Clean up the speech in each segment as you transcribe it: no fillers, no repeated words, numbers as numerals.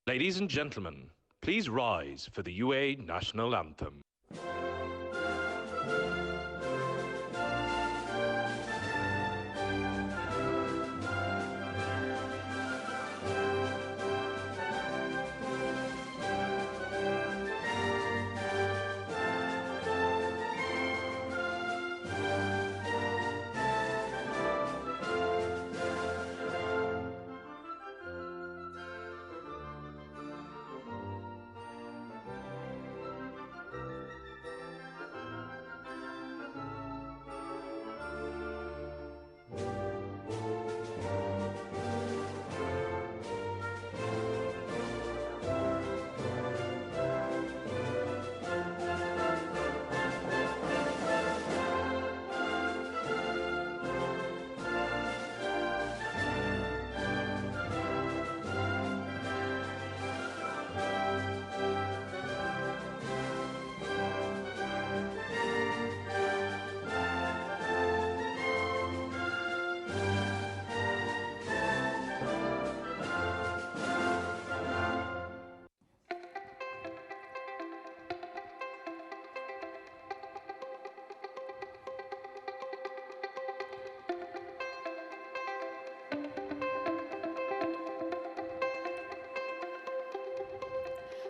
Ladies and gentlemen, please rise for the UA National Anthem.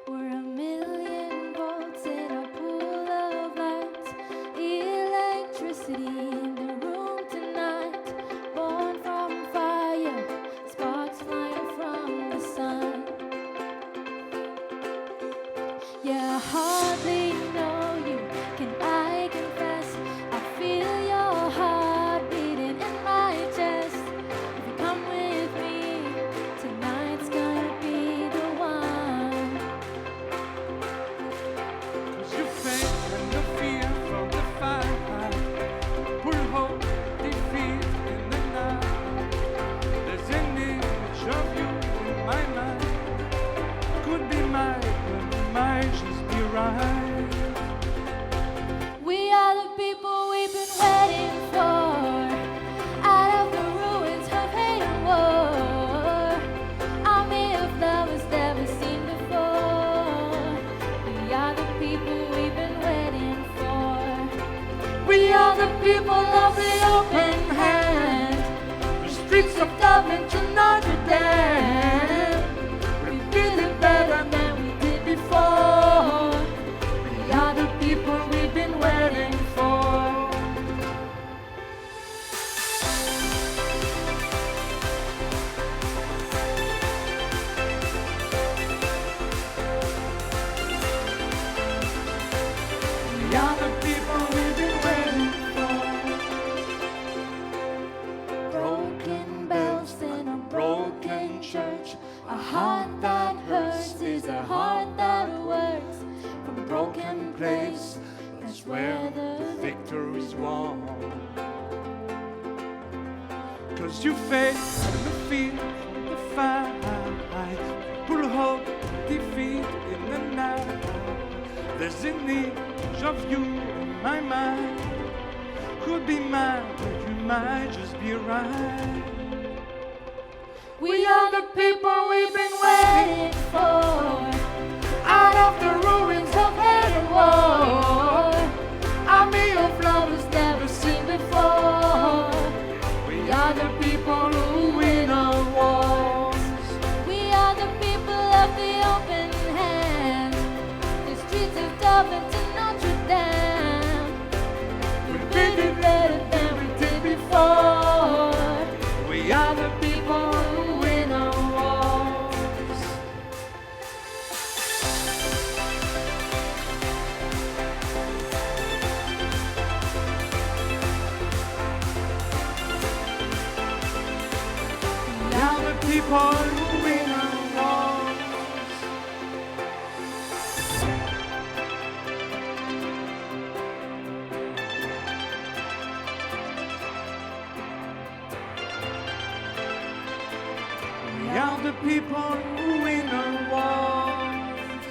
We're a million volts in a pool of light, electricity in the room tonight, born from fire, sparks flying from the sun. Yeah, I hardly know you, can I confess? I feel your heart beating in my chest. If you come with me, tonight's gonna be the one. You faith and the fear from the fire, pull hope, defeat in the night. There's an image of you in my mind. Could be mine, but it might just be right. We are the people we've been waiting for, out of the ruins of hate and war. Army of lovers never seen before. We are the people we've been waiting for. We are the people of the open hand, the streets of Dublin to Notre Dame. We feel it better than we did before. We are the people we've been waiting for. We are the people we've been waiting for. Broken bells in a broken church. A heart that hurts is a heart that works. From a broken place, that's where the Victory's won. Cause you face the fear from the fight. Pull hope, defeat in the night. There's an image of you in my mind. Could be mine, but you might just be right. We are the people we've been waiting for, out of the ruins of hate and war. Army of lovers never seen before. We are the people who win our wars. We are the people of the open hand, the streets of Dublin to Notre Dame. We did it better than we did before. We are the people who win our wars. We are the people who win our wars. We are the people who win our wars.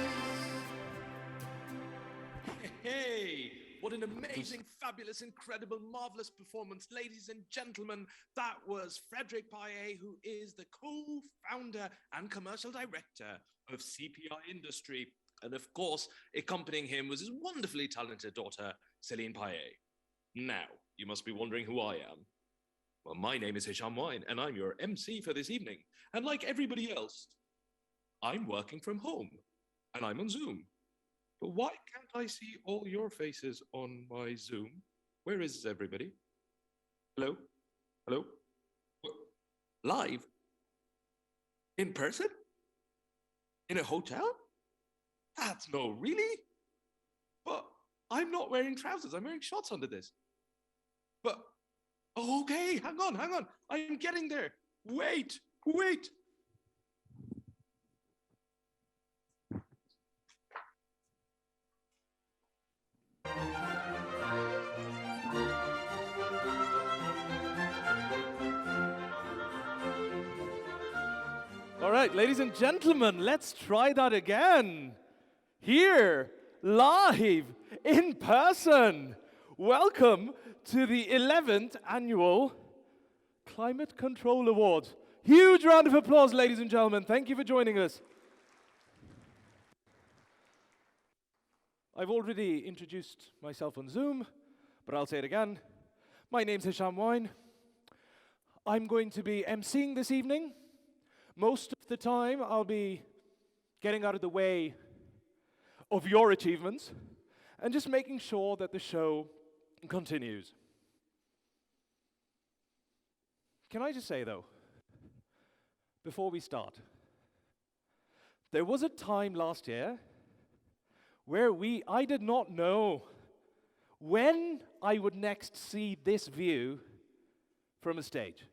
Hey, what an amazing, fabulous fabulous, incredible, marvelous performance. Ladies and gentlemen, that was Frederick Paillet, who is the co-founder and commercial director of CPI Industry. And of course, accompanying him was his wonderfully talented daughter, Céline Paillet. Now, you must be wondering who I am. Well, my name is Hisham Wine, and I'm your MC for this evening. And like everybody else, I'm working from home, and I'm on Zoom. But why can't I see all your faces on my Zoom? Where is everybody? Hello? Hello? What? Live? In person? In a hotel? That's no, really? But I'm not wearing trousers. I'm wearing shorts under this. But, okay, hang on. I'm getting there. Wait. All right, ladies and gentlemen, let's try that again. Here, live, in person. Welcome to the 11th Annual Climate Control Awards. Huge round of applause, ladies and gentlemen. Thank you for joining us. I've already introduced myself on Zoom, but I'll say it again. My name's Hisham Wine. I'm going to be emceeing this evening. Most of the time, I'll be getting out of the way of your achievements and just making sure that the show continues. Can I just say, though, before we start, there was a time last year where I did not know when I would next see this view from a stage.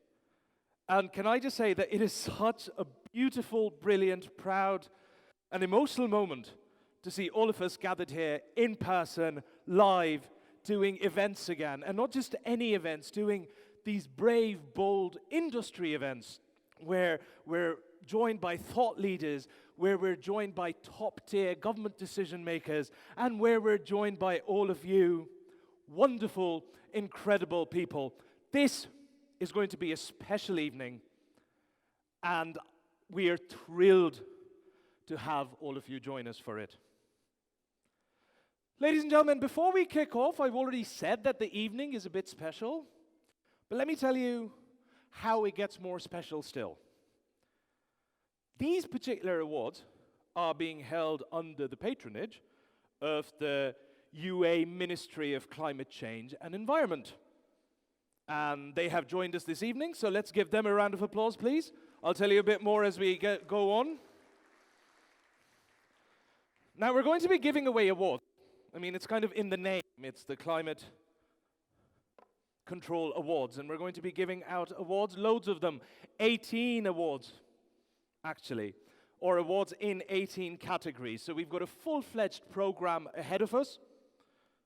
And can I just say that it is such a beautiful, brilliant, proud, and emotional moment to see all of us gathered here in person, live, doing events again. And not just any events, doing these brave, bold industry events where we're joined by thought leaders, where we're joined by top-tier government decision makers, and where we're joined by all of you wonderful, incredible people. This is going to be a special evening, and we are thrilled to have all of you join us for it. Ladies and gentlemen, before we kick off, I've already said that the evening is a bit special, but let me tell you how it gets more special still. These particular awards are being held under the patronage of the UA Ministry of Climate Change and Environment. And they have joined us this evening, so let's give them a round of applause, please. I'll tell you a bit more as we go on. Now, we're going to be giving away awards. I mean, it's kind of in the name. It's the Climate Control Awards, and we're going to be giving out awards, loads of them, 18 awards, actually, or awards in 18 categories. So we've got a full-fledged program ahead of us.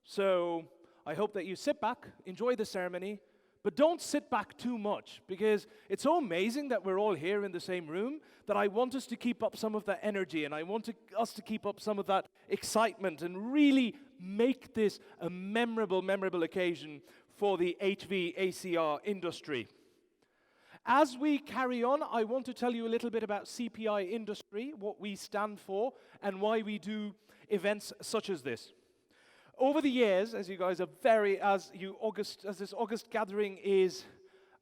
So I hope that you sit back, enjoy the ceremony, but don't sit back too much, because it's so amazing that we're all here in the same room that I want us to keep up some of that energy, and I want us to keep up some of that excitement and really make this a memorable occasion for the HVACR industry. As we carry on, I want to tell you a little bit about CPI Industry, what we stand for, and why we do events such as this. Over the years, as you guys are as this August gathering is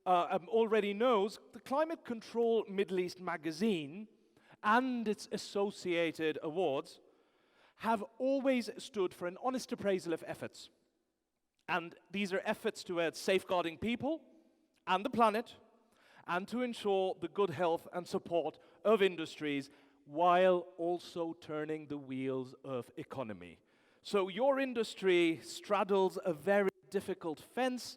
already knows, the Climate Control Middle East magazine and its associated awards have always stood for an honest appraisal of efforts. And these are efforts towards safeguarding people and the planet, and to ensure the good health and support of industries while also turning the wheels of economy. So your industry straddles a very difficult fence.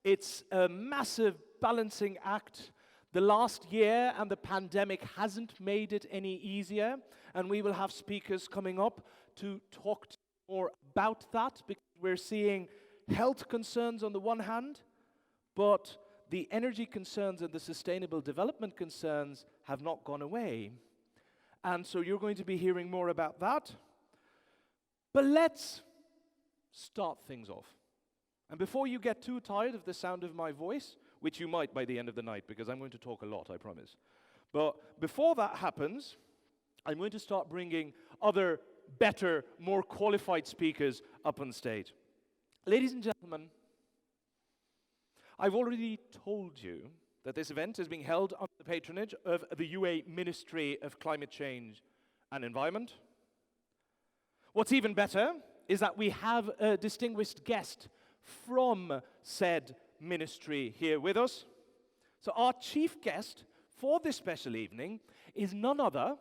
It's a massive balancing act. The last year and the pandemic hasn't made it any easier, and we will have speakers coming up to talk more about that, because we're seeing health concerns on the one hand, but the energy concerns and the sustainable development concerns have not gone away. And so you're going to be hearing more about that. But let's start things off. And before you get too tired of the sound of my voice, which you might by the end of the night, because I'm going to talk a lot, I promise. But before that happens, I'm going to start bringing other better, more qualified speakers up on stage. Ladies and gentlemen, I've already told you that this event is being held under the patronage of the UAE Ministry of Climate Change and Environment. What's even better is that we have a distinguished guest from said ministry here with us. So our chief guest for this special evening is none other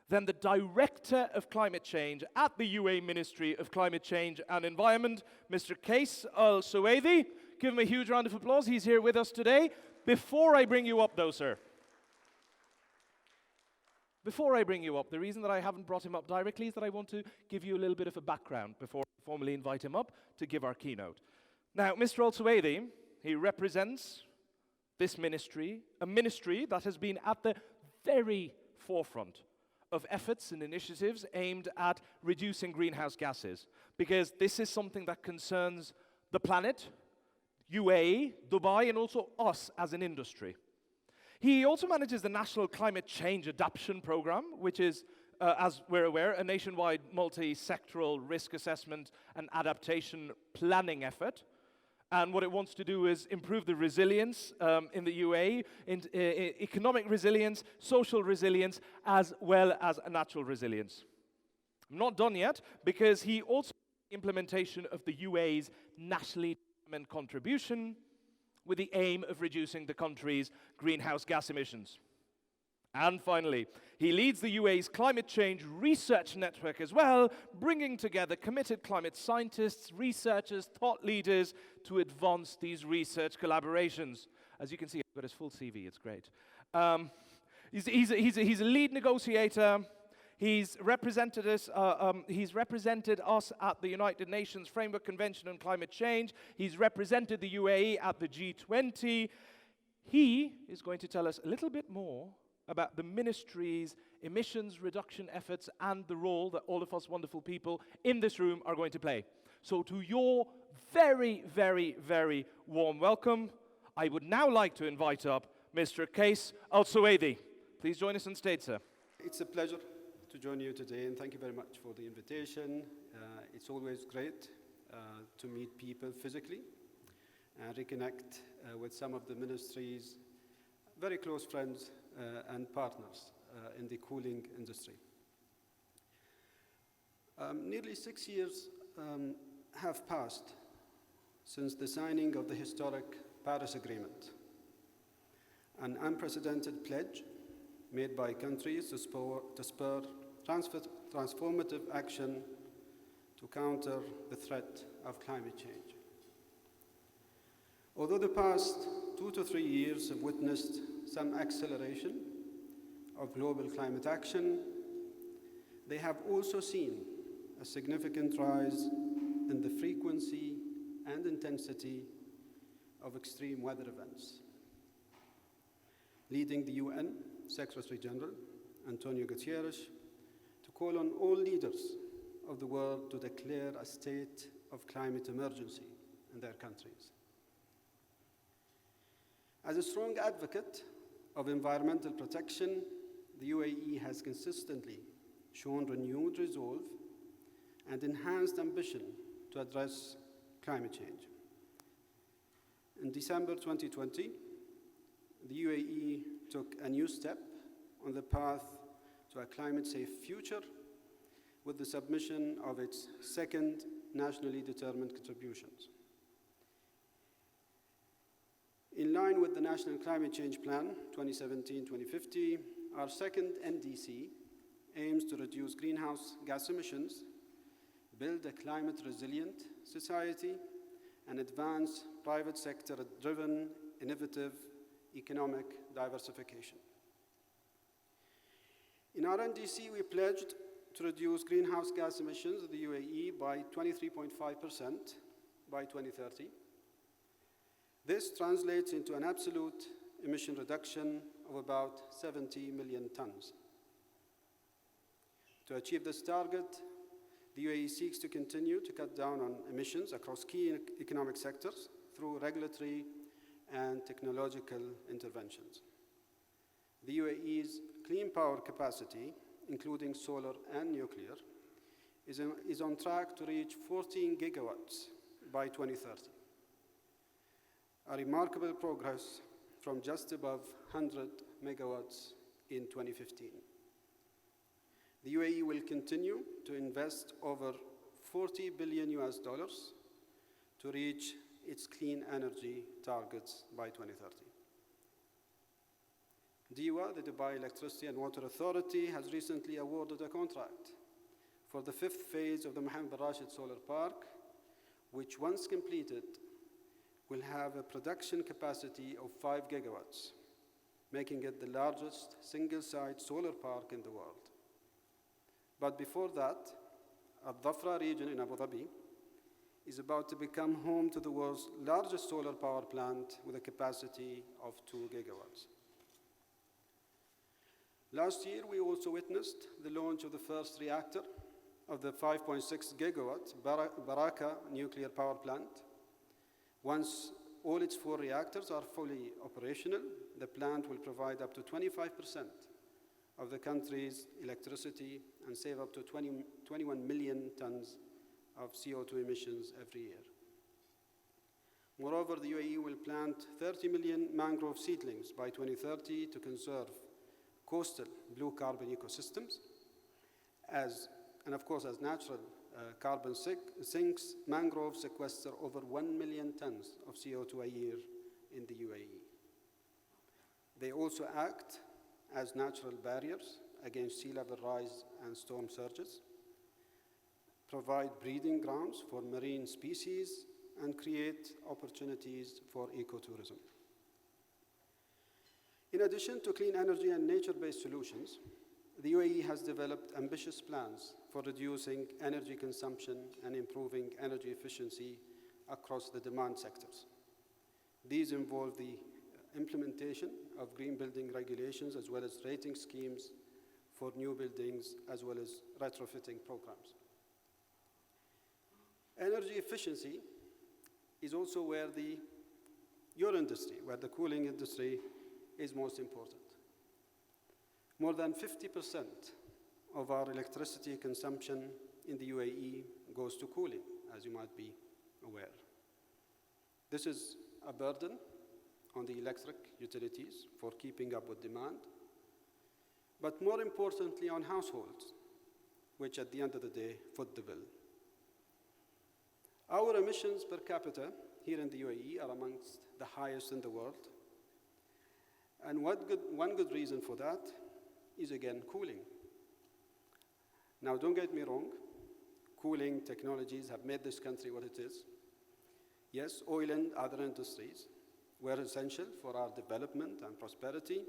than the Director of Climate Change at the UAE Ministry of Climate Change and Environment, Mr. Qais Al Suwaidi. Give him a huge round of applause. He's here with us today. Before I bring you up, though, sir, before I bring you up, the reason that I haven't brought him up directly is that I want to give you a little bit of a background before I formally invite him up to give our keynote. Now, Mr. Al Suwaidi, he represents this ministry, a ministry that has been at the very forefront of efforts and initiatives aimed at reducing greenhouse gases, because this is something that concerns the planet, UAE, Dubai, and also us as an industry. He also manages the National Climate Change Adaptation Programme, which is, as we're aware, a nationwide multi-sectoral risk assessment and adaptation planning effort. And what it wants to do is improve the resilience in the UAE, economic resilience, social resilience, as well as natural resilience. I'm not done yet, because he also implementation of the UAE's nationally determined contribution with the aim of reducing the country's greenhouse gas emissions. And finally, he leads the UAE's climate change research network as well, bringing together committed climate scientists, researchers, thought leaders to advance these research collaborations. As you can see, I've got his full CV, it's great. He's a lead negotiator. He's represented us at the United Nations Framework Convention on Climate Change. He's represented the UAE at the G20. He is going to tell us a little bit more about the ministry's emissions reduction efforts and the role that all of us wonderful people in this room are going to play. So to your very, very, very warm welcome, I would now like to invite up Mr. Qais Al Suwaidi. Please join us on stage, sir. It's a pleasure to join you today, and thank you very much for the invitation. It's always great to meet people physically and reconnect with some of the ministry's very close friends and partners in the cooling industry. Nearly 6 years have passed since the signing of the historic Paris Agreement, an unprecedented pledge made by countries to spur transformative action to counter the threat of climate change. Although the past 2 to 3 years have witnessed some acceleration of global climate action, they have also seen a significant rise in the frequency and intensity of extreme weather events, leading the UN Secretary General, Antonio Guterres, to call on all leaders of the world to declare a state of climate emergency in their countries. As a strong advocate of environmental protection, the UAE has consistently shown renewed resolve and enhanced ambition to address climate change. In December 2020, the UAE took a new step on the path to a climate-safe future with the submission of its second nationally determined contributions. In line with the National Climate Change Plan 2017-2050, our second NDC aims to reduce greenhouse gas emissions, build a climate-resilient society, and advance private sector-driven, innovative economic diversification. In our NDC, we pledged to reduce greenhouse gas emissions of the UAE by 23.5% by 2030. This translates into an absolute emission reduction of about 70 million tons. To achieve this target, The UAE seeks to continue to cut down on emissions across key economic sectors through regulatory and technological interventions. The UAE's clean power capacity, including solar and nuclear, is on track to reach 14 gigawatts by 2030, a remarkable progress from just above 100 megawatts in 2015. The UAE will continue to invest over $40 billion to reach its clean energy targets by 2030. DEWA, the Dubai Electricity and Water Authority, has recently awarded a contract for the 5th phase of the Mohammed bin Rashid Solar Park, which, once completed, will have a production capacity of 5 gigawatts, making it the largest single-site solar park in the world. But before that, Al-Dhafra region in Abu Dhabi is about to become home to the world's largest solar power plant with a capacity of 2 gigawatts. Last year, we also witnessed the launch of the first reactor of the 5.6 gigawatt Baraka nuclear power plant. Once all its 4 reactors are fully operational, the plant will provide up to 25% of the country's electricity and save up to 21 million tons of CO2 emissions every year. Moreover, the UAE will plant 30 million mangrove seedlings by 2030 to conserve coastal blue carbon ecosystems. And of course, as natural carbon sinks, mangroves sequester over 1 million tons of CO2 a year in the UAE. They also act as natural barriers against sea level rise and storm surges, provide breeding grounds for marine species, and create opportunities for ecotourism. In addition to clean energy and nature-based solutions, the UAE has developed ambitious plans for reducing energy consumption and improving energy efficiency across the demand sectors. These involve the implementation of green building regulations as well as rating schemes for new buildings as well as retrofitting programs. Energy efficiency is also where your industry, where the cooling industry is most important. More than 50% of our electricity consumption in the UAE goes to cooling, as you might be aware. This is a burden on the electric utilities for keeping up with demand, but more importantly on households, which at the end of the day foot the bill. Our emissions per capita here in the UAE are amongst the highest in the world. And one good reason for that is, again, cooling. Now, don't get me wrong, cooling technologies have made this country what it is. Yes, oil and other industries were essential for our development and prosperity,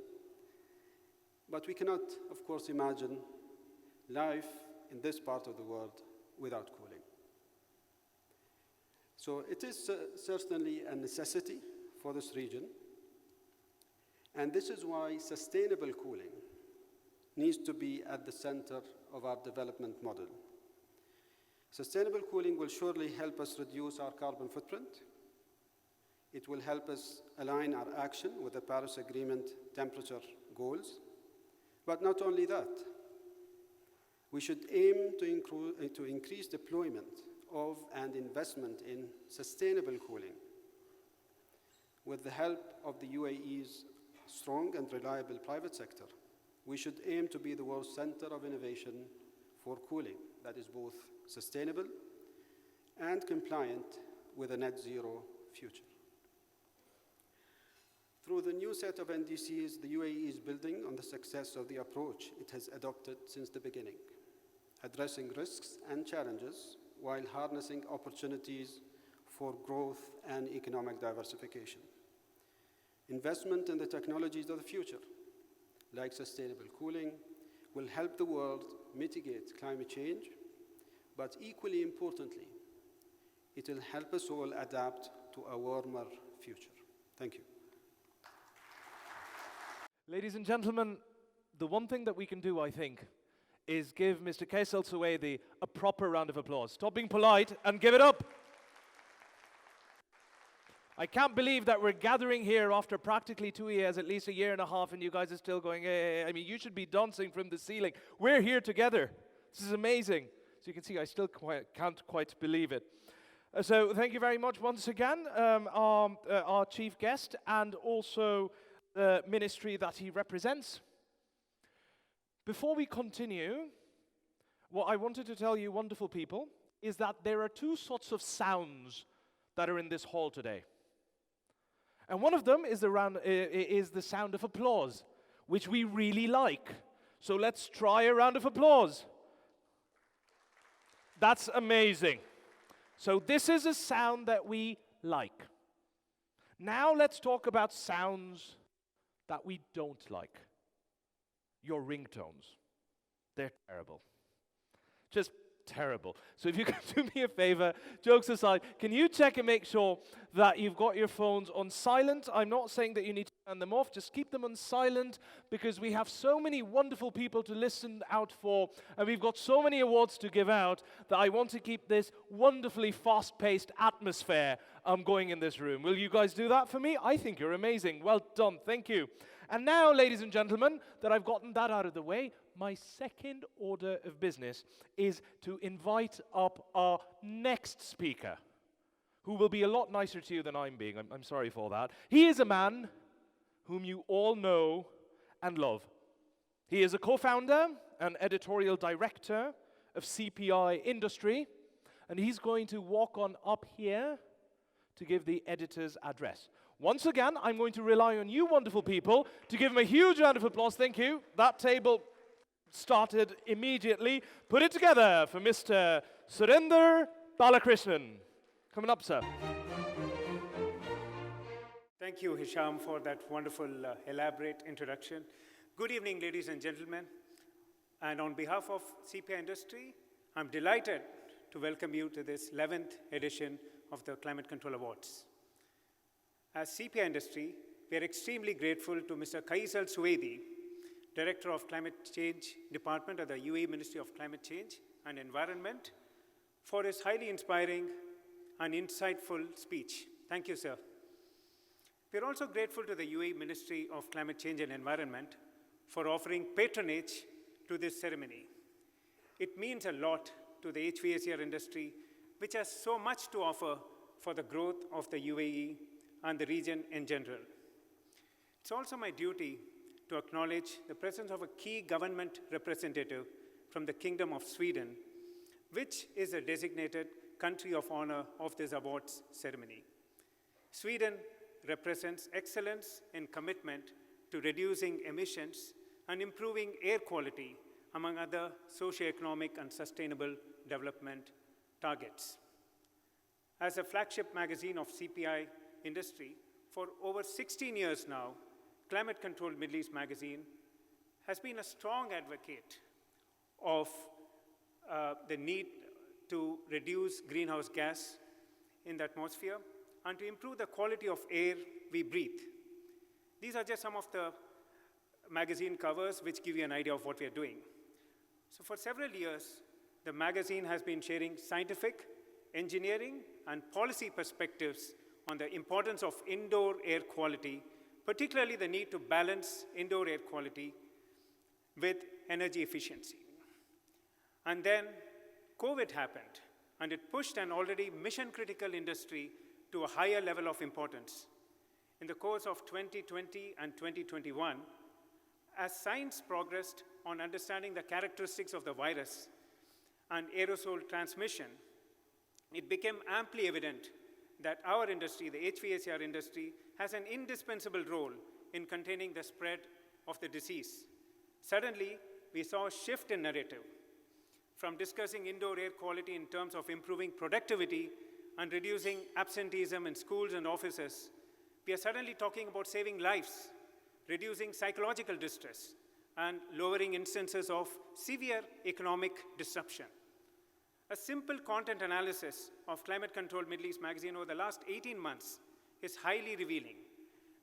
but we cannot, of course, imagine life in this part of the world without cooling. So it is certainly a necessity for this region, and this is why sustainable cooling needs to be at the center of our development model. Sustainable cooling will surely help us reduce our carbon footprint. It will help us align our action with the Paris Agreement temperature goals. But not only that, we should aim to increase deployment of and investment in sustainable cooling. With the help of the UAE's strong and reliable private sector, we should aim to be the world's center of innovation for cooling that is both sustainable and compliant with a net zero future. Through the new set of NDCs, the UAE is building on the success of the approach it has adopted since the beginning, addressing risks and challenges while harnessing opportunities for growth and economic diversification. Investment in the technologies of the future, like sustainable cooling, will help the world mitigate climate change, but equally importantly, it will help us all adapt to a warmer future. Thank you. Ladies and gentlemen, the one thing that we can do, I think, is give Mr. Kaisal Suwaidi a proper round of applause. Stop being polite and give it up. I can't believe that we're gathering here after practically 2 years, at least a year and a half, and you guys are still going, hey. I mean, you should be dancing from the ceiling. We're here together. This is amazing. So you can see I still can't quite believe it. So thank you very much once again, our chief guest, and also the ministry that he represents. Before we continue, what I wanted to tell you, wonderful people, is that there are two sorts of sounds that are in this hall today. And one of them is the sound of applause, which we really like. So let's try a round of applause. That's amazing. So this is a sound that we like. Now let's talk about sounds that we don't like. Your ringtones. They're terrible. Just terrible. So if you can do me a favor, jokes aside, can you check and make sure that you've got your phones on silent? I'm not saying that you need to turn them off, just keep them on silent, because we have so many wonderful people to listen out for, and we've got so many awards to give out that I want to keep this wonderfully fast-paced atmosphere going in this room. Will you guys do that for me? I think you're amazing. Well done. Thank you. And now, ladies and gentlemen, that I've gotten that out of the way, my second order of business is to invite up our next speaker, who will be a lot nicer to you than I'm being. I'm sorry for that. He is a man whom you all know and love. He is a co-founder and editorial director of CPI Industry, and he's going to walk on up here to give the editor's address. Once again, I'm going to rely on you wonderful people to give him a huge round of applause. Thank you. That table started immediately. Put it together for Mr. Surinder Balakrishnan. Coming up, sir. Thank you, Hisham, for that wonderful, elaborate introduction. Good evening, ladies and gentlemen. And on behalf of CPI Industry, I'm delighted to welcome you to this 11th edition of the Climate Control Awards. As CPI Industry, we are extremely grateful to Mr. Kaisal Suwaidi, Director of Climate Change Department at the UAE Ministry of Climate Change and Environment, for his highly inspiring and insightful speech. Thank you, sir. We are also grateful to the UAE Ministry of Climate Change and Environment for offering patronage to this ceremony. It means a lot to the HVACR industry, which has so much to offer for the growth of the UAE and the region in general. It's also my duty to acknowledge the presence of a key government representative from the Kingdom of Sweden, which is a designated country of honor of this awards ceremony. Sweden represents excellence in commitment to reducing emissions and improving air quality, among other socioeconomic and sustainable development targets. As a flagship magazine of CPI Industry, for over 16 years now, Climate Control Middle East magazine has been a strong advocate of the need to reduce greenhouse gas in the atmosphere and to improve the quality of air we breathe. These are just some of the magazine covers which give you an idea of what we are doing. So for several years, the magazine has been sharing scientific, engineering, and policy perspectives on the importance of indoor air quality, particularly the need to balance indoor air quality with energy efficiency. And then COVID happened, and it pushed an already mission-critical industry to a higher level of importance. In the course of 2020 and 2021, as science progressed on understanding the characteristics of the virus and aerosol transmission, it became amply evident that our industry, the HVACR industry, has an indispensable role in containing the spread of the disease. Suddenly, we saw a shift in narrative from discussing indoor air quality in terms of improving productivity and reducing absenteeism in schools and offices. We are suddenly talking about saving lives, reducing psychological distress, and lowering instances of severe economic disruption. A simple content analysis of Climate Control Middle East magazine over the last 18 months is highly revealing.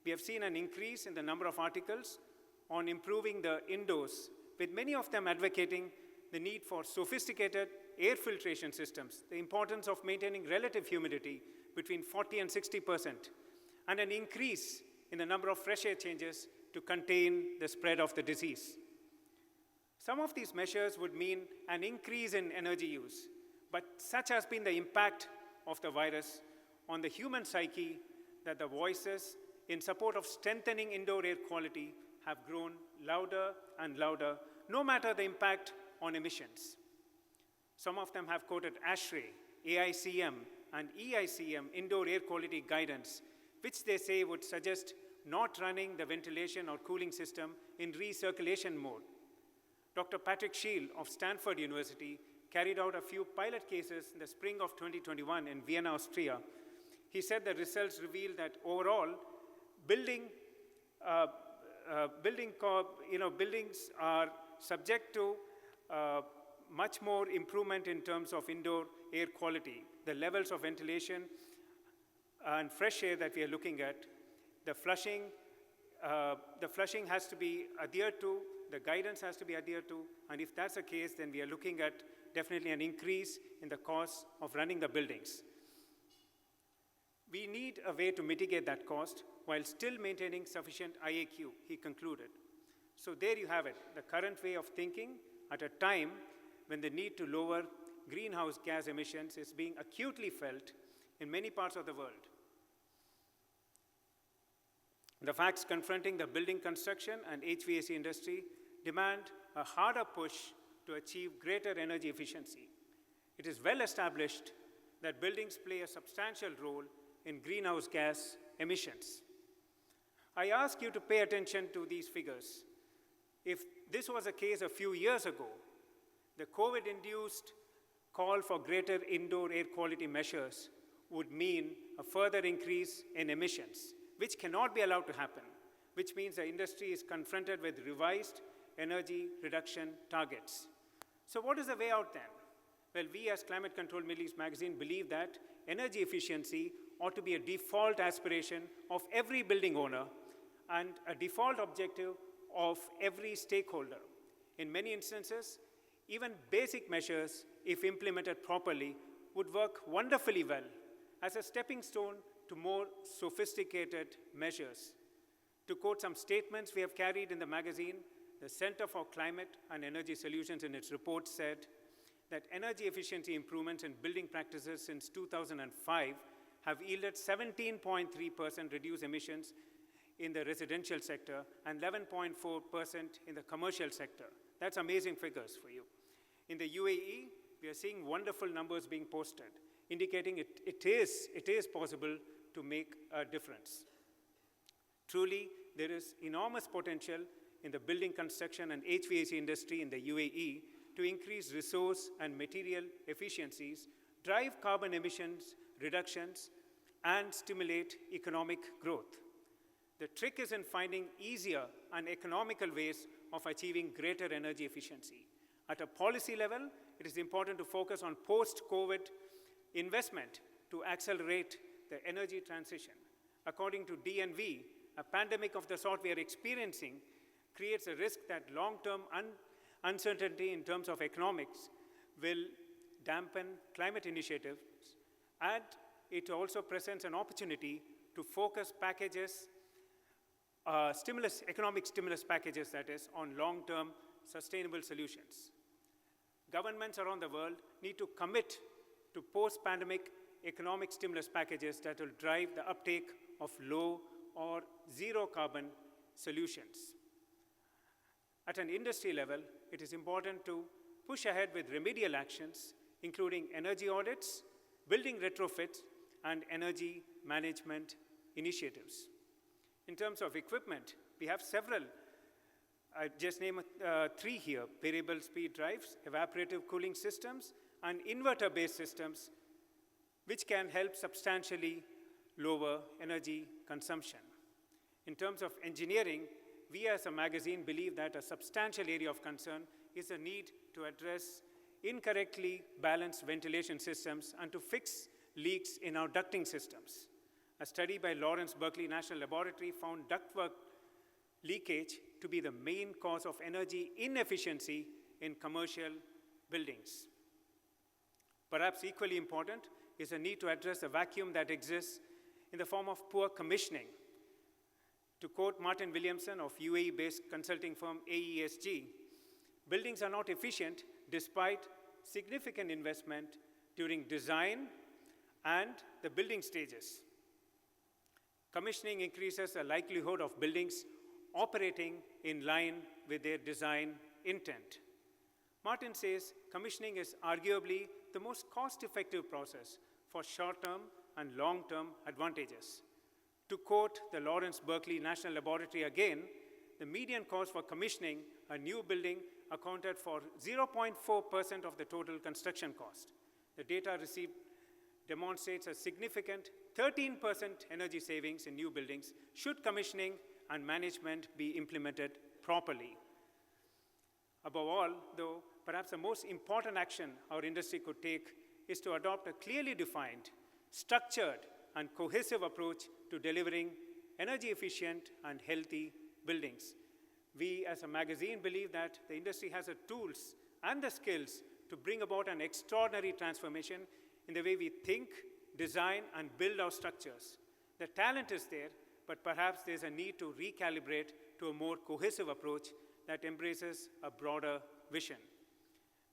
We have seen an increase in the number of articles on improving the indoors, with many of them advocating the need for sophisticated air filtration systems, the importance of maintaining relative humidity between 40 and 60%, and an increase in the number of fresh air changes to contain the spread of the disease. Some of these measures would mean an increase in energy use, but such has been the impact of the virus on the human psyche that the voices in support of strengthening indoor air quality have grown louder and louder, no matter the impact on emissions. Some of them have quoted ASHRAE, AICM, and EICM indoor air quality guidance, which they say would suggest not running the ventilation or cooling system in recirculation mode. Dr. Patrick Scheel of Stanford University carried out a few pilot cases in the spring of 2021 in Vienna, Austria. He said the results revealed that overall, buildings are subject to much more improvement in terms of indoor air quality. The levels of ventilation and fresh air that we are looking at, the flushing has to be adhered to, the guidance has to be adhered to, and if that's the case, then we are looking at definitely an increase in the cost of running the buildings. We need a way to mitigate that cost while still maintaining sufficient IAQ, he concluded. So there you have it, the current way of thinking at a time when the need to lower greenhouse gas emissions is being acutely felt in many parts of the world. The facts confronting the building construction and HVAC industry demand a harder push to achieve greater energy efficiency. It is well established that buildings play a substantial role in greenhouse gas emissions. I ask you to pay attention to these figures. If this was the case a few years ago, the COVID-induced call for greater indoor air quality measures would mean a further increase in emissions, which cannot be allowed to happen, which means the industry is confronted with revised energy reduction targets. So what is the way out then? Well, we as Climate Control Middle East Magazine believe that energy efficiency ought to be a default aspiration of every building owner and a default objective of every stakeholder. In many instances, even basic measures, if implemented properly, would work wonderfully well as a stepping stone to more sophisticated measures. To quote some statements we have carried in the magazine, the Center for Climate and Energy Solutions in its report said that energy efficiency improvements in building practices since 2005 have yielded 17.3% reduced emissions in the residential sector and 11.4% in the commercial sector. That's amazing figures for you. In the UAE, we are seeing wonderful numbers being posted, indicating it is possible to make a difference. Truly, there is enormous potential in the building construction and HVAC industry in the UAE to increase resource and material efficiencies, drive carbon emissions reductions, and stimulate economic growth. The trick is in finding easier and economical ways of achieving greater energy efficiency. At a policy level, it is important to focus on post-COVID investment to accelerate the energy transition. According to DNV, a pandemic of the sort we are experiencing creates a risk that long-term uncertainty in terms of economics will dampen climate initiatives, and it also presents an opportunity to focus packages, economic stimulus packages, that is, on long-term sustainable solutions. Governments around the world need to commit to post-pandemic economic stimulus packages that will drive the uptake of low or zero carbon solutions. At an industry level, it is important to push ahead with remedial actions, including energy audits, building retrofits, and energy management initiatives. In terms of equipment, we have several. I just name three here: variable speed drives, evaporative cooling systems, and inverter-based systems, which can help substantially lower energy consumption. In terms of engineering, we as a magazine believe that a substantial area of concern is the need to address incorrectly balanced ventilation systems and to fix leaks in our ducting systems. A study by Lawrence Berkeley National Laboratory found ductwork leakage to be the main cause of energy inefficiency in commercial buildings. Perhaps equally important is the need to address the vacuum that exists in the form of poor commissioning. To quote Martin Williamson of UAE-based consulting firm AESG, buildings are not efficient despite significant investment during design and the building stages. Commissioning increases the likelihood of buildings operating in line with their design intent. Martin says commissioning is arguably the most cost-effective process for short-term and long-term advantages. To quote the Lawrence Berkeley National Laboratory again, the median cost for commissioning a new building accounted for 0.4% of the total construction cost. The data received demonstrates a significant 13% energy savings in new buildings should commissioning and management be implemented properly. Above all, though, perhaps the most important action our industry could take is to adopt a clearly defined, structured, and cohesive approach to delivering energy efficient and healthy buildings. We as a magazine believe that the industry has the tools and the skills to bring about an extraordinary transformation in the way we think, design, and build our structures. The talent is there, but perhaps there's a need to recalibrate to a more cohesive approach that embraces a broader vision.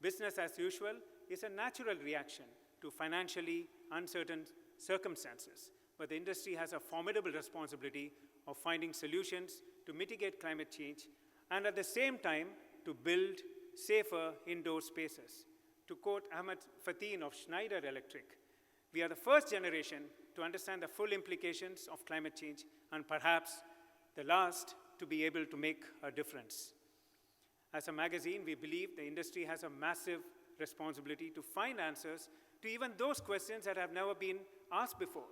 Business as usual is a natural reaction to financially uncertain circumstances, but the industry has a formidable responsibility of finding solutions to mitigate climate change and at the same time to build safer indoor spaces. To quote Ahmed Fatin of Schneider Electric, we are the first generation to understand the full implications of climate change and perhaps the last to be able to make a difference. As a magazine, we believe the industry has a massive responsibility to find answers to even those questions that have never been asked before.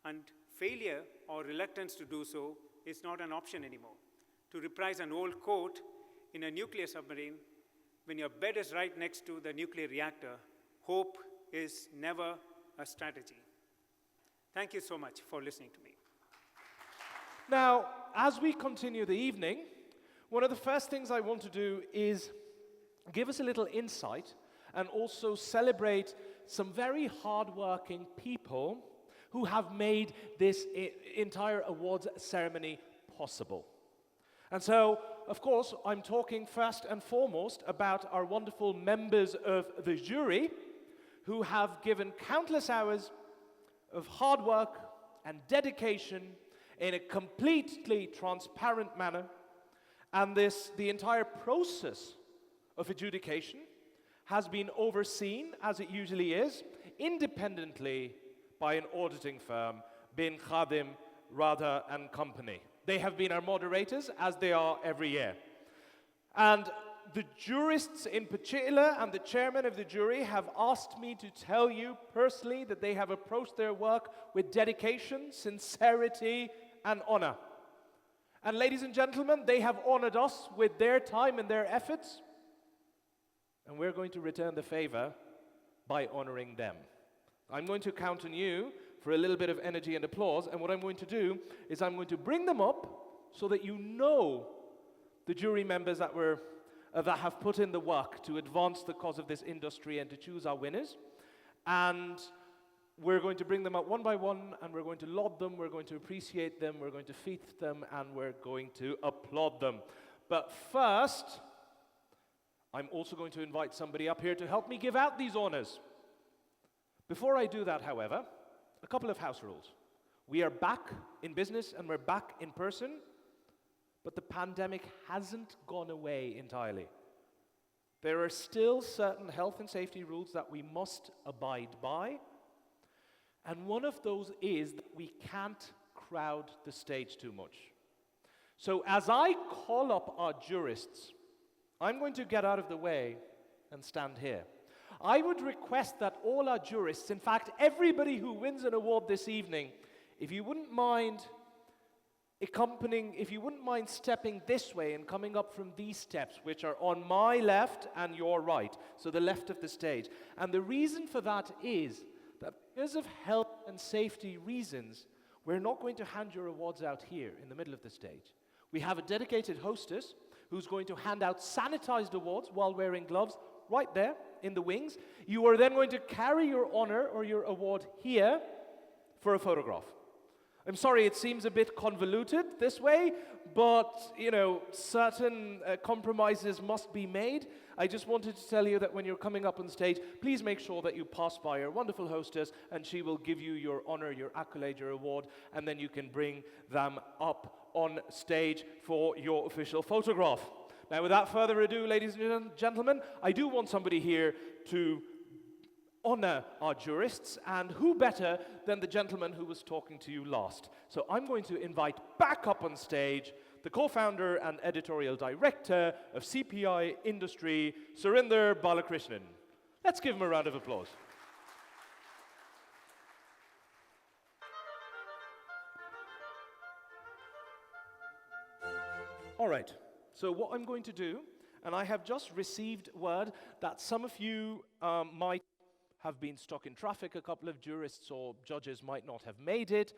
And failure or reluctance to do so is not an option anymore. To reprise an old quote, in a nuclear submarine, when your bed is right next to the nuclear reactor, hope is never a strategy. Thank you so much for listening to me. Now, as we continue the evening, one of the first things I want to do is give us a little insight and also celebrate some very hardworking people who have made this entire awards ceremony possible. And so, of course, I'm talking first and foremost about our wonderful members of the jury who have given countless hours of hard work and dedication in a completely transparent manner. And the entire process of adjudication has been overseen, as it usually is, independently by an auditing firm, Bin Khadim, Rada and Company. They have been our moderators, as they are every year. And the jurists in particular and the chairman of the jury have asked me to tell you personally that they have approached their work with dedication, sincerity, and honor. And ladies and gentlemen, they have honored us with their time and their efforts, and we're going to return the favor by honoring them. I'm going to count on you for a little bit of energy and applause, and what I'm going to do is I'm going to bring them up so that you know the jury members that have put in the work to advance the cause of this industry and to choose our winners. And we're going to bring them up one by one, and we're going to laud them, we're going to appreciate them, we're going to feast them, and we're going to applaud them. But first, I'm also going to invite somebody up here to help me give out these honors. Before I do that, however, a couple of house rules. We are back in business and we're back in person, but the pandemic hasn't gone away entirely. There are still certain health and safety rules that we must abide by, and one of those is that we can't crowd the stage too much. So as I call up our jurists, I'm going to get out of the way and stand here. I would request that all our jurists, in fact, everybody who wins an award this evening, if you wouldn't mind stepping this way and coming up from these steps, which are on my left and your right, so the left of the stage. And the reason for that is that because of health and safety reasons, we're not going to hand your awards out here in the middle of the stage. We have a dedicated hostess who's going to hand out sanitized awards while wearing gloves right there in the wings. You are then going to carry your honor or your award here for a photograph. I'm sorry, it seems a bit convoluted this way, but, you know, certain compromises must be made. I just wanted to tell you that when you're coming up on stage, please make sure that you pass by our wonderful hostess, and she will give you your honor, your accolade, your award, and then you can bring them up on stage for your official photograph. Now, without further ado, ladies and gentlemen, I do want somebody here to honor our jurists, and who better than the gentleman who was talking to you last. So I'm going to invite back up on stage the co-founder and editorial director of CPI Industry, Surinder Balakrishnan. Let's give him a round of applause. All right, so what I'm going to do, and I have just received word that some of you might have been stuck in traffic. A couple of jurists or judges might not have made it.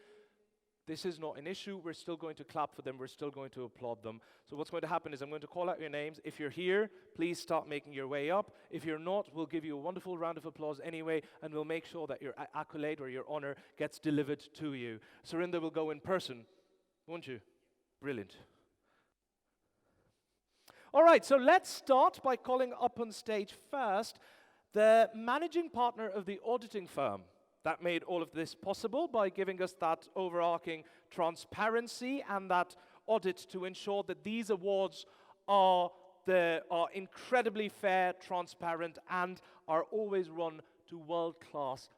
This is not an issue. We're still going to clap for them. We're still going to applaud them. So what's going to happen is I'm going to call out your names. If you're here, please start making your way up. If you're not, we'll give you a wonderful round of applause anyway, and we'll make sure that your accolade or your honor gets delivered to you. Surinder will go in person, won't you? Brilliant. All right, so let's start by calling up on stage first the managing partner of the auditing firm that made all of this possible by giving us that overarching transparency and that audit to ensure that these awards are incredibly fair, transparent, and are always run to world-class,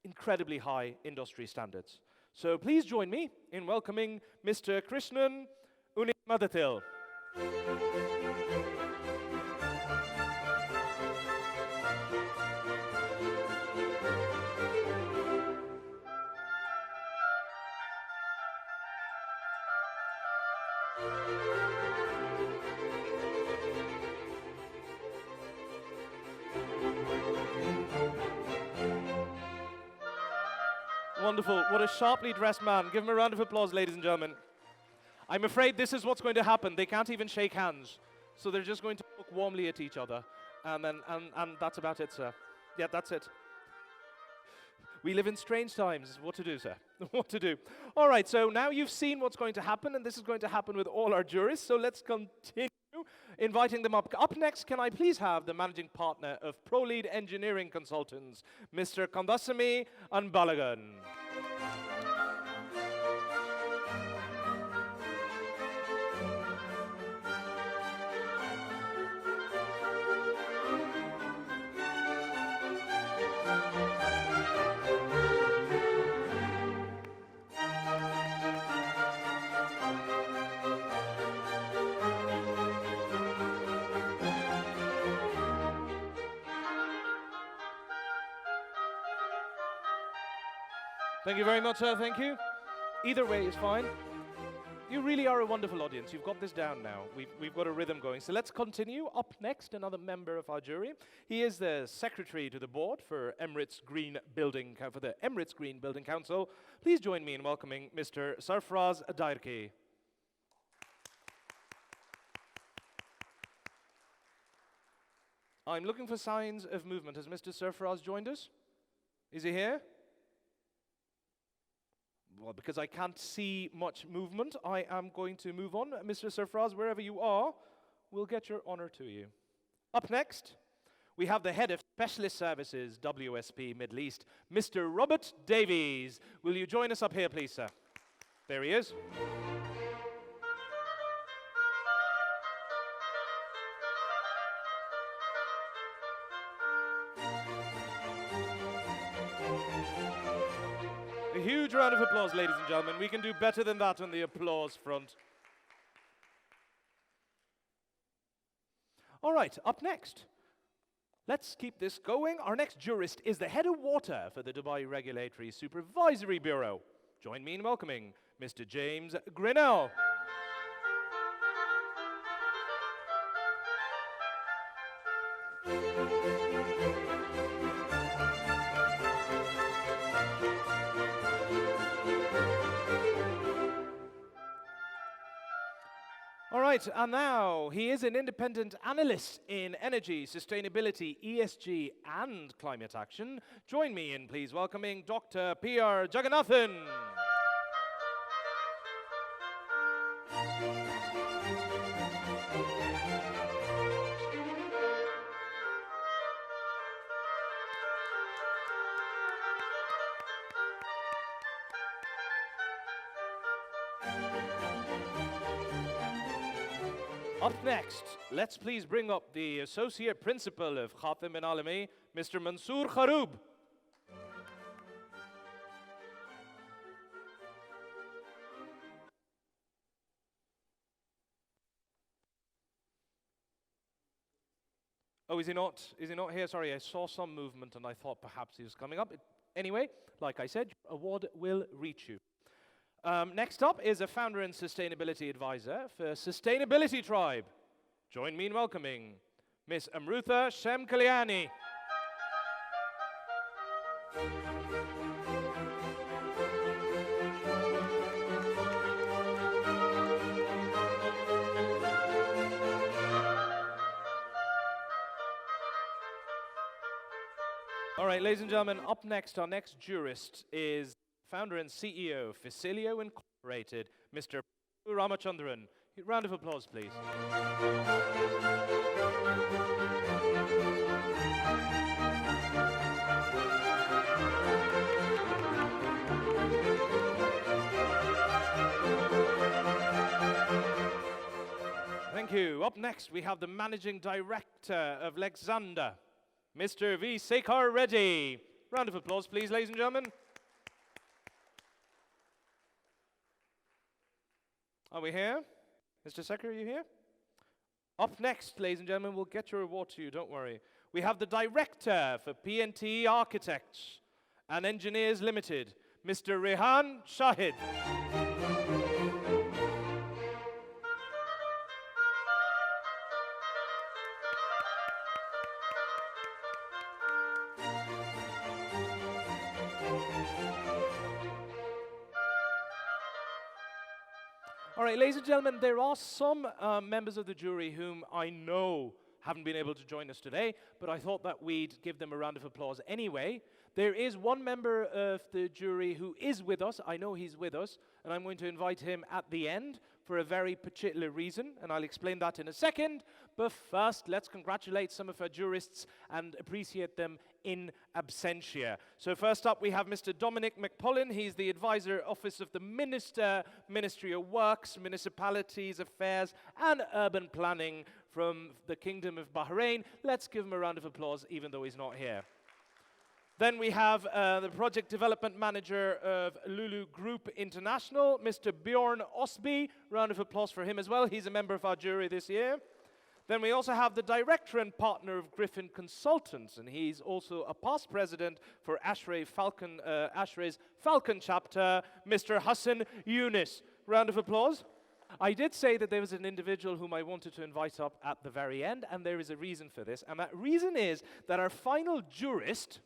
incredibly high industry standards. So please join me in welcoming Mr. Krishnan Unimadathil. Wonderful. What a sharply dressed man. Give him a round of applause, ladies and gentlemen. I'm afraid this is what's going to happen. They can't even shake hands. So they're just going to look warmly at each other. And that's about it, sir. Yeah, that's it. We live in strange times. What to do, sir? What to do? All right, so now you've seen what's going to happen, and this is going to happen with all our jurists. So let's continue inviting them up. Up next, can I please have the managing partner of ProLead Engineering Consultants, Mr. Kandasamy Anbalagan. Thank you very much, sir. Thank you. Either way is fine. You really are a wonderful audience. You've got this down now. We've got a rhythm going. So let's continue. Up next, another member of our jury. He is the secretary to the board for the Emirates Green Building Council. Please join me in welcoming Mr. Sarfraz Dairki. I'm looking for signs of movement. Has Mr. Sarfraz joined us? Is he here? Well, because I can't see much movement, I am going to move on. Mr. Sarfraz, wherever you are, we'll get your honor to you. Up next, we have the head of Specialist Services, WSP Middle East, Mr. Robert Davies. Will you join us up here, please, sir? There he is. A huge round of applause, ladies and gentlemen. We can do better than that on the applause front. All right, up next. Let's keep this going. Our next jurist is the head of water for the Dubai Regulatory Supervisory Bureau. Join me in welcoming Mr. James Grinnell. right, and now he is an independent analyst in energy, sustainability, ESG, and climate action. Join me in please welcoming Dr. P.R. Jagannathan. Up next, let's please bring up the Associate Principal of Khatem bin Alami, Mr. Mansoor Kharoub. Oh, is he not? Is he not here? Sorry, I saw some movement and I thought perhaps he was coming up. Anyway, like I said, award will reach you. Next up is a founder and sustainability advisor for Sustainability Tribe. Join me in welcoming Miss Amrutha Shem-Kalyani. All right, ladies and gentlemen, up next, our next jurist is founder and CEO of Facilio Incorporated, Mr. Ramachandran. Round of applause, please. Thank you. Up next, we have the Managing Director of Lexander, Mr. V. Sekhar Reddy. Round of applause, please, ladies and gentlemen. Are we here? Mr. Secretary, are you here? Up next, ladies and gentlemen, we'll get your award to you, don't worry. We have the Director for PNT Architects and Engineers Limited, Mr. Rehan Shahid. All right, ladies and gentlemen, there are some members of the jury whom I know haven't been able to join us today, but I thought that we'd give them a round of applause anyway. There is one member of the jury who is with us. I know he's with us, and I'm going to invite him at the end for a very particular reason, and I'll explain that in a second. But first, let's congratulate some of our jurists and appreciate them in absentia. So first up, we have Mr. Dominic McPullin. He's the Advisor Office of the Minister, Ministry of Works, Municipalities Affairs, and Urban Planning from the Kingdom of Bahrain. Let's give him a round of applause, even though he's not here. Then we have the Project Development Manager of Lulu Group International, Mr. Bjorn Osby. Round of applause for him as well. He's a member of our jury this year. Then we also have the Director and Partner of Griffin Consultants, and he's also a past president for Ashray's Falcon chapter, Mr. Hassan Yunus. Round of applause. I did say that there was an individual whom I wanted to invite up at the very end, and there is a reason for this. And that reason is that our final jurist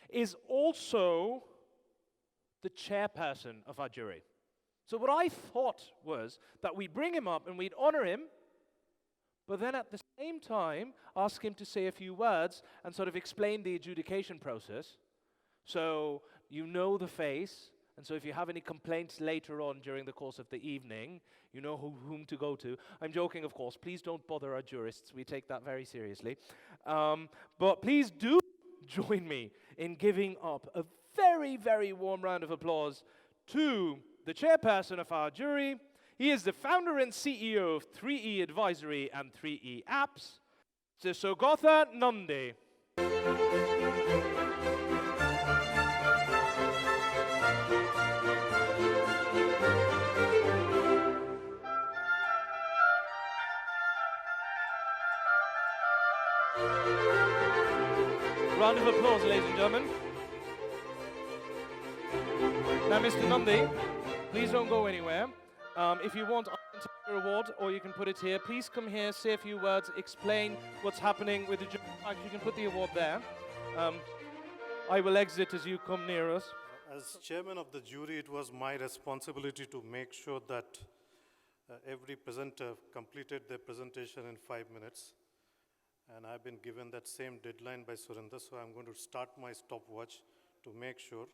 is also the chairperson of our jury. So what I thought was that we'd bring him up and we'd honor him, but then at the same time ask him to say a few words and sort of explain the adjudication process. So you know the face, and so if you have any complaints later on during the course of the evening, you know whom to go to. I'm joking, of course. Please don't bother our jurists. We take that very seriously. But please do join me in giving up a very, very warm round of applause to the chairperson of our jury. He is the founder and CEO of 3E Advisory and 3E Apps, Mr. Sogotha Nande. Round of applause, ladies and gentlemen. Now, Mr. Nandi, please don't go anywhere. If you want your award, or you can put it here, please come here, say a few words, explain what's happening with the jury. You can put the award there. I will exit as you come near us. As chairman of the jury, it was my responsibility to make sure that Every presenter completed their presentation in 5 minutes, and I've been given that same deadline by Surinder, so I'm going to start my stopwatch to make sure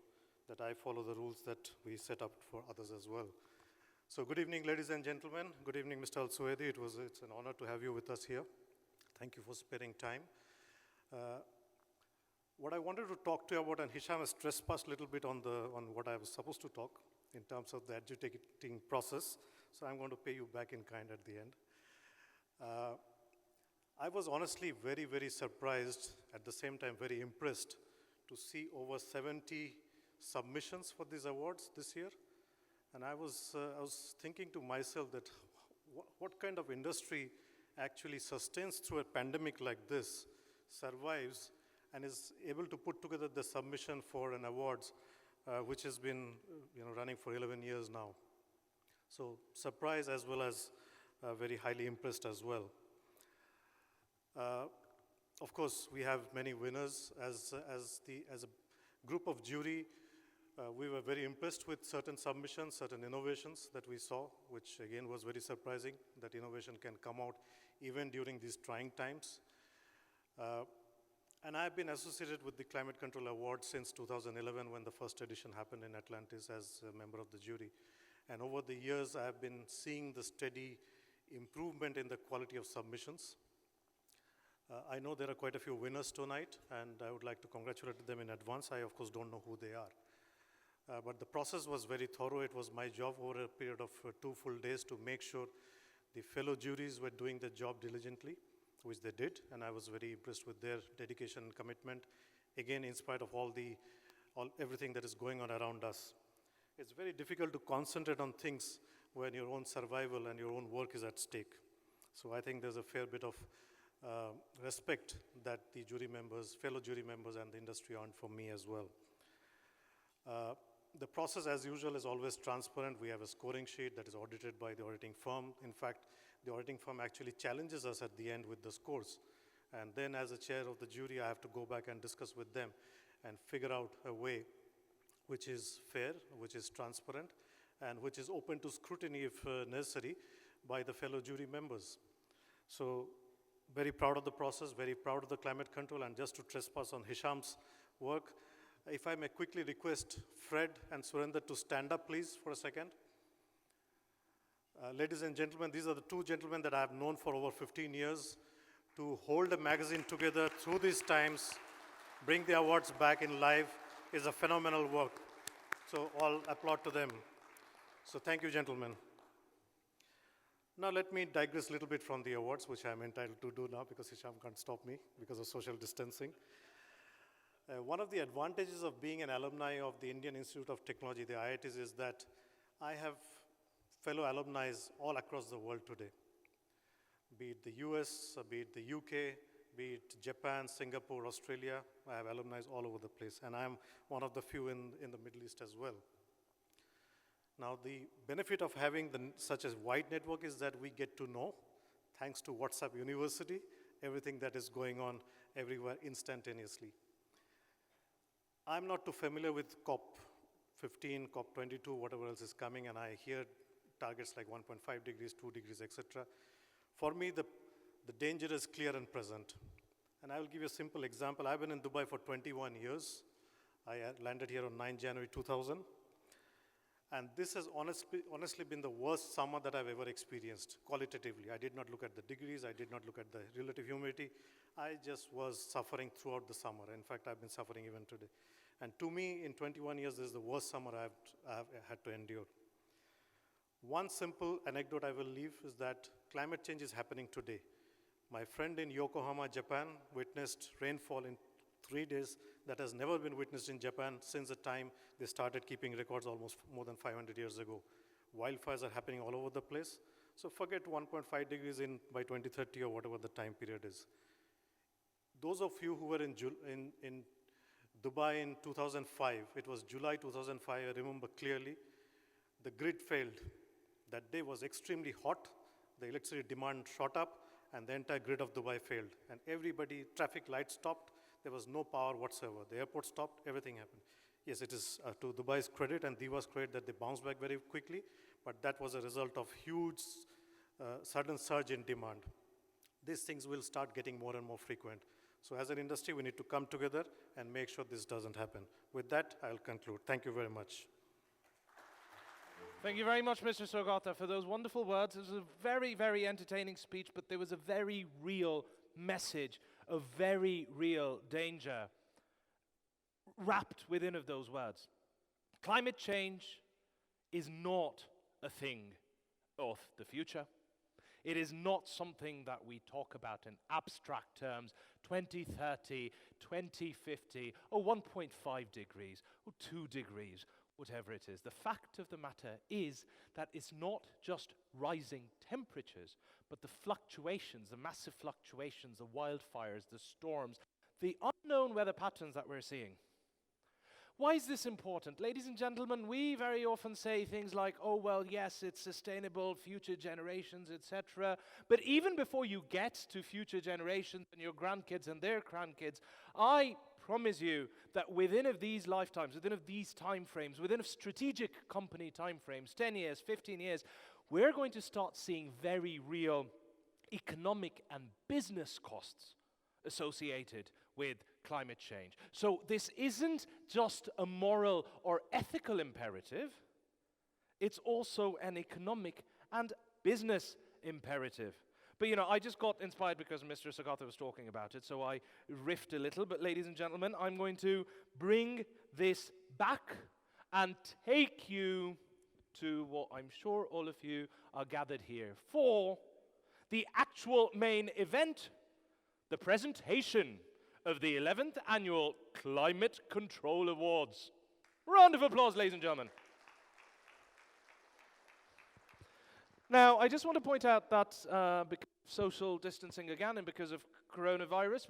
that I follow the rules that we set up for others as well. So good evening, ladies and gentlemen. Good evening, Mr. Al-Suwaidi. It's an honor to have you with us here. Thank you for sparing time. What I wanted to talk to you about, and Hisham has trespassed a little bit on what I was supposed to talk in terms of the adjudicating process, so I'm going to pay you back in kind at the end. I was honestly very, very surprised, at the same time very impressed, to see over 70 submissions for these awards this year. And I was thinking to myself that what kind of industry actually sustains through a pandemic like this, survives, and is able to put together the submission for an awards which has been running for 11 years now. So surprised as well as very highly impressed as well. Of course, we have many winners. As a group of jury, we were very impressed with certain submissions, certain innovations that we saw, which again was very surprising, that innovation can come out even during these trying times. And I've been associated with the Climate Control Award since 2011 when the first edition happened in Atlantis as a member of the jury. And over the years, I've been seeing the steady improvement in the quality of submissions. I know there are quite a few winners tonight, and I would like to congratulate them in advance. I, of course, don't know who they are. But the process was very thorough. It was my job over a period of 2 full days to make sure the fellow juries were doing their job diligently, which they did, and I was very impressed with their dedication and commitment, again, in spite of everything that is going on around us. It's very difficult to concentrate on things when your own survival and your own work is at stake. So I think there's a fair bit of respect that the fellow jury members and the industry earned from me as well. The process, as usual, is always transparent. We have a scoring sheet that is audited by the auditing firm. In fact, the auditing firm actually challenges us at the end with the scores. And then as a chair of the jury, I have to go back and discuss with them and figure out a way which is fair, which is transparent, and which is open to scrutiny if necessary by the fellow jury members. So very proud of the process, very proud of the climate control, and just to trespass on Hisham's work, if I may quickly request Fred and Surinder to stand up, please, for a second. Ladies and gentlemen, these are the 2 gentlemen that I have known for over 15 years. To hold a magazine together through these times, bring the awards back in live, is a phenomenal work. So all applaud to them. So thank you, gentlemen. Now let me digress a little bit from the awards, which I'm entitled to do now because Hisham can't stop me because of social distancing. One of the advantages of being an alumni of the Indian Institute of Technology, the IITs, is that I have fellow alumni all across the world today. Be it the US, be it the UK, be it Japan, Singapore, Australia, I have alumni all over the place, and I'm one of the few in the Middle East as well. Now, the benefit of having such a wide network is that we get to know, thanks to WhatsApp University, everything that is going on everywhere instantaneously. I'm not too familiar with COP15, COP22, whatever else is coming, and I hear targets like 1.5 degrees, 2 degrees, etc. For me, the danger is clear and present. And I will give you a simple example. I've been in Dubai for 21 years. I landed here on 9 January 2000. And this has honestly been the worst summer that I've ever experienced, qualitatively. I did not look at the degrees. I did not look at the relative humidity. I just was suffering throughout the summer. In fact, I've been suffering even today. And to me, in 21 years, this is the worst summer I've had to endure. One simple anecdote I will leave is that climate change is happening today. My friend in Yokohama, Japan, witnessed rainfall in 3 days that has never been witnessed in Japan since the time they started keeping records almost more than 500 years ago. Wildfires are happening all over the place. So forget 1.5 degrees by 2030 or whatever the time period is. Those of you who were in Dubai in 2005, it was July 2005, I remember clearly, the grid failed. That day was extremely hot, the electricity demand shot up, and the entire grid of Dubai failed. And traffic lights stopped, there was no power whatsoever. The airport stopped, everything happened. Yes, it is to Dubai's credit and DEWA's credit that they bounced back very quickly, but that was a result of huge sudden surge in demand. These things will start getting more and more frequent. So as an industry, we need to come together and make sure this doesn't happen. With that, I'll conclude. Thank you very much. Thank you very much, Mr. Sogata, for those wonderful words. It was a very, very entertaining speech, but there was a very real message of very real danger wrapped within of those words. Climate change is not a thing of the future. It is not something that we talk about in abstract terms, 2030, 2050, or 1.5 degrees, or 2 degrees, whatever it is. The fact of the matter is that it's not just rising temperatures, but the fluctuations, the massive fluctuations, the wildfires, the storms, the unknown weather patterns that we're seeing. Why is this important? Ladies and gentlemen, we very often say things like, oh, well, yes, it's sustainable, future generations, etc. But even before you get to future generations and your grandkids and their grandkids, I promise you that within of these lifetimes, within of these time frames, within of strategic company time frames, 10 years, 15 years, we're going to start seeing very real economic and business costs associated with climate change. So this isn't just a moral or ethical imperative, it's also an economic and business imperative. But you know, I just got inspired because Mr. Sogata was talking about it, so I riffed a little. But ladies and gentlemen, I'm going to bring this back and take you to what I'm sure all of you are gathered here for, the actual main event, the presentation of the 11th Annual Climate Control Awards. Round of applause, ladies and gentlemen. Now, I just want to point out that because of social distancing again and because of coronavirus,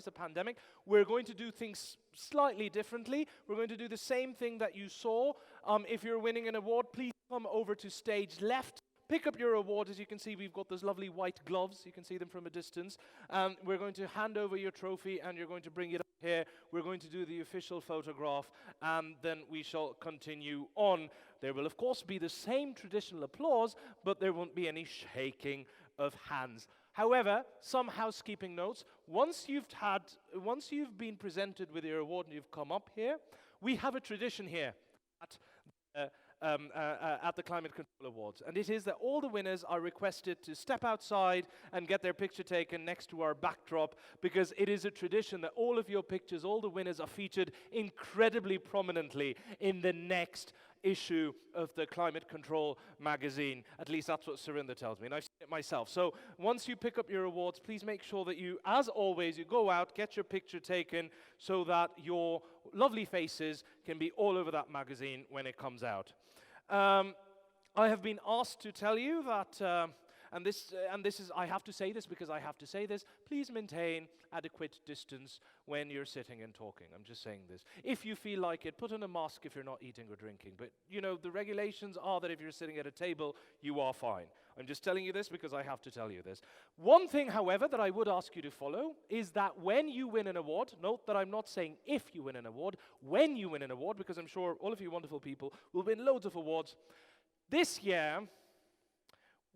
the pandemic, we're going to do things slightly differently. We're going to do the same thing that you saw. If you're winning an award, please come over to stage left. Pick up your award. As you can see, we've got those lovely white gloves. You can see them from a distance. We're going to hand over your trophy, and you're going to bring it up here. We're going to do the official photograph, and then we shall continue on. There will, of course, be the same traditional applause, but there won't be any shaking of hands. However, some housekeeping notes. Once you've been presented with your award and you've come up here, we have a tradition here at the Climate Control Awards. And it is that all the winners are requested to step outside and get their picture taken next to our backdrop, because it is a tradition that all of your pictures, all the winners, are featured incredibly prominently in the next issue of the Climate Control magazine. At least that's what Surinder tells me, and I've seen it myself. So once you pick up your awards, please make sure that you, as always, you go out, get your picture taken so that your lovely faces can be all over that magazine when it comes out. I have been asked to tell you that, and this is, I have to say this because I have to say this, please maintain adequate distance when you're sitting and talking. I'm just saying this. If you feel like it, put on a mask if you're not eating or drinking. But, you know, the regulations are that if you're sitting at a table, you are fine. I'm just telling you this because I have to tell you this. One thing, however, that I would ask you to follow is that when you win an award, note that I'm not saying if you win an award, when you win an award, because I'm sure all of you wonderful people will win loads of awards. This year,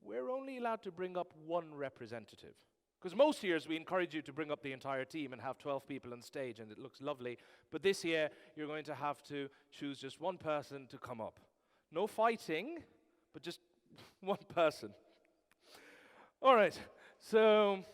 we're only allowed to bring up one representative. Because most years we encourage you to bring up the entire team and have 12 people on stage, and it looks lovely. But this year, you're going to have to choose just one person to come up. No fighting, but just one person. All right. So,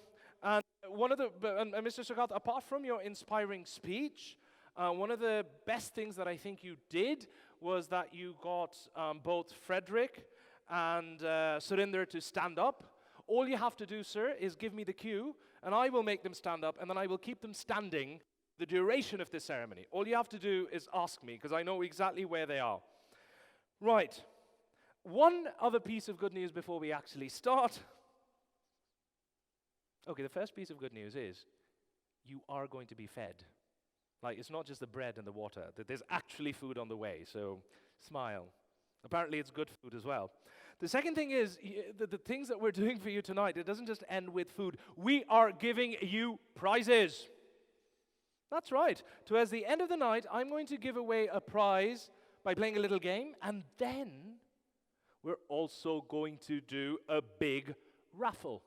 and Mr. Sogata, apart from your inspiring speech, one of the best things that I think you did was that you got both Frederick and Surinder to stand up. All you have to do, sir, is give me the cue, and I will make them stand up, and then I will keep them standing the duration of this ceremony. All you have to do is ask me, because I know exactly where they are. Right. One other piece of good news before we actually start. Okay, the first piece of good news is you are going to be fed. Like, it's not just the bread and the water. There's actually food on the way, so smile. Apparently, it's good food as well. The second thing is, the things that we're doing for you tonight, it doesn't just end with food. We are giving you prizes. That's right. Towards the end of the night, I'm going to give away a prize by playing a little game, and then we're also going to do a big raffle.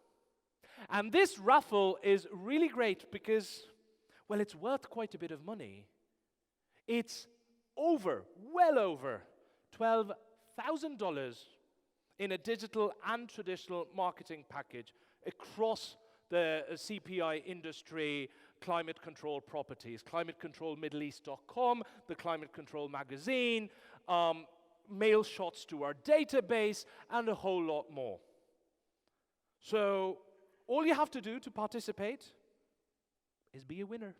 And this raffle is really great because, well, it's worth quite a bit of money. It's well over $12,000 in a digital and traditional marketing package across the CPI industry, climate control properties, climatecontrolmiddleeast.com, the Climate Control magazine, mail shots to our database, and a whole lot more. So all you have to do to participate is be a winner.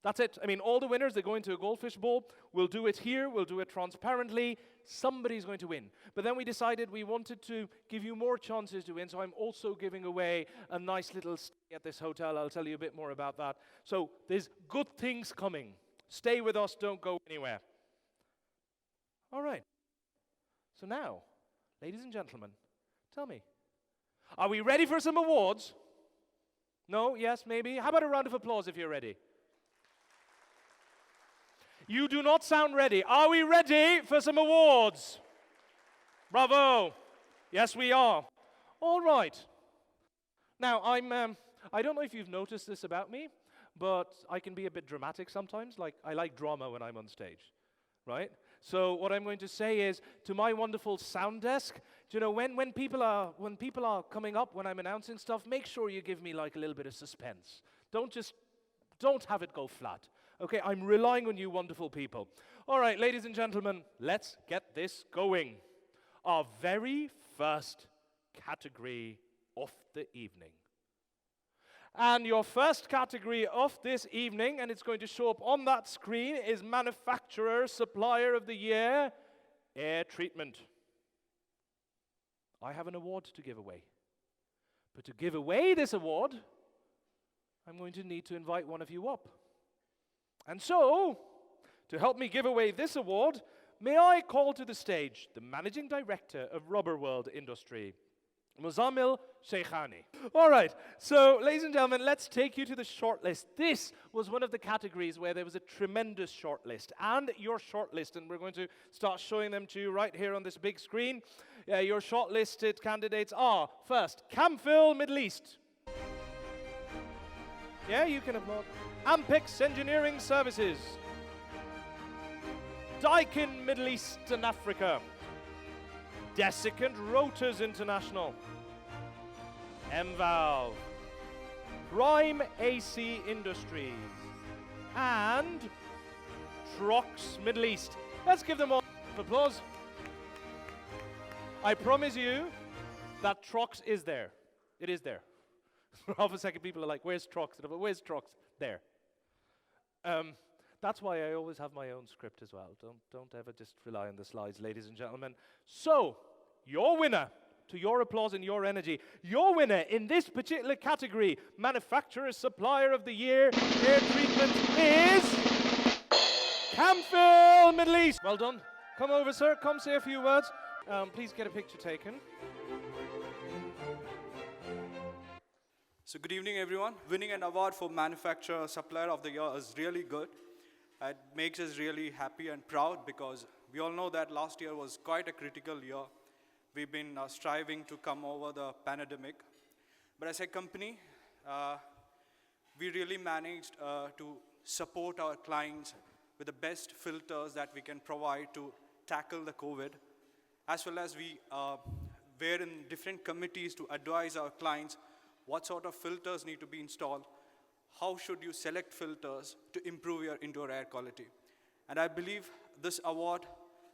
That's it. I mean, all the winners, they go into a goldfish bowl. We'll do it here. We'll do it transparently. Somebody's going to win. But then we decided we wanted to give you more chances to win, so I'm also giving away a nice little stay at this hotel. I'll tell you a bit more about that. So there's good things coming. Stay with us. Don't go anywhere. All right. So now, ladies and gentlemen, tell me, are we ready for some awards? No? Yes? Maybe? How about a round of applause if you're ready? You do not sound ready. Are we ready for some awards? Bravo. Yes, we are. All right. Now, I don't know if you've noticed this about me, but I can be a bit dramatic sometimes. Like, I like drama when I'm on stage, right? So what I'm going to say is, to my wonderful sound desk, do you know, when people are coming up, when I'm announcing stuff, make sure you give me like a little bit of suspense. Don't have it go flat. Okay, I'm relying on you wonderful people. All right, ladies and gentlemen, let's get this going. Our very first category of the evening. And your first category of this evening, and it's going to show up on that screen, is Manufacturer Supplier of the Year, Air Treatment. I have an award to give away. But to give away this award, I'm going to need to invite one of you up. And so, to help me give away this award, may I call to the stage the Managing Director of Rubber World Industry, Muzammil Sheikhani. All right, so ladies and gentlemen, let's take you to the shortlist. This was one of the categories where there was a tremendous shortlist. And your shortlist, and we're going to start showing them to you right here on this big screen. Your shortlisted candidates are, first, Camphil Middle East. Yeah, you can applaud. Ampex Engineering Services. Daikin Middle East and Africa. Desiccant Rotors International. M-Valve. Prime AC Industries. And Trox Middle East. Let's give them all applause. I promise you that Trox is there. It is there. For half a second, people are like, where's Trox? Where's Trox? There. That's why I always have my own script as well. Don't ever just rely on the slides, ladies and gentlemen. So, your winner, to your applause and your energy, your winner in this particular category, Manufacturer Supplier of the Year, Air Treatment, is Camphil Middle East. Well done. Come over, sir. Come say a few words. Please get a picture taken. So good evening, everyone. Winning an award for Manufacturer Supplier of the Year is really good. It makes us really happy and proud because we all know that last year was quite a critical year. We've been striving to come over the pandemic. But as a company, we really managed to support our clients with the best filters that we can provide to tackle the COVID, as well as we were in different committees to advise our clients what sort of filters need to be installed, how should you select filters to improve your indoor air quality. And I believe this award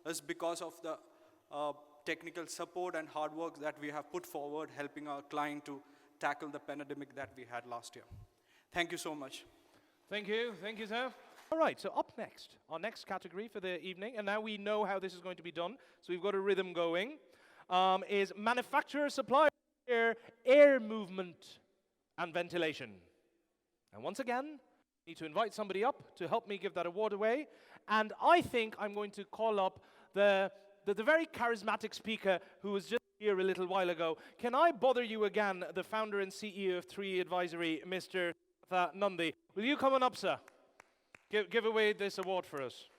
is because of the technical support and hard work that we have put forward, helping our client to tackle the pandemic that we had last year. Thank you so much. Thank you, sir. All right, so up next, our next category for the evening, and now we know how this is going to be done, so we've got a rhythm going, is Manufacturer Supplier Air Movement and Ventilation. And once again, I need to invite somebody up to help me give that award away. And I think I'm going to call up the very charismatic speaker who was just here a little while ago. Can I bother you again, the founder and CEO of 3 Advisory, Mr. Nandi? Will you come on up, sir? Give away this award for us.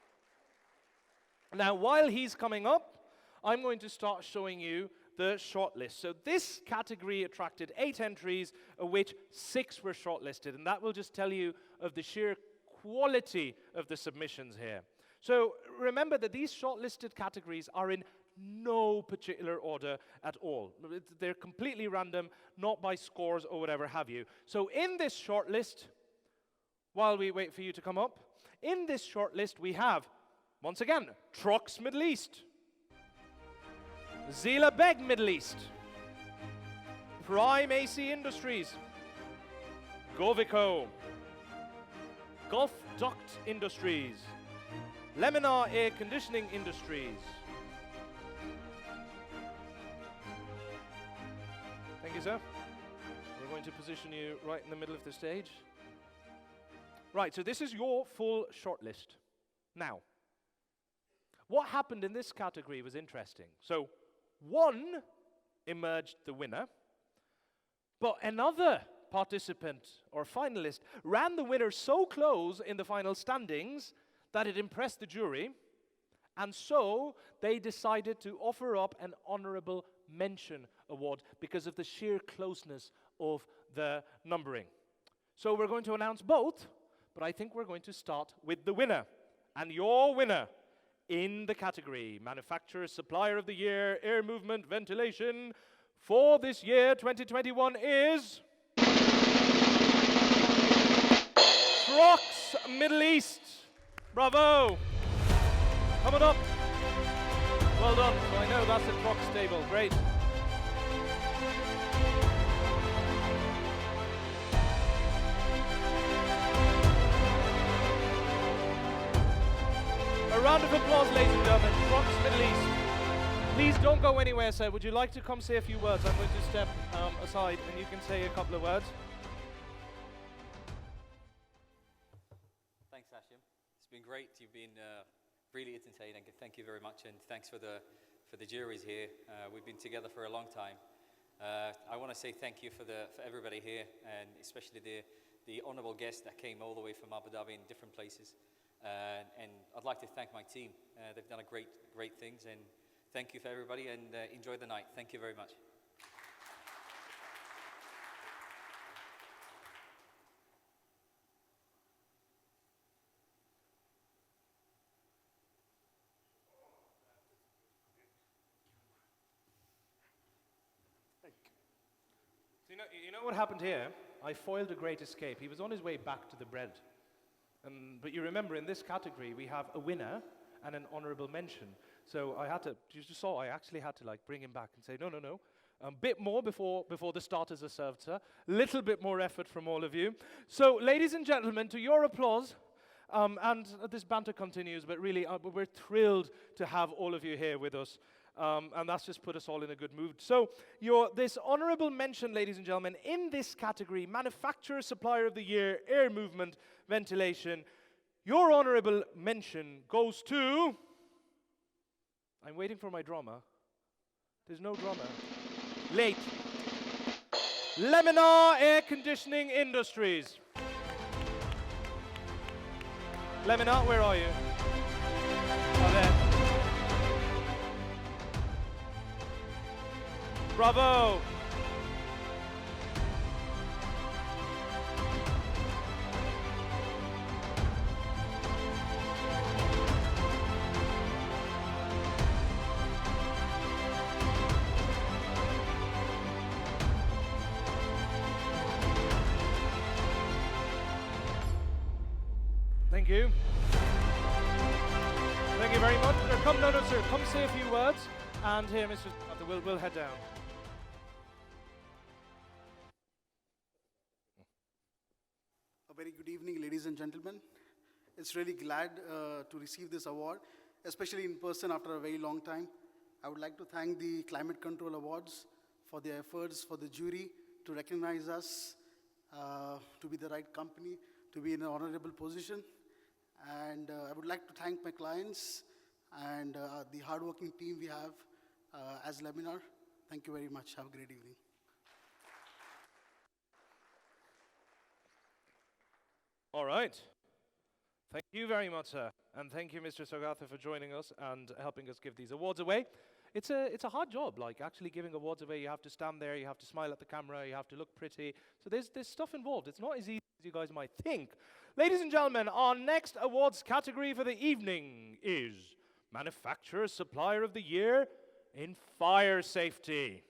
Now, while he's coming up, I'm going to start showing you the shortlist. So this category attracted 8 entries, of which 6 were shortlisted, and that will just tell you of the sheer quality of the submissions here. So remember that these shortlisted categories are in no particular order at all. They're completely random, not by scores or whatever have you. So in this shortlist, while we wait for you to come up, in this shortlist we have, once again, Trucks Middle East, Zila Beg Middle East, Prime AC Industries, Govico, Gulf Duct Industries, Leminar Air Conditioning Industries. Thank you, sir. We're going to position you right in the middle of the stage. Right, so this is your full shortlist. Now, what happened in this category was interesting. So, one emerged the winner, but another participant or finalist ran the winner so close in the final standings that it impressed the jury, and so they decided to offer up an honorable mention award because of the sheer closeness of the numbering. So we're going to announce both, but I think we're going to start with the winner. And your winner in the category Manufacturer Supplier of the Year, Air Movement Ventilation for this year, 2021, is Trucks Middle East. Bravo. Coming up. Well done. So I know that's a truck stable. Great. A round of applause, ladies and gentlemen. Trucks Middle East. Please don't go anywhere, sir. Would you like to come say a few words? I'm going to step aside and you can say a couple of words. Thanks, Hashim. It's been great. You've been really entertaining. Thank you very much, and thanks for the juries here. We've been together for a long time. I want to say thank you for everybody here, and especially the honourable guests that came all the way from Abu Dhabi in different places. And I'd like to thank my team. They've done great things, and thank you for everybody, and enjoy the night. Thank you very much. So you know what happened here? I foiled a great escape. He was on his way back to the bread. But you remember, in this category, we have a winner and an honorable mention. So I had to, you just saw, I actually had to like bring him back and say, no. A bit more before the starters are served, sir. Little bit more effort from all of you. So, ladies and gentlemen, to your applause, and this banter continues, but really, we're thrilled to have all of you here with us. And that's just put us all in a good mood. So, this honorable mention, ladies and gentlemen, in this category, Manufacturer Supplier of the Year, Air Movement Ventilation, your honorable mention goes to... I'm waiting for my drummer. There's no drummer. Late. Leminar Air Conditioning Industries. Leminar, where are you? Oh, there. Bravo. Thank you. Thank you very much. No, sir. Come say a few words. And here, Mr. Arthur, we'll head down. A very good evening, ladies and gentlemen. It's really glad to receive this award, especially in person after a very long time. I would like to thank the Climate Control Awards for their efforts, for the jury to recognize us, to be the right company, to be in an honorable position. And I would like to thank my clients and the hardworking team we have as Leminar. Thank you very much. Have a great evening. All right. Thank you very much, sir. And thank you, Mr. Sogatha, for joining us and helping us give these awards away. it's a hard job, like actually giving awards away. You have to stand there, you have to smile at the camera, you have to look pretty. So there's stuff involved. It's not as easy as you guys might think. Ladies and gentlemen, our next awards category for the evening is Manufacturer Supplier of the Year in Fire Safety.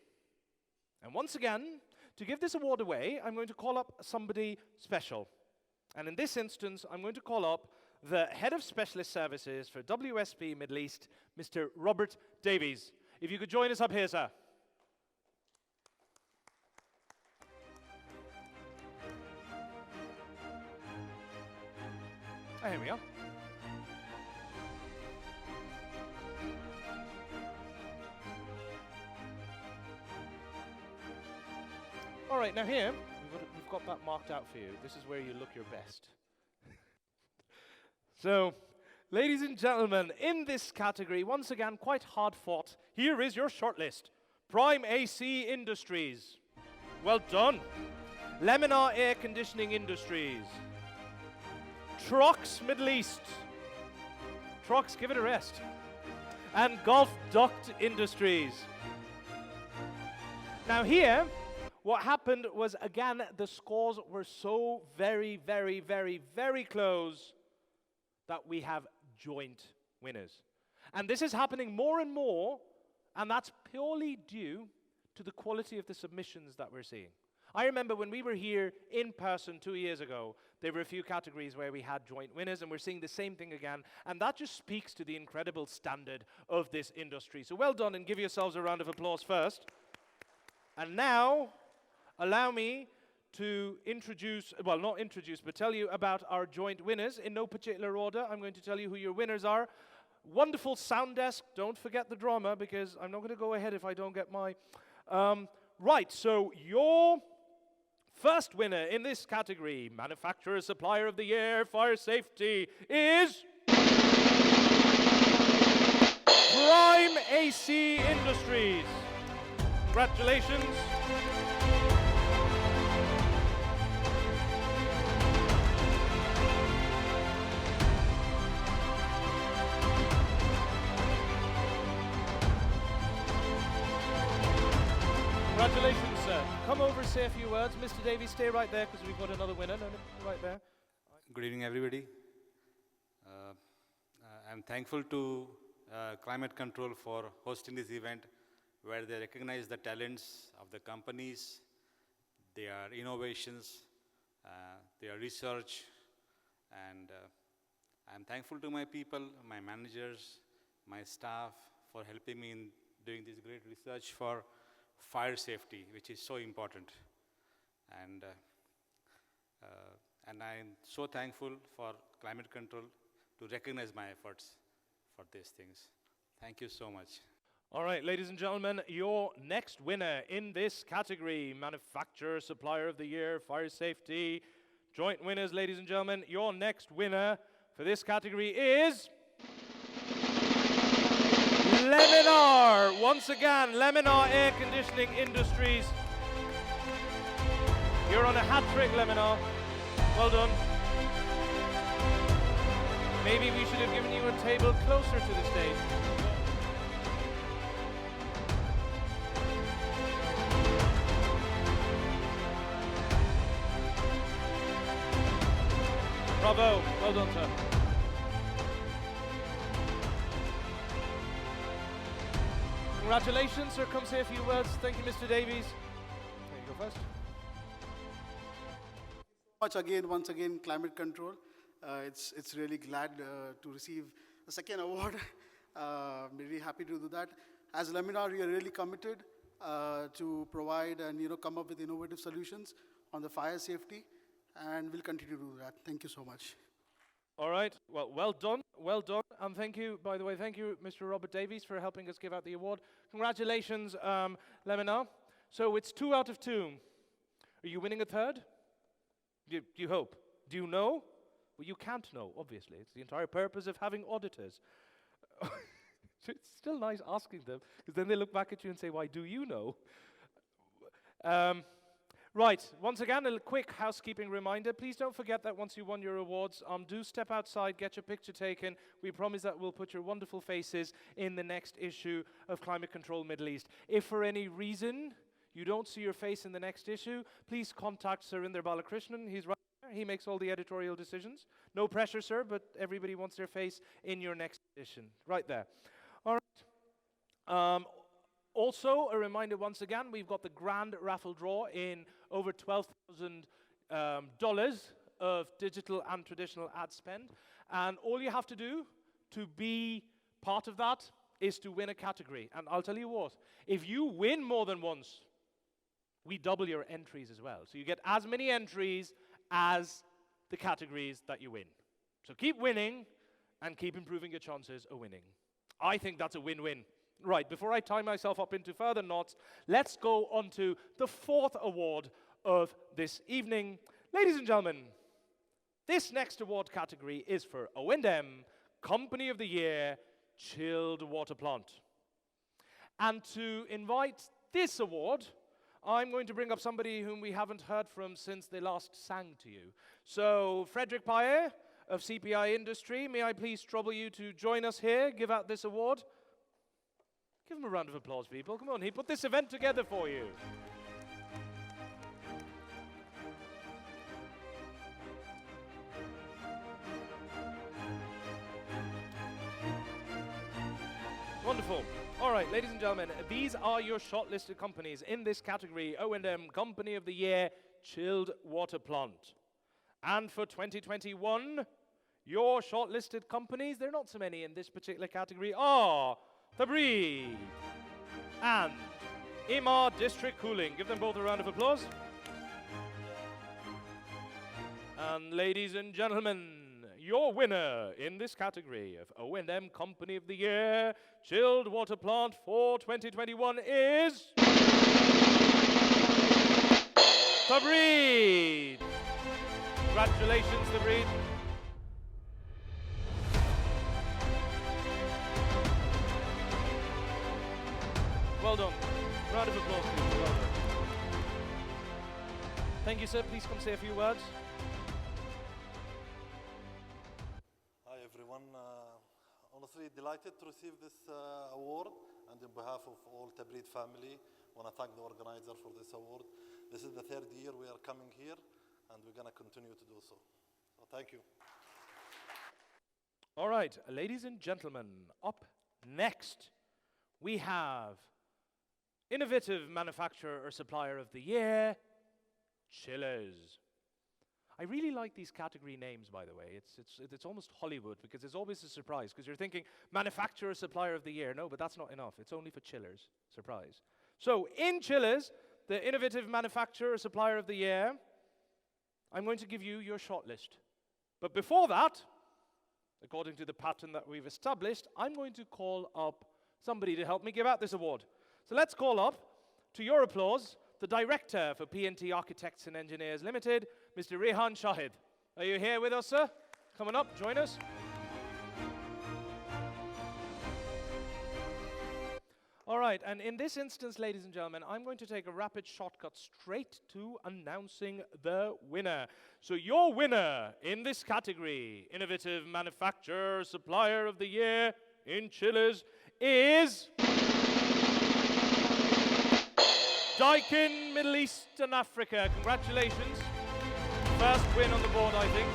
And once again, to give this award away, I'm going to call up somebody special. And in this instance, I'm going to call up the Head of Specialist Services for WSP Middle East, Mr. Robert Davies. If you could join us up here, sir. Here we are. All right, now here, we've got that marked out for you. This is where you look your best. So, ladies and gentlemen, in this category, once again, quite hard fought, here is your shortlist. Prime AC Industries. Well done. Leminar Air Conditioning Industries. Trox Middle East. Trox, give it a rest. And Gulf Duct Industries. Now here, what happened was, again, the scores were so very, very, very, very close that we have joint winners. And this is happening more and more, and that's purely due to the quality of the submissions that we're seeing. I remember when we were here in person 2 years ago, there were a few categories where we had joint winners, and we're seeing the same thing again, and that just speaks to the incredible standard of this industry. So well done, and give yourselves a round of applause first. And now, allow me to introduce, well, not introduce, but tell you about our joint winners in no particular order. I'm going to tell you who your winners are. Wonderful sound desk. Don't forget the drama, because I'm not going to go ahead if I don't get my... right, so your first winner in this category, Manufacturer Supplier of the Year, Fire Safety, is... Prime AC Industries. Congratulations. Congratulations, sir. Come over, say a few words. Mr. Davies, stay right there, because we've got another winner. No, right there. Good evening, everybody. I'm thankful to Climate Control for hosting this event, where they recognize the talents of the companies, their innovations, their research, and I'm thankful to my people, my managers, my staff, for helping me in doing this great research for fire safety, which is so important. And I'm so thankful for Climate Control to recognize my efforts for these things. Thank you so much. All right, ladies and gentlemen, your next winner in this category, Manufacturer Supplier of the Year, Fire Safety, joint winners, ladies and gentlemen, your next winner for this category is... Leminar. Once again, Leminar Air Conditioning Industries. You're on a hat trick, Leminar. Well done. Maybe we should have given you a table closer to the stage. Bravo. Well done, sir. Congratulations, sir. Come say a few words. Thank you, Mr. Davies. There you go first. Once again, Climate Control. It's really glad to receive a second award. I'm really happy to do that. As Laminar, we are really committed to provide and come up with innovative solutions on the fire safety, and we'll continue to do that. Thank you so much. All right. Well done. Well done. And thank you, by the way, thank you, Mr. Robert Davies, for helping us give out the award. Congratulations, Leminar. So it's 2 out of 2. Are you winning a third? Do you hope? Do you know? Well, you can't know, obviously. It's the entire purpose of having auditors. It's still nice asking them, because then they look back at you and say, why do you know? Right, once again, a quick housekeeping reminder. Please don't forget that once you won your awards, do step outside, get your picture taken. We promise that we'll put your wonderful faces in the next issue of Climate Control Middle East. If for any reason you don't see your face in the next issue, please contact Surinder Balakrishnan. He's right there. He makes all the editorial decisions. No pressure, sir, but everybody wants their face in your next edition. Right there. All right. Also, a reminder once again, we've got the grand raffle draw in over $12,000 of digital and traditional ad spend. And all you have to do to be part of that is to win a category. And I'll tell you what, if you win more than once, we double your entries as well. So you get as many entries as the categories that you win. So keep winning and keep improving your chances of winning. I think that's a win-win. Right, before I tie myself up into further knots, let's go on to the fourth award of this evening. Ladies and gentlemen, this next award category is for O&M Company of the Year Chilled Water Plant. And to invite this award, I'm going to bring up somebody whom we haven't heard from since they last sang to you. So, Frederick Paye of CPI Industry, may I please trouble you to join us here, give out this award? Give him a round of applause, people. Come on, he put this event together for you. Wonderful. All right, ladies and gentlemen, these are your shortlisted companies in this category, O&M Company of the Year Chilled Water Plant. And for 2021, your shortlisted companies, there are not so many in this particular category, are Tabreed and Emaar District Cooling. Give them both a round of applause. And ladies and gentlemen, your winner in this category of O&M Company of the Year Chilled Water Plant for 2021 is Tabreed. Congratulations, Tabreed. Well done. Round of applause, please. Well done. Thank you, sir. Please come say a few words. Hi, everyone. Honestly, delighted to receive this award, and on behalf of all Tabreed family, I want to thank the organizer for this award. This is the third year we are coming here, and we're going to continue to do so. So thank you. All right, ladies and gentlemen, up next, we have Innovative Manufacturer or Supplier of the Year, Chillers. I really like these category names, by the way. It's almost Hollywood, because it's always a surprise, because you're thinking Manufacturer, Supplier of the Year. No, but that's not enough. It's only for chillers. Surprise. So in Chillers, the Innovative Manufacturer or Supplier of the Year, I'm going to give you your shortlist. But before that, according to the pattern that we've established, I'm going to call up somebody to help me give out this award. So let's call up, to your applause, the Director for P&T Architects and Engineers Limited, Mr. Rehan Shahid. Are you here with us, sir? Coming up, join us. All right, and in this instance, ladies and gentlemen, I'm going to take a rapid shortcut straight to announcing the winner. So your winner in this category, Innovative Manufacturer, Supplier of the Year in Chillers, is Daikin Middle East and Africa. Congratulations. First win on the board, I think.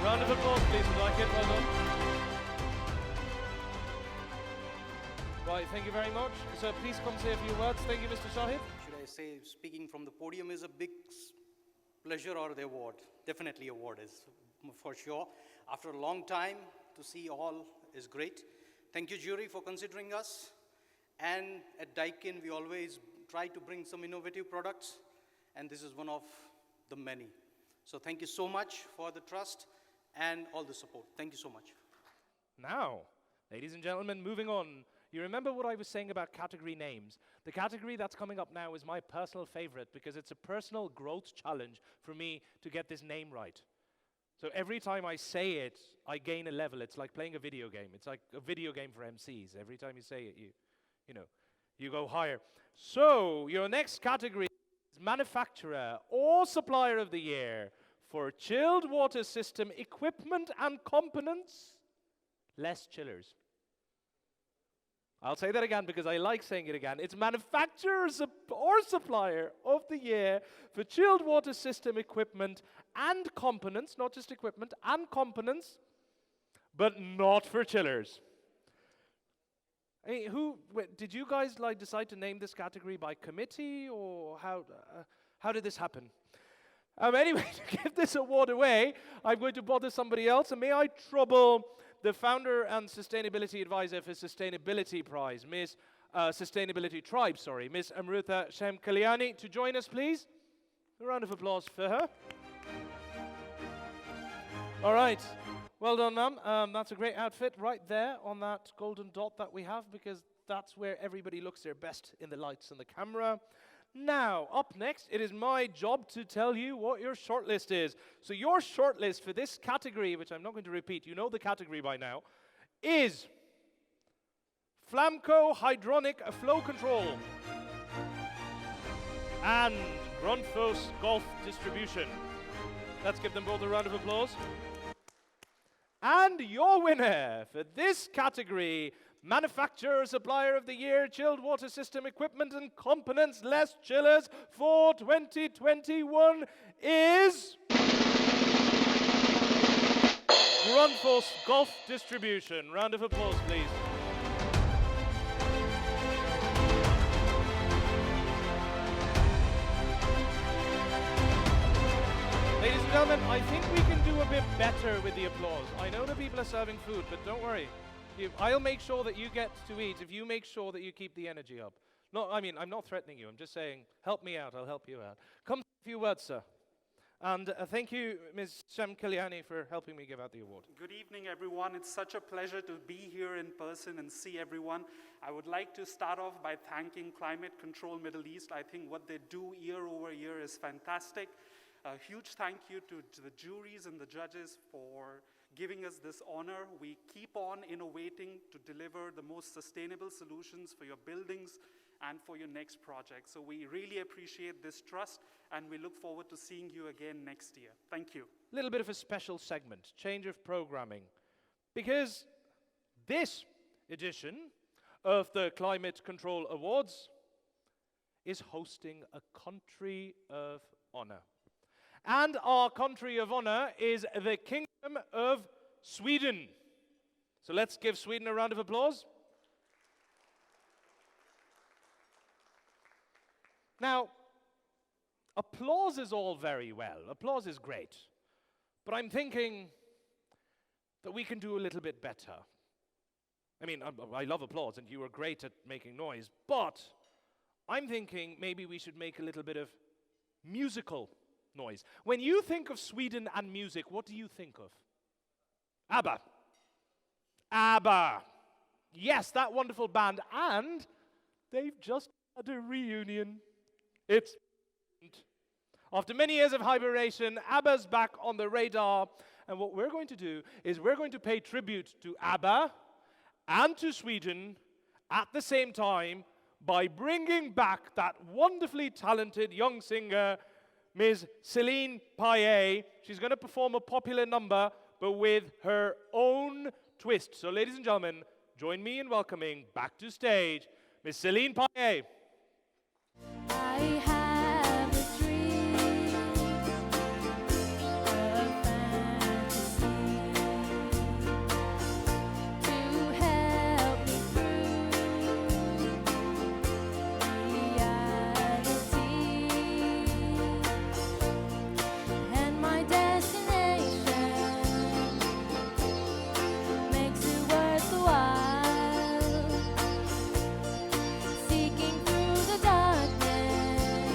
Round of applause, please, for Daikin. Well done. Right, thank you very much. So please come say a few words. Thank you, Mr. Shahid. Should I say, speaking from the podium is a big pleasure, or the award? Definitely award is, for sure. After a long time, to see all is great. Thank you, jury, for considering us. And at Daikin, we always try to bring some innovative products, and this is one of the many. So thank you so much for the trust and all the support. Thank you so much. Now, ladies and gentlemen, moving on. You remember what I was saying about category names? The category that's coming up now is my personal favorite, because it's a personal growth challenge for me to get this name right. So every time I say it, I gain a level. It's like playing a video game. It's like a video game for MCs. Every time you say it, you go higher. So your next category is manufacturer or supplier of the year for chilled water system equipment and components, less chillers. I'll say that again because I like saying it again. It's manufacturer or supplier of the year for chilled water system equipment and components, not just equipment, and components, but not for chillers. Hey, did you guys decide to name this category by committee, or how did this happen? Anyway, to give this award away, I'm going to bother somebody else, and may I trouble the founder and sustainability advisor for Sustainability Prize, Sustainability Tribe, Miss Amrutha Shamkaliani, to join us, please. A round of applause for her. All right. Well done, ma'am. That's a great outfit right there on that golden dot that we have, because that's where everybody looks their best in the lights and the camera. Now, up next, it is my job to tell you what your shortlist is. So your shortlist for this category, which I'm not going to repeat, you know the category by now, is Flamco Hydronic Flow Control and Grundfos Golf Distribution. Let's give them both a round of applause. And your winner for this category, Manufacturer Supplier of the Year, Chilled Water System Equipment and Components, less chillers for 2021 is Grundfos Golf Distribution. Round of applause, please. Ladies and gentlemen, I think we can do a bit better with the applause. I know the people are serving food, but don't worry. I'll make sure that you get to eat if you make sure that you keep the energy up. No, I mean, I'm not threatening you. I'm just saying, help me out. I'll help you out. Come a few words, sir. And thank you, Ms. Shamkaliani, for helping me give out the award. Good evening, everyone. It's such a pleasure to be here in person and see everyone. I would like to start off by thanking Climate Control Middle East. I think what they do year over year is fantastic. A huge thank you to the juries and the judges for giving us this honor. We keep on innovating to deliver the most sustainable solutions for your buildings and for your next project. So we really appreciate this trust, and we look forward to seeing you again next year. Thank you. A little bit of a special segment, change of programming, because this edition of the Climate Control Awards is hosting a country of honor. And our country of honor is the Kingdom of Sweden. So let's give Sweden a round of applause. Now, applause is all very well. Applause is great. But I'm thinking that we can do a little bit better. I mean, I love applause, and you are great at making noise, but I'm thinking maybe we should make a little bit of musical noise. When you think of Sweden and music, what do you think of? ABBA. ABBA. Yes, that wonderful band, and they've just had a reunion. It's after many years of hibernation, ABBA's back on the radar, and what we're going to do is we're going to pay tribute to ABBA and to Sweden at the same time by bringing back that wonderfully talented young singer, Ms. Céline Payet. She's going to perform a popular number, but with her own twist. So, ladies and gentlemen, join me in welcoming back to stage Ms. Céline Payet. I have a dream, a fantasy to help me through reality, and my destination makes it worthwhile, seeking through the darkness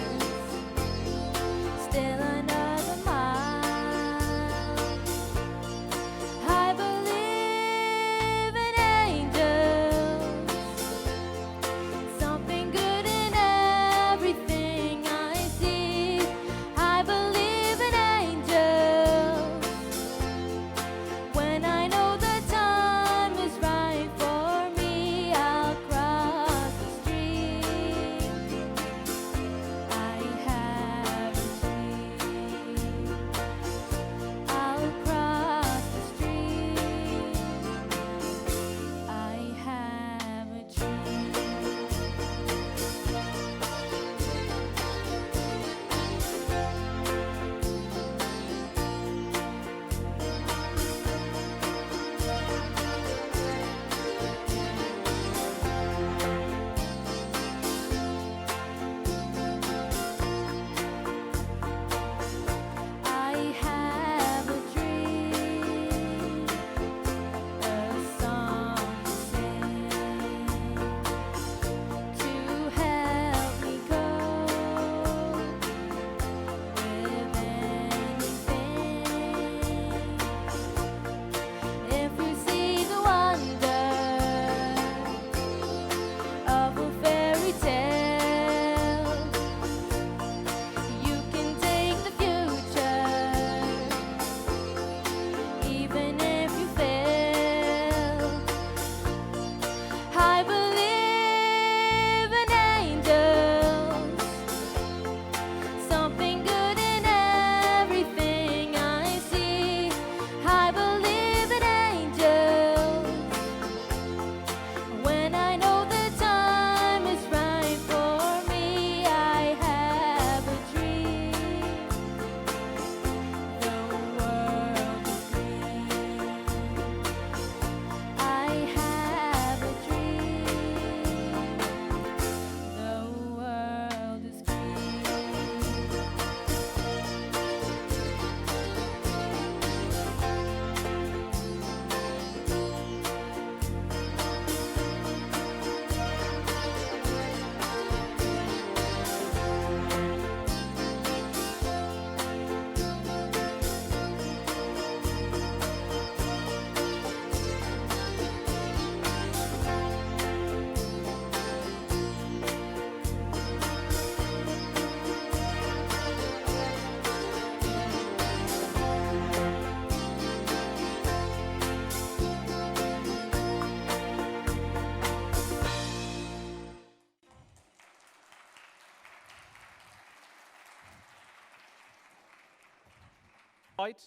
fight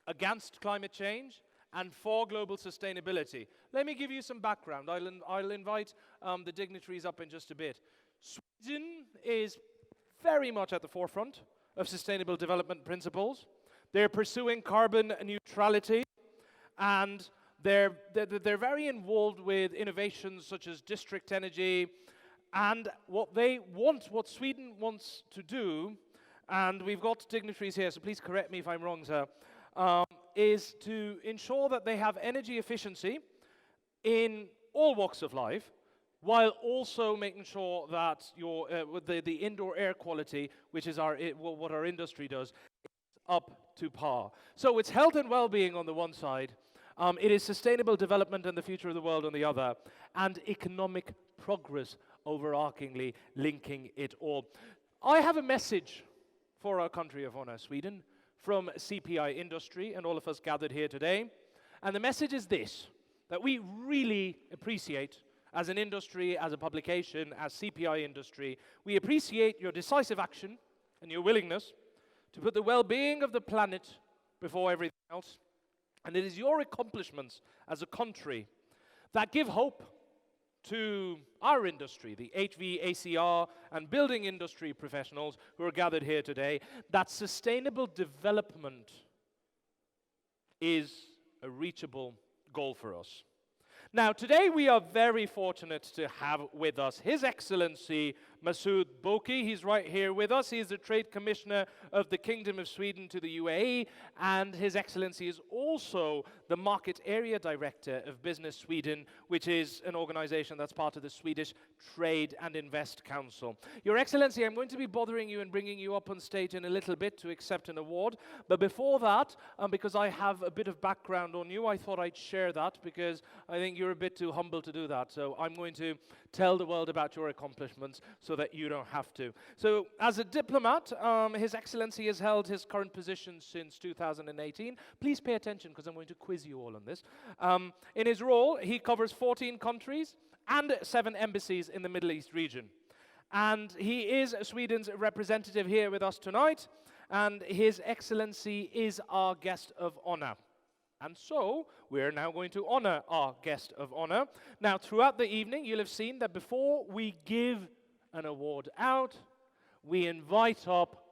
against climate change and for global sustainability. Let me give you some background. I'll invite the dignitaries up in just a bit. Sweden is very much at the forefront of sustainable development principles. They're pursuing carbon neutrality, and they're very involved with innovations such as district energy, and what Sweden wants to do, and we've got dignitaries here, so please correct me if I'm wrong, sir, is to ensure that they have energy efficiency in all walks of life, while also making sure that the indoor air quality, which is what our industry does, is up to par. So it's health and well-being on the one side, it is sustainable development and the future of the world on the other, and economic progress overarchingly linking it all. I have a message for our country of honor, Sweden, from CPI Industry and all of us gathered here today. And the message is this, that we really appreciate, as an industry, as a publication, as CPI Industry, we appreciate your decisive action and your willingness to put the well-being of the planet before everything else. And it is your accomplishments as a country that give hope to our industry, the HVACR and building industry professionals who are gathered here today, that sustainable development is a reachable goal for us. Now, today we are very fortunate to have with us His Excellency Masoud Bouki. He's right here with us. He is the Trade Commissioner of the Kingdom of Sweden to the UAE, and His Excellency is also the Market Area Director of Business Sweden, which is an organization that's part of the Swedish Trade and Invest Council. Your Excellency, I'm going to be bothering you and bringing you up on stage in a little bit to accept an award, but before that, because I have a bit of background on you, I thought I'd share that because I think you're a bit too humble to do that. So I'm going to tell the world about your accomplishments so that you don't have to. So as a diplomat, His Excellency has held his current position since 2018. Please pay attention because I'm going to quiz you all on this. In his role, he covers 14 countries and 7 embassies in the Middle East region. And he is Sweden's representative here with us tonight, and His Excellency is our guest of honor. And so, we're now going to honor our guest of honor. Now, throughout the evening, you'll have seen that before we give an award out, we invite up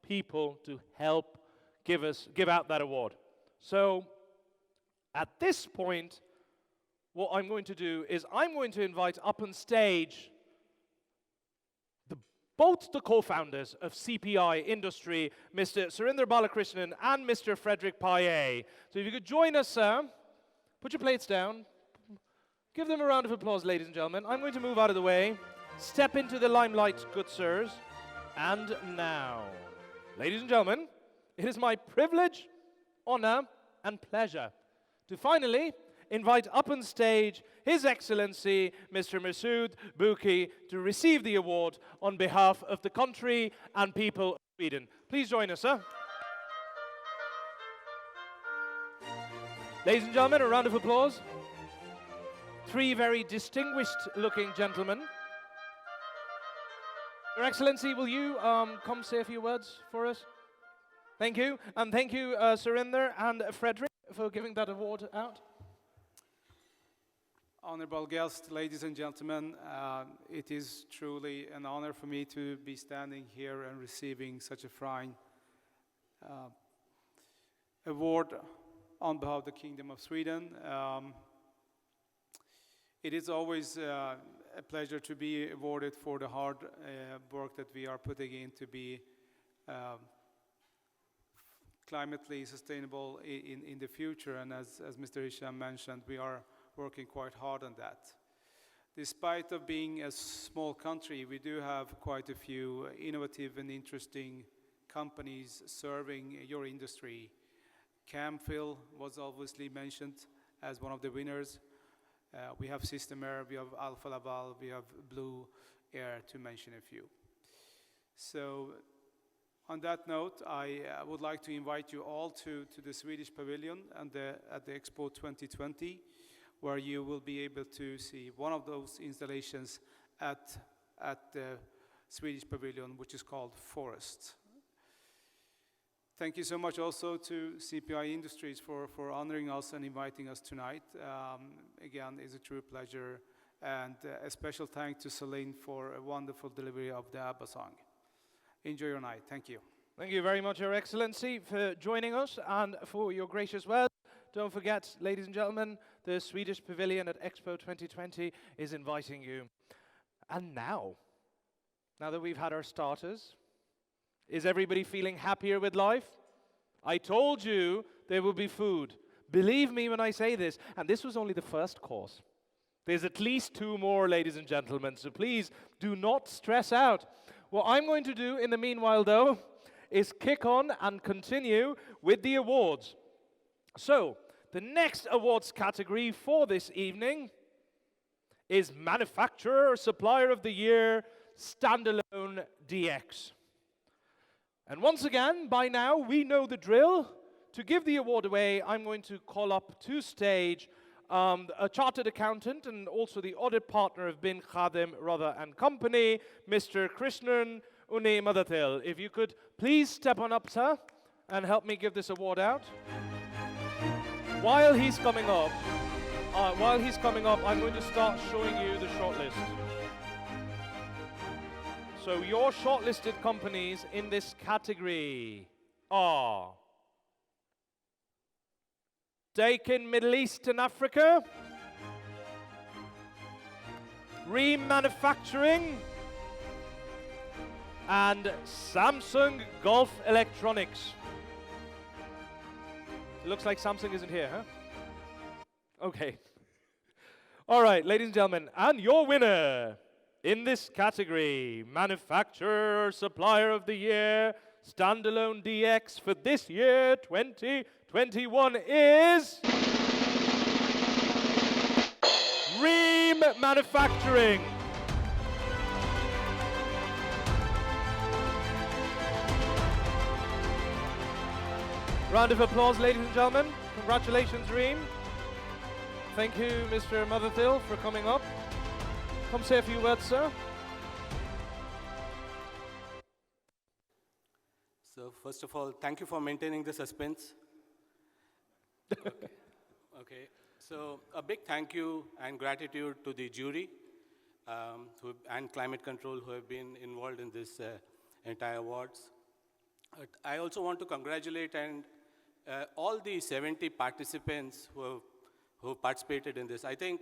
people to help give out that award. So, at this point, what I'm going to do is I'm going to invite up on stage both the co-founders of CPI Industry, Mr. Surinder Balakrishnan and Mr. Fredrik Paje. So if you could join us, sir, put your plates down. Give them a round of applause, ladies and gentlemen. I'm going to move out of the way. Step into the limelight, good sirs. And now, ladies and gentlemen, it is my privilege, honor, and pleasure to finally invite up on stage His Excellency Mr. Masoud Bouki to receive the award on behalf of the country and people of Sweden. Please join us, sir. Ladies and gentlemen, a round of applause. 3 very distinguished-looking gentlemen. Your Excellency, will you come say a few words for us? Thank you. And thank you, Surinder and Fredrik, for giving that award out. Honorable guests, ladies and gentlemen, it is truly an honor for me to be standing here and receiving such a fine award on behalf of the Kingdom of Sweden. It is always a pleasure to be awarded for the hard work that we are putting in to be climately sustainable in the future. And as Mr. Hisham mentioned, we are working quite hard on that. Despite of being a small country, we do have quite a few innovative and interesting companies serving your industry. Camfil was obviously mentioned as one of the winners. We have Systemair, we have Alfa Laval, we have Blue Air, to mention a few. So on that note, I would like to invite you all to the Swedish Pavilion and at the Expo 2020, where you will be able to see one of those installations at the Swedish Pavilion, which is called Forest. Thank you so much also to CPI Industries for honoring us and inviting us tonight. Again, it's a true pleasure. And a special thanks to Celine for a wonderful delivery of the ABBA song. Enjoy your night. Thank you. Thank you very much, Your Excellency, for joining us and for your gracious words. Don't forget, ladies and gentlemen, the Swedish Pavilion at Expo 2020 is inviting you. And now that we've had our starters, is everybody feeling happier with life? I told you there will be food. Believe me when I say this. And this was only the first course. There's at least 2 more, ladies and gentlemen, so please do not stress out. What I'm going to do in the meanwhile, though, is kick on and continue with the awards. So, the next awards category for this evening is Manufacturer or Supplier of the Year, Standalone DX. And once again, by now, we know the drill. To give the award away, I'm going to call up to stage a chartered accountant and also the audit partner of Bin Khadim Rother and Company, Mr. Krishnan Une Madathil. If you could please step on up, sir, and help me give this award out. While he's coming up, I'm going to start showing you the shortlist. So your shortlisted companies in this category are Daikin Middle East and Africa, Ream Manufacturing, and Samsung Gulf Electronics. It looks like Samsung isn't here, huh? Okay. All right, ladies and gentlemen, and your winner in this category, Manufacturer Supplier of the Year, Standalone DX for this year, 2021, is Ream Manufacturing. Round of applause, ladies and gentlemen. Congratulations, Ream. Thank you, Mr. Motherthil, for coming up. Come say a few words, sir. So first of all, thank you for maintaining the suspense. Okay. So a big thank you and gratitude to the jury and Climate Control who have been involved in this entire awards. I also want to congratulate and all the 70 participants who participated in this. I think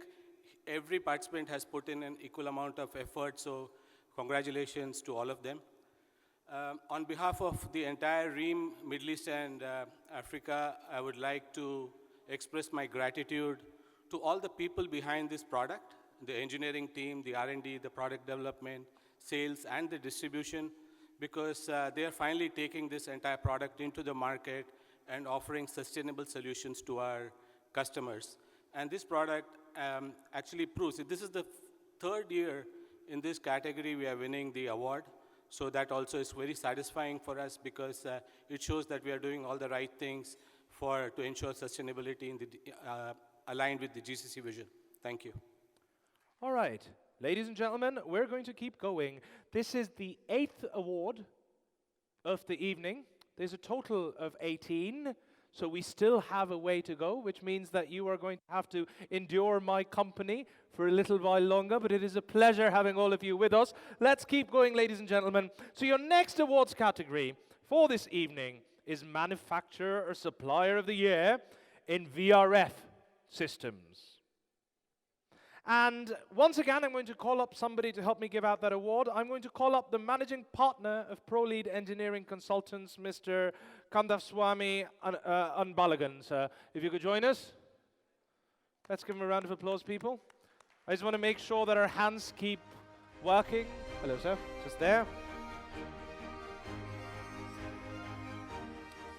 every participant has put in an equal amount of effort, so congratulations to all of them. On behalf of the entire Ream Middle East and Africa, I would like to express my gratitude to all the people behind this product, the engineering team, the R&D, the product development, sales, and the distribution, because they are finally taking this entire product into the market and offering sustainable solutions to our customers. And this product actually proves it. This is the 3rd year in this category we are winning the award. So that also is very satisfying for us because it shows that we are doing all the right things to ensure sustainability in aligned with the GCC vision. Thank you. All right. Ladies and gentlemen, we're going to keep going. This is the 8th award of the evening. There's a total of 18, so we still have a way to go, which means that you are going to have to endure my company for a little while longer, but it is a pleasure having all of you with us. Let's keep going, ladies and gentlemen. So your next awards category for this evening is Manufacturer or Supplier of the Year in VRF Systems. And once again, I'm going to call up somebody to help me give out that award. I'm going to call up the managing partner of ProLead Engineering Consultants, Mr. Kandavswamy Anbalagan. Sir, if you could join us. Let's give him a round of applause, people. I just want to make sure that our hands keep working. Hello, sir. Just there.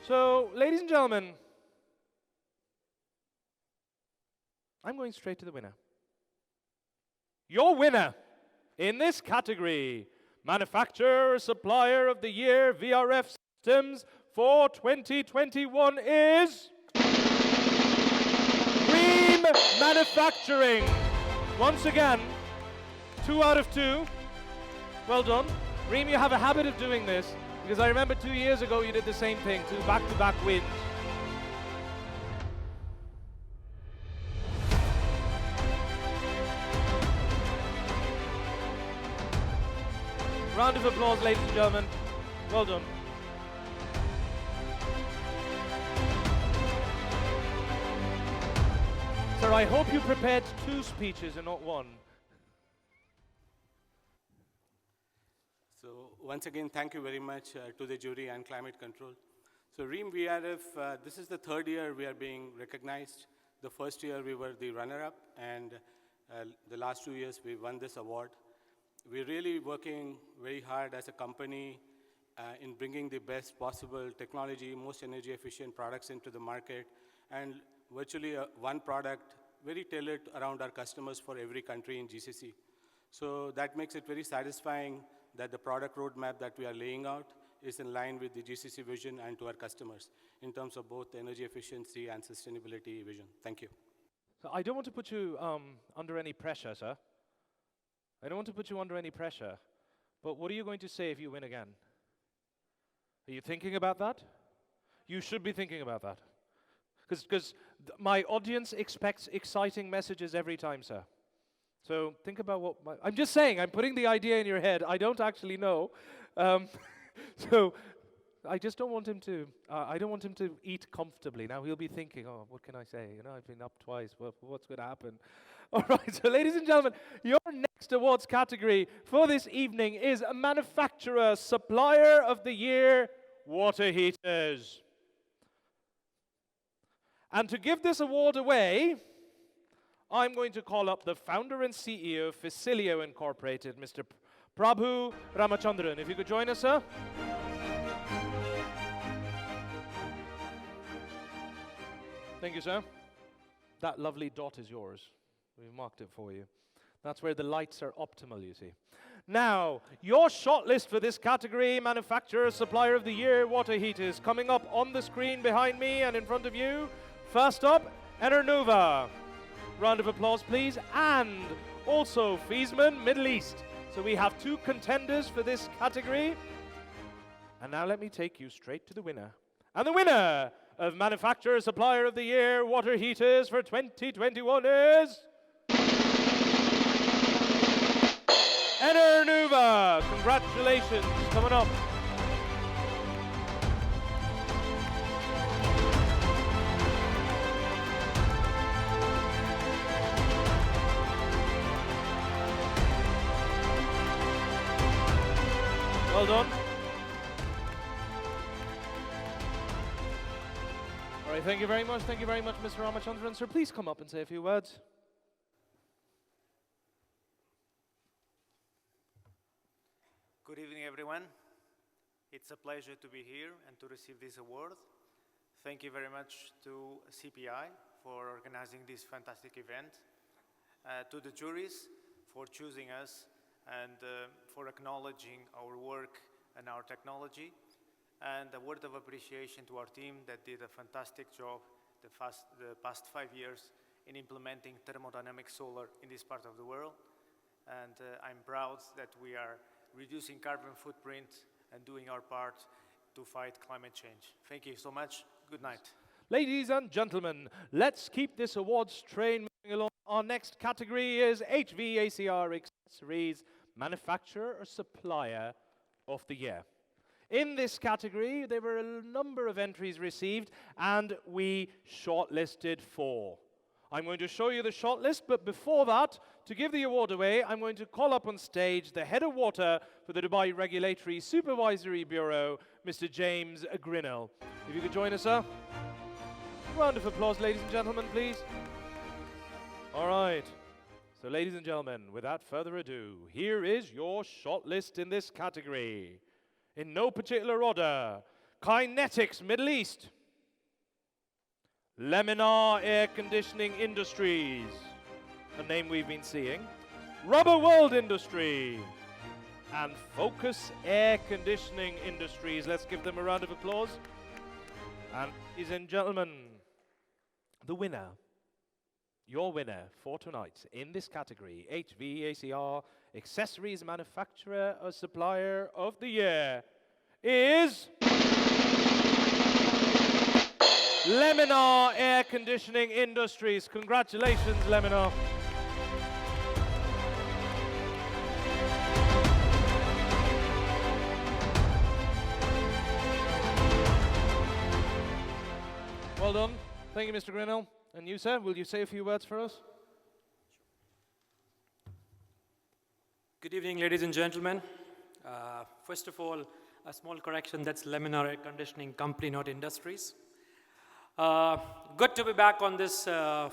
So, ladies and gentlemen, I'm going straight to the winner. Your winner in this category, Manufacturer Supplier of the Year VRF Systems for 2021 is Ream Manufacturing. Once again, 2 out of 2. Well done. Reem, you have a habit of doing this, because I remember 2 years ago you did the same thing, 2 back-to-back wins. Round of applause, ladies and gentlemen. Well done. Sir, I hope you prepared 2 speeches and not 1. So once again, thank you very much to the jury and Climate Control. So Reem VRF, this is the 3rd year we are being recognized. The first year we were the runner-up, and the last 2 years we won this award. We're really working very hard as a company in bringing the best possible technology, most energy efficient products into the market, and virtually one product very tailored around our customers for every country in GCC. So that makes it very satisfying that the product roadmap that we are laying out is in line with the GCC vision and to our customers in terms of both energy efficiency and sustainability vision. Thank you. So I don't want to put you under any pressure, sir. I don't want to put you under any pressure. But what are you going to say if you win again? Are you thinking about that? You should be thinking about that. Because my audience expects exciting messages every time, sir. So think about what I'm just saying, I'm putting the idea in your head. I don't actually know. So I just don't want him to, I don't want him to eat comfortably. Now he'll be thinking, oh, what can I say? You know, I've been up twice. What's going to happen? All right, so ladies and gentlemen, your next awards category for this evening is a Manufacturer Supplier of the Year Water Heaters. And to give this award away, I'm going to call up the founder and CEO of Facilio Incorporated, Mr. Prabhu Ramachandran. If you could join us, sir. Thank you, sir. That lovely dot is yours. We've marked it for you. That's where the lights are optimal, you see. Now, your shortlist for this category, Manufacturer Supplier of the Year Water Heaters, coming up on the screen behind me and in front of you. First up, Enernuva. Round of applause, please. And also Feesman, Middle East. So we have 2 contenders for this category. And now let me take you straight to the winner. And the winner of Manufacturer Supplier of the Year Water Heaters for 2021 is Enernuva. Congratulations. Coming up. Well done. All right, thank you very much. Thank you very much, Mr. Ramachandran. Sir, please come up and say a few words. Good evening, everyone. It's a pleasure to be here and to receive this award. Thank you very much to CPI for organizing this fantastic event, to the juries for choosing us, and for acknowledging our work and our technology, and a word of appreciation to our team that did a fantastic job the past 5 years in implementing thermodynamic solar in this part of the world. And I'm proud that we are reducing carbon footprint and doing our part to fight climate change. Thank you so much. Good night. Ladies and gentlemen, let's keep this awards train moving along. Our next category is HVACR Accessories Manufacturer or Supplier of the Year. In this category, there were a number of entries received, and we shortlisted 4. I'm going to show you the shortlist, but before that, to give the award away, I'm going to call up on stage the head of water for the Dubai Regulatory Supervisory Bureau, Mr. James Grinnell. If you could join us, sir. Round of applause, ladies and gentlemen, please. All right. So, ladies and gentlemen, without further ado, here is your shortlist in this category. In no particular order, Kinetics Middle East, Laminar Air Conditioning Industries, a name we've been seeing, Rubber World Industry, and Focus Air Conditioning Industries. Let's give them a round of applause. And ladies and gentlemen, the winner your winner for tonight in this category, HVACR Accessories Manufacturer or Supplier of the Year, is Leminar Air Conditioning Industries. Congratulations, Leminar. Well done. Thank you, Mr. Grinnell. And you, sir, will you say a few words for us? Good evening, ladies and gentlemen. First of all, a small correction, that's Leminar Air Conditioning Company, not Industries. Good to be back on this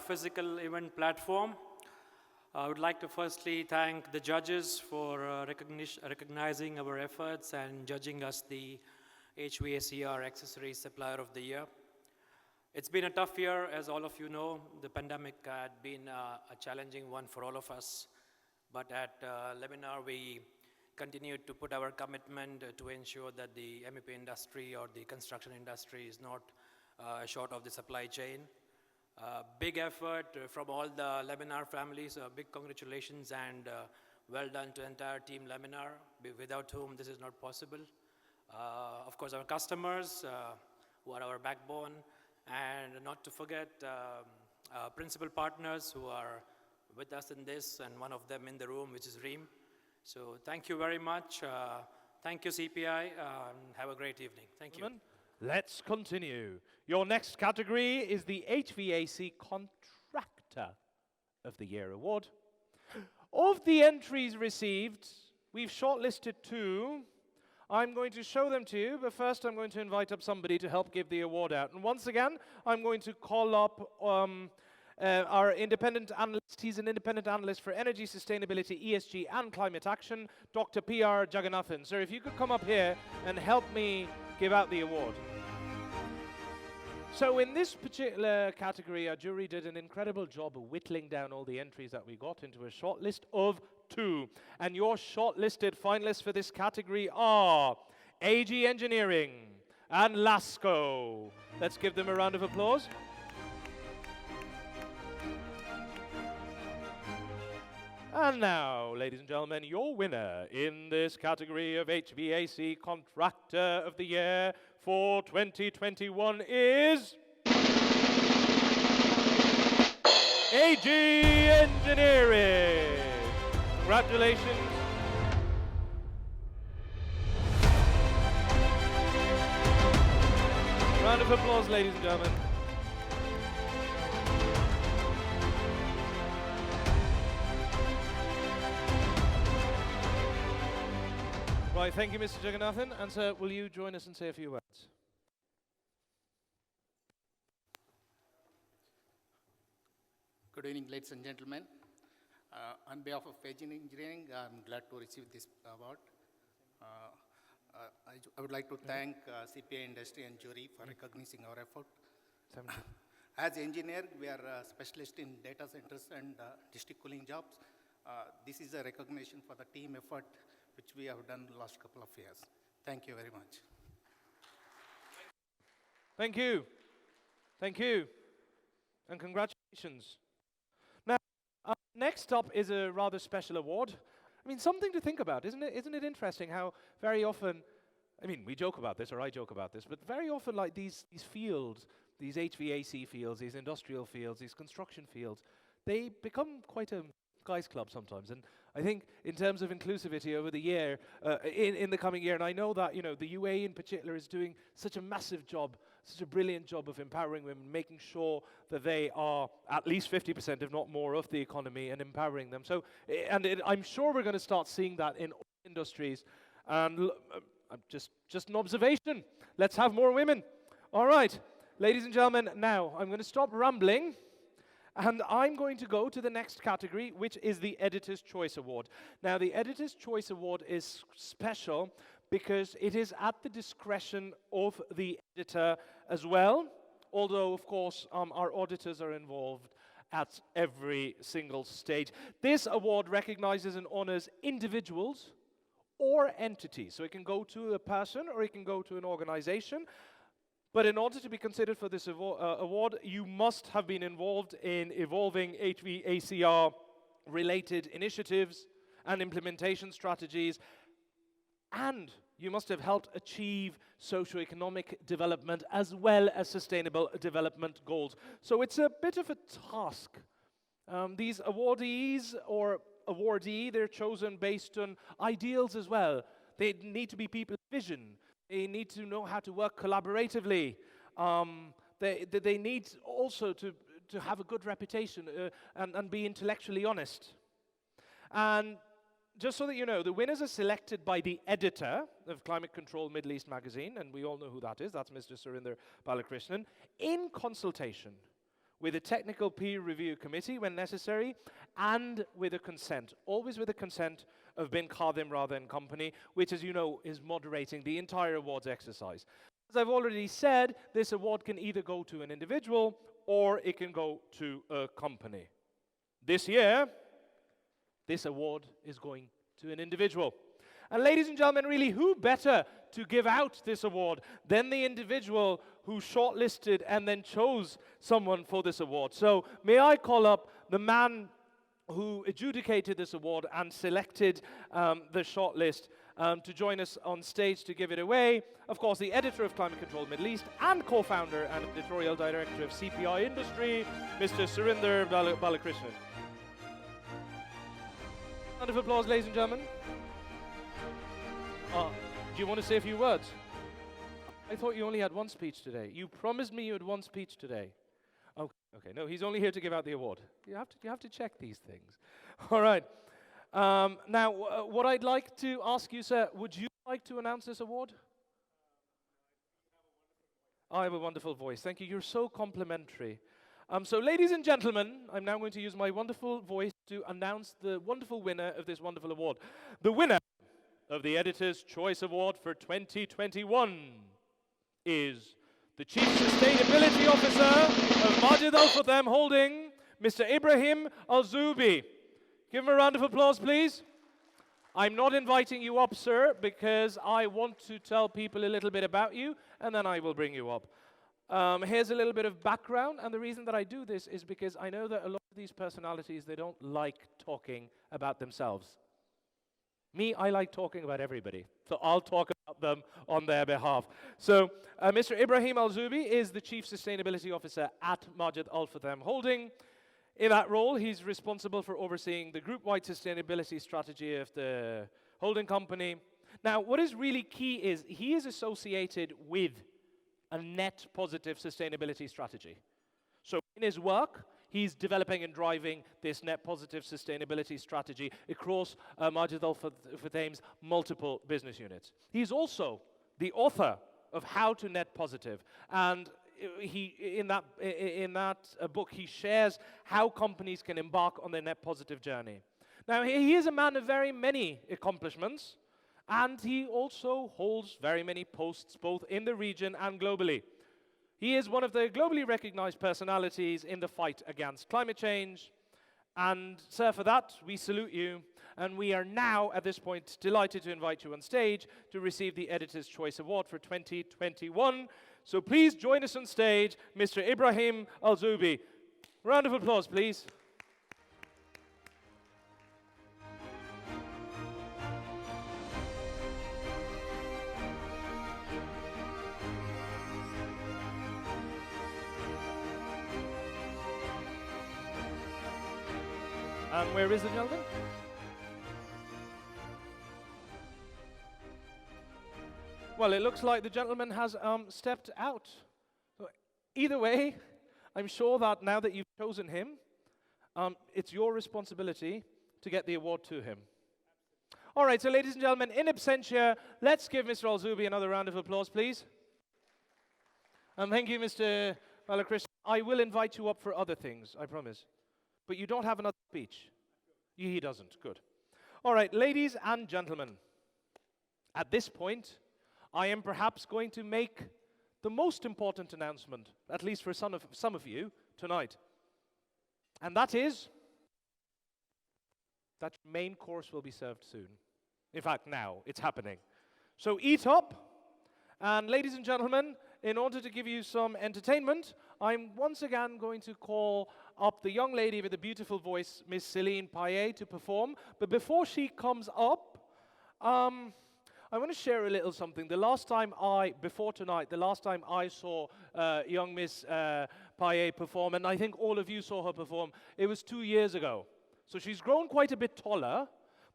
physical event platform. I would like to firstly thank the judges for recognizing our efforts and judging us the HVACR Accessories Supplier of the Year. It's been a tough year, as all of you know. The pandemic had been a challenging one for all of us. But at Leminar, we continued to put our commitment to ensure that the MEP industry or the construction industry is not short of the supply chain. Big effort from all the Leminar families. Big congratulations and well done to entire team Leminar, without whom this is not possible. Of course, our customers, who are our backbone, and not to forget principal partners who are with us in this, and one of them in the room, which is Reem. So thank you very much. Thank you, CPI, and have a great evening. Thank you. Let's continue. Your next category is the HVAC Contractor of the Year award. Of the entries received, we've shortlisted 2. I'm going to show them to you, but first I'm going to invite up somebody to help give the award out. And once again, I'm going to call up our independent analyst. He's an independent analyst for energy, sustainability, ESG, and climate action, Dr. P.R. Jagannathan. Sir, if you could come up here and help me give out the award. So in this particular category, our jury did an incredible job of whittling down all the entries that we got into a short list of 2. And your shortlisted finalists for this category are AG Engineering and Lasco. Let's give them a round of applause. And now, ladies and gentlemen, your winner in this category of HVAC Contractor of the Year for 2021 is AG Engineering. Congratulations. Round of applause, ladies and gentlemen. Right, thank you, Mr. Jagannathan. And sir, will you join us and say a few words? Good evening, ladies and gentlemen. On behalf of AG Engineering, I'm glad to receive this award. I would like to thank CPI Industry and jury for recognizing our effort. As engineer, we are a specialist in data centers and district cooling jobs. This is a recognition for the team effort which we have done the last couple of years. Thank you very much. Thank you. Thank you. And congratulations. Now, next up is a rather special award. I mean, something to think about, isn't it? Isn't it interesting how very often, I mean, we joke about this, or I joke about this, but very often, like these fields, these HVAC fields, these industrial fields, these construction fields, they become quite a guys' club sometimes. And I think in terms of inclusivity over the year, in the coming year, and I know that, you know, the UA in particular is doing such a massive job, such a brilliant job of empowering women, making sure that they are at least 50%, if not more, of the economy and empowering them. So, I'm sure we're going to start seeing that in all industries. And just an observation. Let's have more women. All right, ladies and gentlemen, now I'm going to stop rambling. And I'm going to go to the next category, which is the Editor's Choice Award. Now, the Editor's Choice Award is special because it is at the discretion of the editor as well, although, of course, our auditors are involved at every single stage. This award recognizes and honors individuals or entities. So it can go to a person or it can go to an organization. But in order to be considered for this award, you must have been involved in evolving HVACR-related initiatives and implementation strategies, and you must have helped achieve socioeconomic development as well as sustainable development goals. So it's a bit of a task. These awardees or awardee, they're chosen based on ideals as well. They need to be people of vision. They need to know how to work collaboratively. They need also to have a good reputation and be intellectually honest. And just so that you know, the winners are selected by the editor of Climate Control Middle East magazine, and we all know who that is. That's Mr. Surinder Balakrishnan, in consultation with a technical peer review committee when necessary, and with a consent, always with the consent of Bin Khadim Radha and Company, which, as you know, is moderating the entire awards exercise. As I've already said, this award can either go to an individual or it can go to a company. This year, this award is going to an individual. And ladies and gentlemen, really, who better to give out this award than the individual who shortlisted and then chose someone for this award? So may I call up the man who adjudicated this award and selected the shortlist to join us on stage to give it away. Of course, the editor of Climate Control Middle East and co-founder and editorial director of CPI Industry, Mr. Surinder Balakrishnan. Round of applause, ladies and gentlemen. Do you want to say a few words? I thought you only had one speech today. You promised me you had one speech today. Okay, no, he's only here to give out the award. You have to check these things. All right. Now, what I'd like to ask you, sir, would you like to announce this award? I have a wonderful voice. Thank you. You're so complimentary. So, ladies and gentlemen, I'm now going to use my wonderful voice to announce the wonderful winner of this wonderful award. The winner of the Editor's Choice Award for 2021 is the Chief Sustainability Officer of Majid Al Futtaim Holding, Mr. Ibrahim Al-Zubi. Give him a round of applause, please. I'm not inviting you up, sir, because I want to tell people a little bit about you, and then I will bring you up. Here's a little bit of background, and the reason that I do this is because I know that a lot of these personalities, they don't like talking about themselves. Me, I like talking about everybody, so I'll talk about them on their behalf. So, Mr. Ibrahim Al-Zubi is the Chief Sustainability Officer at Majid Al Futtaim Holding. In that role, he's responsible for overseeing the group-wide sustainability strategy of the holding company. Now, what is really key is he is associated with a net positive sustainability strategy. So in his work, he's developing and driving this net positive sustainability strategy across Majid Al Futtaim's multiple business units. He's also the author of How to Net Positive, and in that book, he shares how companies can embark on their net positive journey. Now, he is a man of very many accomplishments, and he also holds very many posts both in the region and globally. He is one of the globally recognized personalities in the fight against climate change. And, sir, for that, we salute you. And we are now, at this point, delighted to invite you on stage to receive the Editor's Choice Award for 2021. So please join us on stage, Mr. Ibrahim Al-Zubi. Round of applause, please. And where is the gentleman? Well, it looks like the gentleman has stepped out. So either way, I'm sure that now that you've chosen him, it's your responsibility to get the award to him. All right, so ladies and gentlemen, in absentia, let's give Mr. Al-Zubi another round of applause, please. And thank you, Mr. Balakrishnan. I will invite you up for other things, I promise. But you don't have another speech. He doesn't. Good. All right, ladies and gentlemen, at this point, I am perhaps going to make the most important announcement, at least for some of you, tonight. And that is that main course will be served soon. In fact, now, it's happening. So eat up, and ladies and gentlemen, in order to give you some entertainment, I'm once again going to call up the young lady with the beautiful voice, Miss Céline Payet, to perform. But before she comes up, I want to share a little something. Before tonight, the last time I saw young Miss Payet perform, and I think all of you saw her perform, it was 2 years ago. So she's grown quite a bit taller,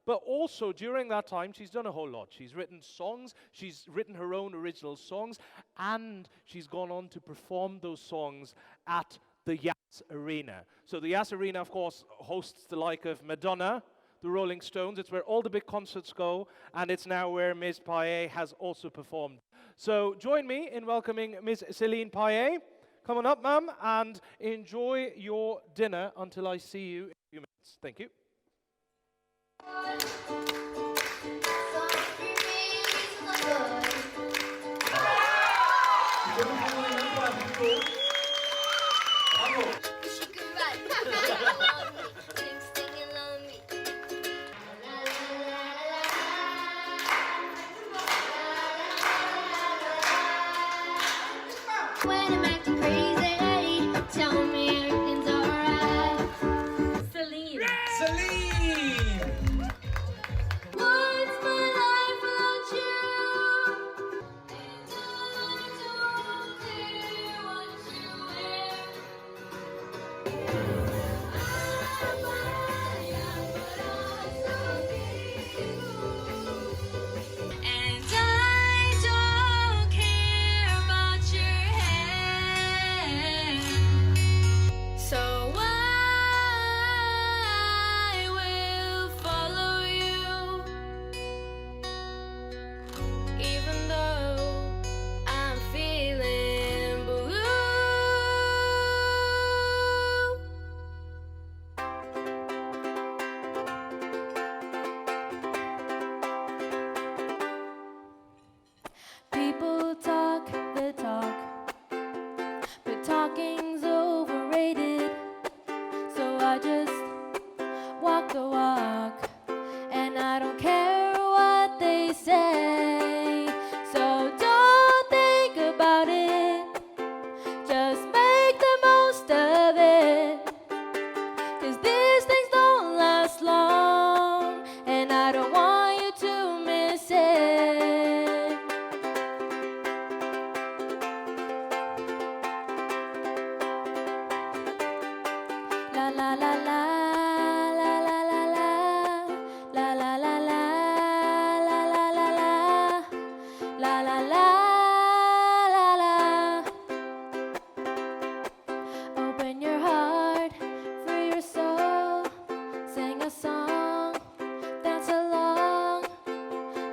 but also during that time, she's done a whole lot. She's written songs, she's written her own original songs, and she's gone on to perform those songs at the Yas Arena. So the Yas Arena, of course, hosts the like of Madonna, the Rolling Stones. It's where all the big concerts go, and it's now where Miss Payet has also performed. So join me in welcoming Miss Céline Payet. Come on up, ma'am, and enjoy your dinner until I see you in a few minutes. Thank you. When I'm acting crazy, tell me everything's alright. Celine. Celine! What's my life without you? And I don't care what you wear. I'm fine, but I'm so cute. And I don't care about your hair. So I will follow you, even though I'm feeling blue. People talk the talk, but talking's overrated. So I just walk the walk, and I don't care what they say. So don't think about it, just make the most of it. 'Cause these things don't last long, and I don't want you to miss it. La la la la la la la la la la la la la la la la la la la. Open your heart, free your soul, sing a song, dance along,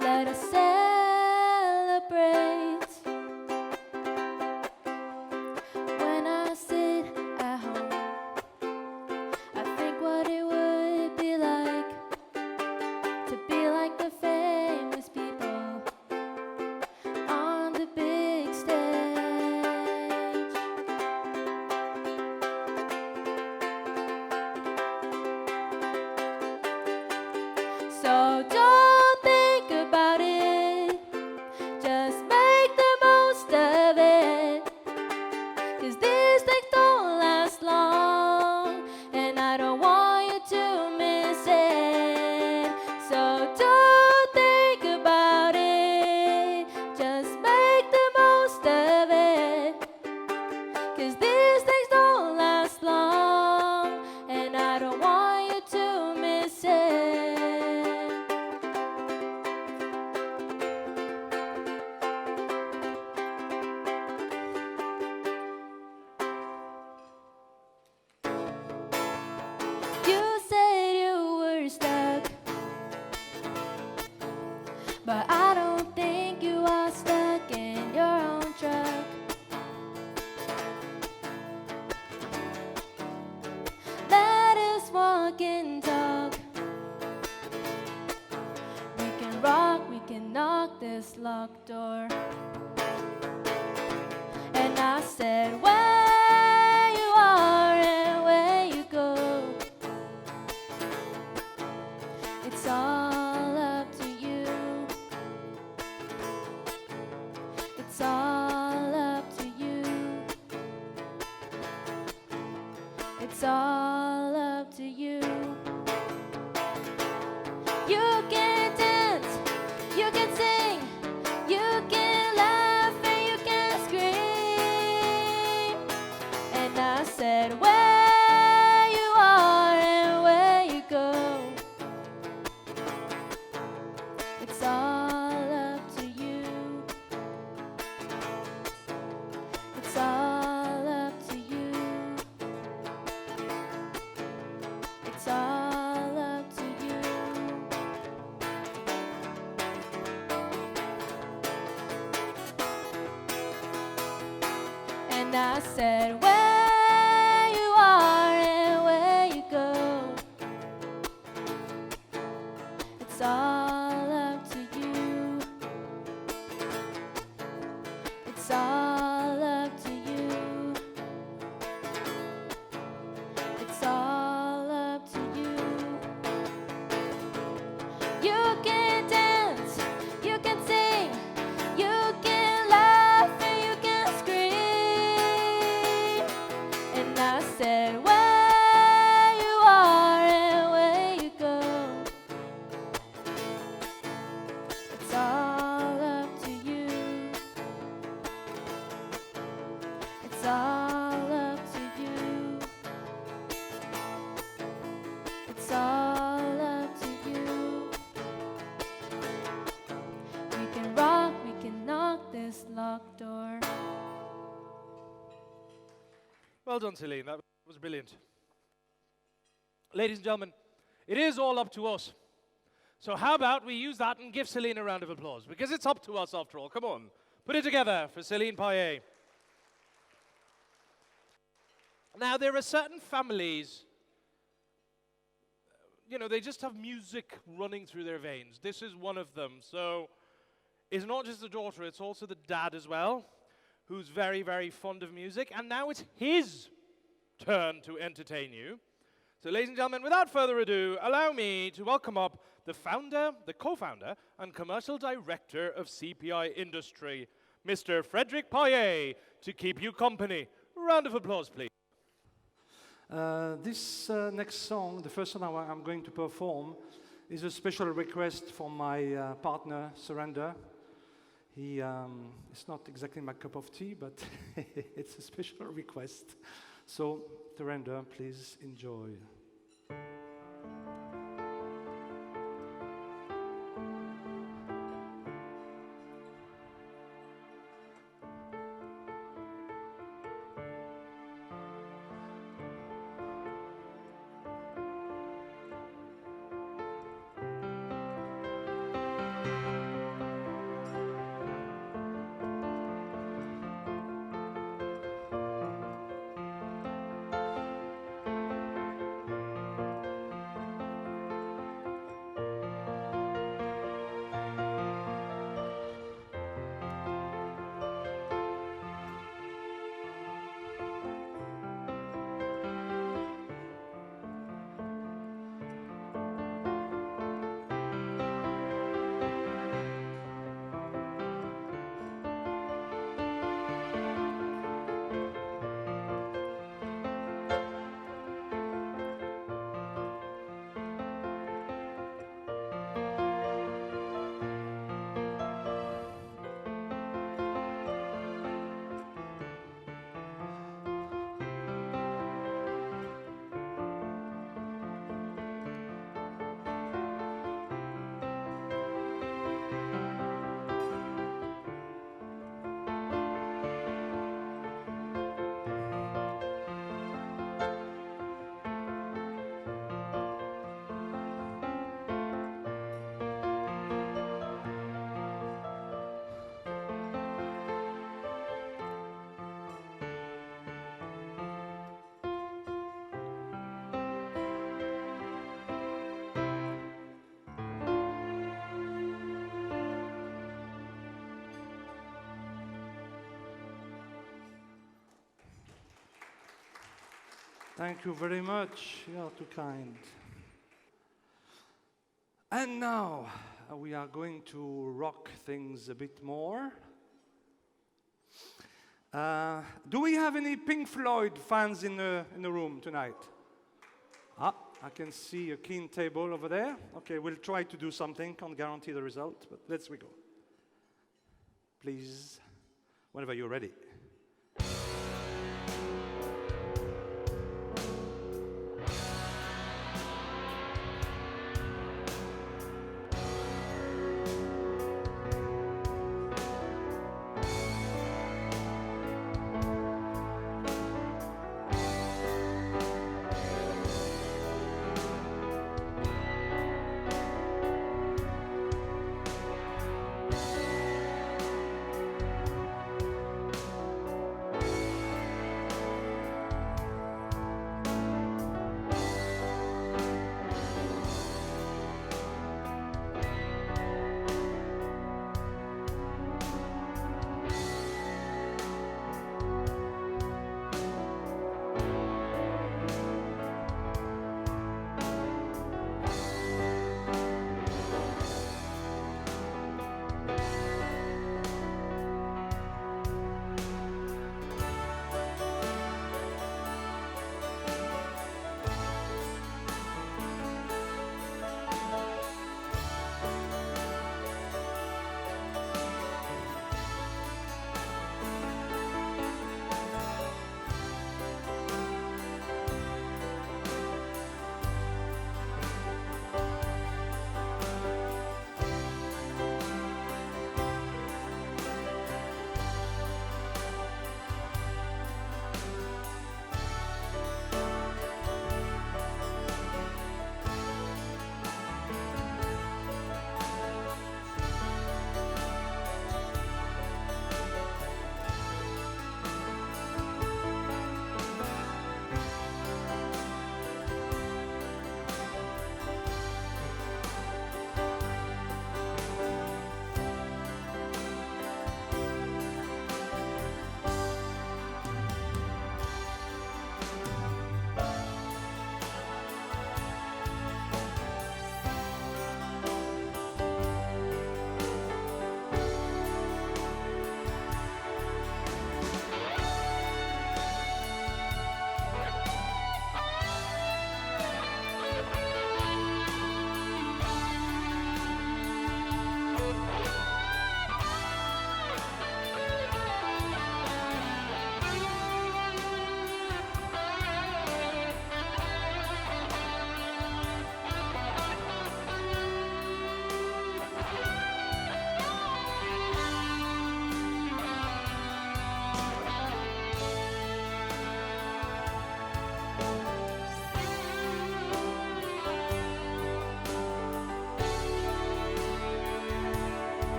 let us celebrate. When I sit at home, I think what it would be like to be like the famous people on the big stage. So don't think about it, just make the most of it. 'Cause these things don't last long, and I don't want you to miss it. So don't think about it, just make the most of it. 'Cause these things don't last long, and I don't want you to miss it. You said you were stuck, but I don't think you are stuck in your own truck. Let us walk and talk. We can rock, we can knock this locked door. And I said, where you are and where you go, it's all up to you. It's all up And I said, where you are and where you go, it's all up to you. It's all up to you. It's all up to you. You can dance, you can sing, you can laugh and you can scream. And I said, where you are and where you go, it's all up to you. It's all up to you. It's all up to you. We can rock, we can knock this locked door. Well done, Celine. That was brilliant. Ladies and gentlemen, it is all up to us. So how about we use that and give Celine a round of applause? Because it's up to us after all. Come on. Put it together for Celine Payet. Now, there are certain families, you know, they just have music running through their veins. This is one of them. So it's not just the daughter, it's also the dad as well, who's very, very fond of music. And now it's his turn to entertain you. So, ladies and gentlemen, without further ado, allow me to welcome up the founder, the co-founder, and commercial director of CPI Industry, Mr. Frederick Payet, to keep you company. Round of applause, please. This next song, the first song I'm going to perform, is a special request from my partner, Surrender. It's not exactly my cup of tea, but it's a special request. So, Surrender, please enjoy. Thank you very much. You are too kind. And now we are going to rock things a bit more. Do we have any Pink Floyd fans in the room tonight? Ah, I can see a keen table over there. Okay, we'll try to do something. Can't guarantee the result, but let's we go. Please, whenever you're ready.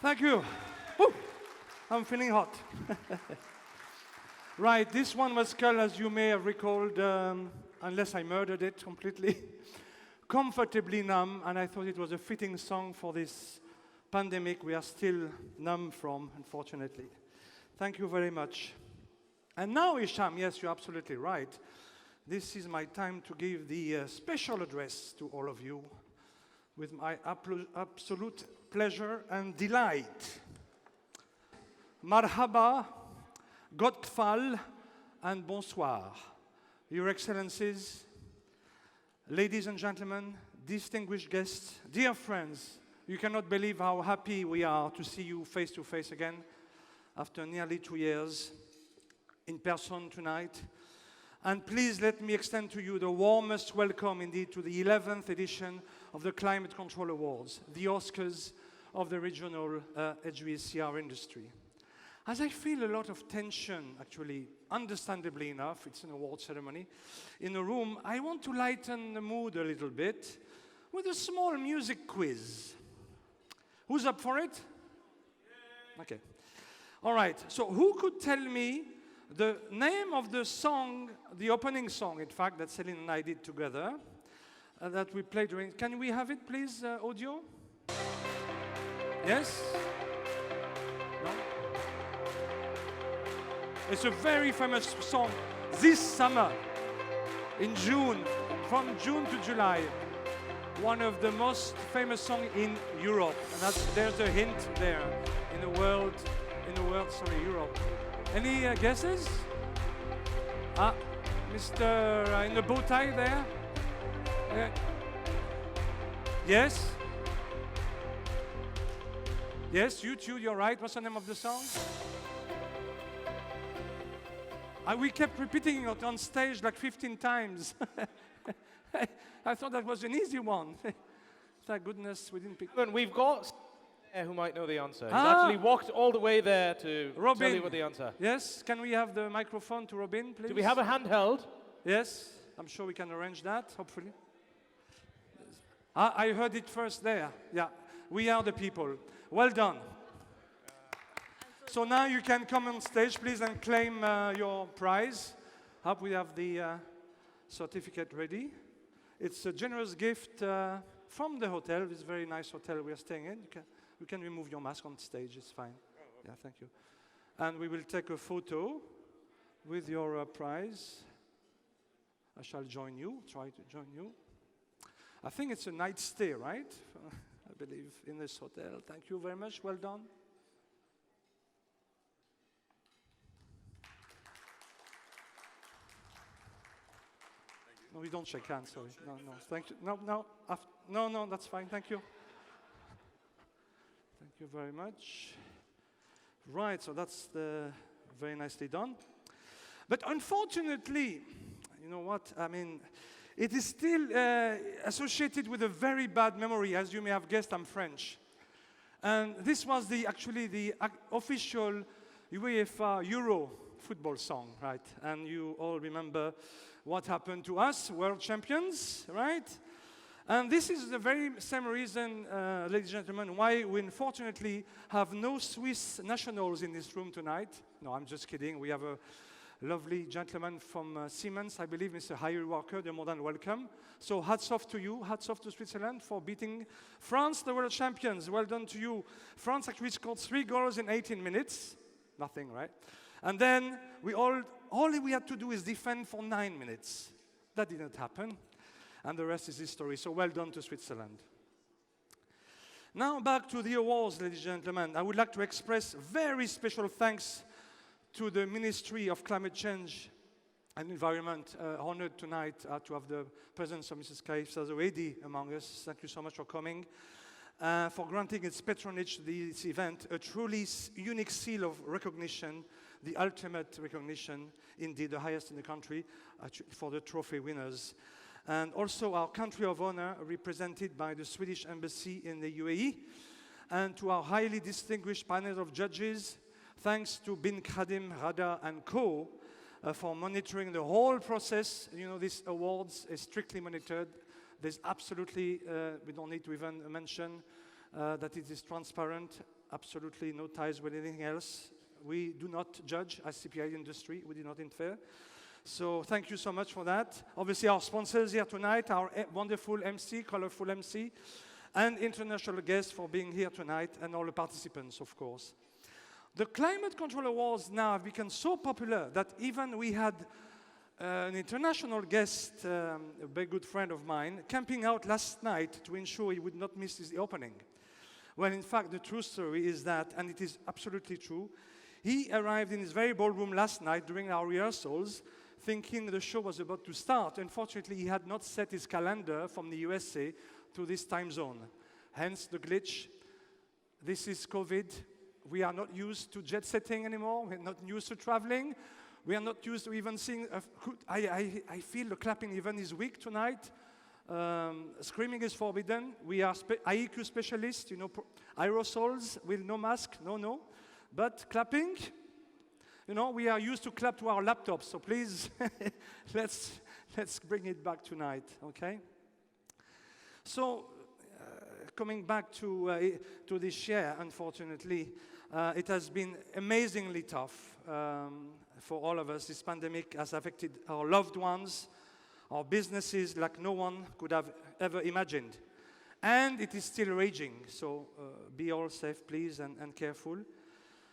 Thank you. Woo. I'm feeling hot. Right, this one was called, as you may have recalled, unless I murdered it completely, Comfortably Numb, and I thought it was a fitting song for this pandemic we are still numb from, unfortunately. Thank you very much. And now, Isham, yes, you're absolutely right. This is my time to give the special address to all of you with my absolute pleasure and delight. Marhaba, Godkfal, and bonsoir. Your Excellencies, ladies and gentlemen, distinguished guests, dear friends, you cannot believe how happy we are to see you face to face again after nearly 2 years in person tonight. And please let me extend to you the warmest welcome indeed to the 11th edition of the Climate Control Awards, the Oscars of the regional HVACR industry. As I feel a lot of tension, actually, understandably enough, it's an award ceremony, in the room, I want to lighten the mood a little bit with a small music quiz. Who's up for it? Okay. All right, so who could tell me the name of the song, the opening song, in fact, that Celine and I did together, that we played during... Can we have it, please, audio? Yes? No? It's a very famous song this summer, in June, from June to July. One of the most famous songs in Europe. And there's a hint there, in the world, Europe. Any guesses? Mr. In the bow tie there? Yes? Yes, you too, you're right. What's the name of the song? We kept repeating it on stage like 15 times. I thought that was an easy one. Thank goodness we didn't pick. And we've got who might know the answer. He's actually walked all the way there to Robin. tell you what the answer. Yes, can we have the microphone to Robin, please? Do we have a handheld? Yes, I'm sure we can arrange that, hopefully. I heard it first there. Yeah, we are the people. Well done. So now you can come on stage, please, and claim your prize. Hope we have the certificate ready. It's a generous gift from the hotel, this very nice hotel we are staying in. You can remove your mask on stage, it's fine. Yeah, thank you. And we will take a photo with your prize. I shall join you, try to join you. I think it's a night stay, right? I believe, in this hotel. Thank you very much, well done. No, we don't shake hands, sorry. No, thank you. No, that's fine, thank you. Thank you very much. Right, so that's very nicely done. But unfortunately, you know what, I mean, it is still associated with a very bad memory. As you may have guessed, I'm French. And this was actually the official UEFA Euro football song, right? And you all remember what happened to us, world champions, right? And this is the very same reason, ladies and gentlemen, why we unfortunately have no Swiss nationals in this room tonight. No, I'm just kidding. We have a lovely gentleman from Siemens, I believe, Mr. Harry Walker. They're more than welcome. So hats off to you, hats off to Switzerland for beating France, the world champions. Well done to you. France actually scored 3 goals in 18 minutes. Nothing, right? And then all we had to do is defend for 9 minutes. That didn't happen. And the rest is history. So well done to Switzerland. Now back to the awards, ladies and gentlemen. I would like to express very special thanks to the Ministry of Climate Change and Environment, honored tonight to have the presence of Mrs. Kaifa Zawedi among us. Thank you so much for coming. For granting its patronage to this event, a truly unique seal of recognition, the ultimate recognition, indeed the highest in the country, for the trophy winners. And also our country of honor, represented by the Swedish Embassy in the UAE, and to our highly distinguished panel of judges, thanks to Bin Khadim, Rada, and Co. For monitoring the whole process. You know, these awards is strictly monitored. There's absolutely, we don't need to even mention that it is transparent. absolutely no ties with anything else. We do not judge as CPI industry. We do not interfere. So thank you so much for that. Obviously, our sponsors here tonight, our wonderful MC, colorful MC, and international guests for being here tonight, and all the participants, of course. The Climate Control Awards now have become so popular that even we had an international guest, a very good friend of mine, camping out last night to ensure he would not miss the opening. Well, in fact, the true story is that, and it is absolutely true, he arrived in his very ballroom last night during our rehearsals, thinking the show was about to start. Unfortunately, he had not set his calendar from the USA to this time zone. Hence the glitch. This is COVID. We are not used to jet setting anymore. We're not used to traveling. We are not used to even seeing. I feel the clapping even is weak tonight. Screaming is forbidden. We are IEQ specialists, you know, aerosols with no mask, no. But clapping, you know, we are used to clap to our laptops, so please, let's bring it back tonight, okay? So, coming back to this year, unfortunately, it has been amazingly tough for all of us. This pandemic has affected our loved ones, our businesses like no one could have ever imagined. And it is still raging, so be all safe, please, and careful.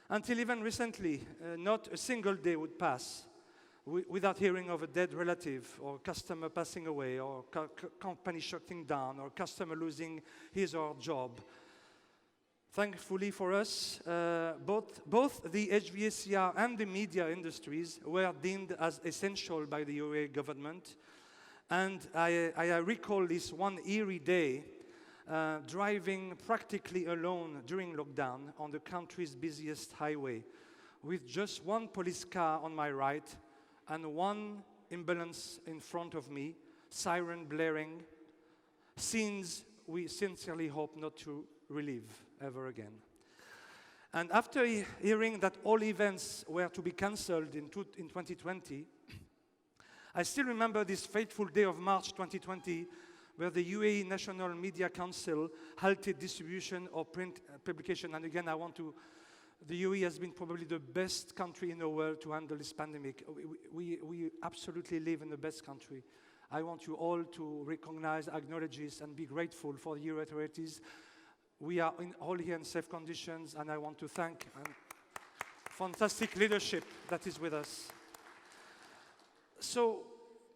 Until even recently, not a single day would pass without hearing of a dead relative, or customer passing away, or company shutting down, or customer losing his or her job. Thankfully for us, both the HVACR and the media industries were deemed as essential by the UAE government. And I recall this one eerie day, driving practically alone during lockdown on the country's busiest highway, with just one police car on my right and one ambulance in front of me, siren blaring, scenes we sincerely hope not to relive ever again. And after hearing that all events were to be cancelled in 2020, I still remember this fateful day of March 2020, where the UAE National Media Council halted distribution of print publication. And again, the UAE has been probably the best country in the world to handle this pandemic. We absolutely live in the best country. I want you all to recognize, acknowledge this, and be grateful for the UAE authorities. We are all here in safe conditions, and I want to thank fantastic leadership that is with us. So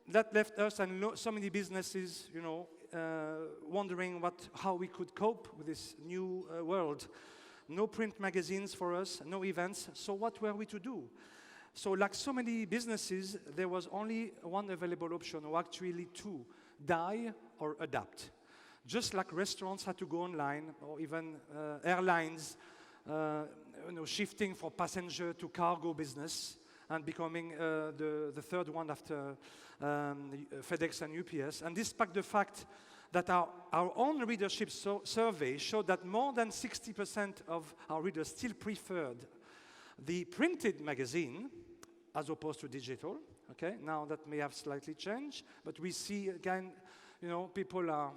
that left us and so many businesses, you know, wondering how we could cope with this new world. No print magazines for us, no events. So what were we to do? So like so many businesses, there was only one available option, or actually two: die or adapt. Just like restaurants had to go online, or even airlines, shifting from passenger to cargo business, and becoming the third one after FedEx and UPS. And despite the fact that our own readership survey showed that more than 60% of our readers still preferred the printed magazine as opposed to digital. Okay, now that may have slightly changed, but we see again, you know, people are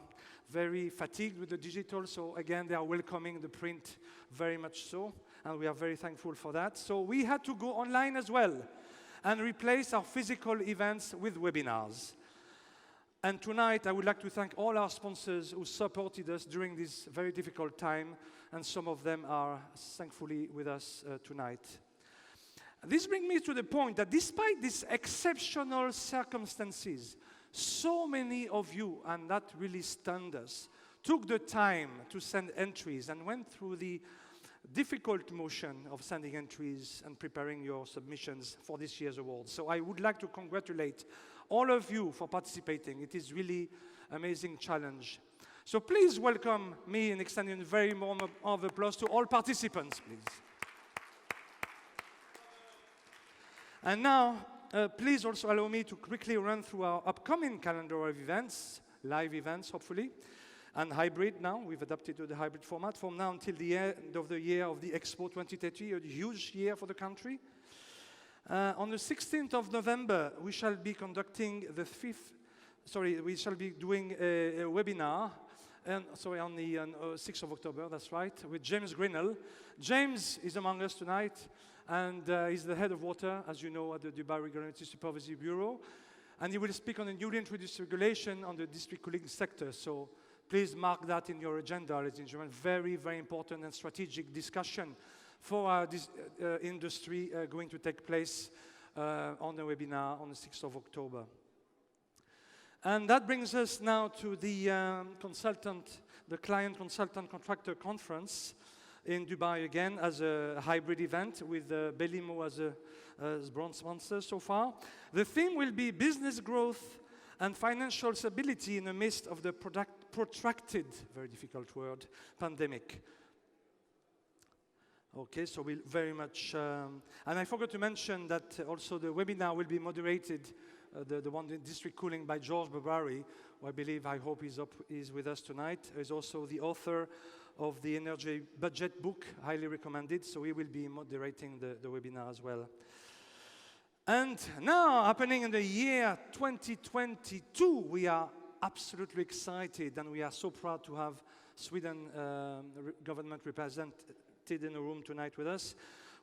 very fatigued with the digital, so again, they are welcoming the print very much so, and we are very thankful for that. So we had to go online as well and replace our physical events with webinars. And tonight, I would like to thank all our sponsors who supported us during this very difficult time, and some of them are thankfully with us tonight. This brings me to the point that despite these exceptional circumstances, so many of you, and that really stunned us, took the time to send entries and went through the difficult motion of sending entries and preparing your submissions for this year's awards. So I would like to congratulate all of you for participating. It is really an amazing challenge. So please welcome me and extend a very warm of applause to all participants, please. And now, please also allow me to quickly run through our upcoming calendar of events, live events, hopefully, and hybrid now. We've adapted to the hybrid format from now until the end of the year of the Expo 2030, a huge year for the country. On the 16th of November, we shall be conducting we shall be doing a webinar and sorry, on the 6th of October, that's right, with James Grinnell. James is among us tonight, and he's the head of water, as you know, at the Dubai Regulatory Supervisory Bureau. And he will speak on the newly introduced regulation on the district cooling sector. So please mark that in your agenda, ladies and gentlemen. Very, very important and strategic discussion for our industry going to take place on the webinar on the 6th of October. And that brings us now to the Client Consultant Contractor Conference in Dubai again as a hybrid event with Belimo as bronze sponsor so far. The theme will be business growth and financial stability in the midst of the protracted, very difficult word, pandemic. Okay, so we'll very much, and I forgot to mention that also the webinar will be moderated, the one in district cooling, by George Babari, who I hope is with us tonight. He's also the author of the energy budget book, highly recommended, so he will be moderating the webinar as well. And now, happening in the year 2022, we are absolutely excited, and we are so proud to have Sweden government represented in the room tonight with us,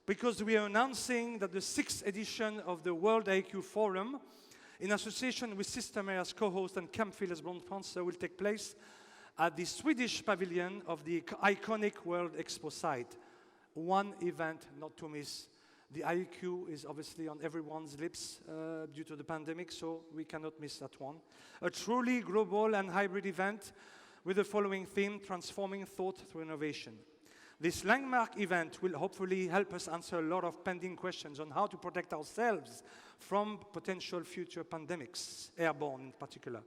because we are announcing that the 6th edition of the World IQ Forum, in association with Systemair as co-host and Campfield as bronze sponsor, will take place at the Swedish pavilion of the iconic World Expo site. One event not to miss. The IQ is obviously on everyone's lips due to the pandemic, so we cannot miss that one. A truly global and hybrid event with the following theme: transforming thought through innovation. This landmark event will hopefully help us answer a lot of pending questions on how to protect ourselves from potential future pandemics, airborne in particular.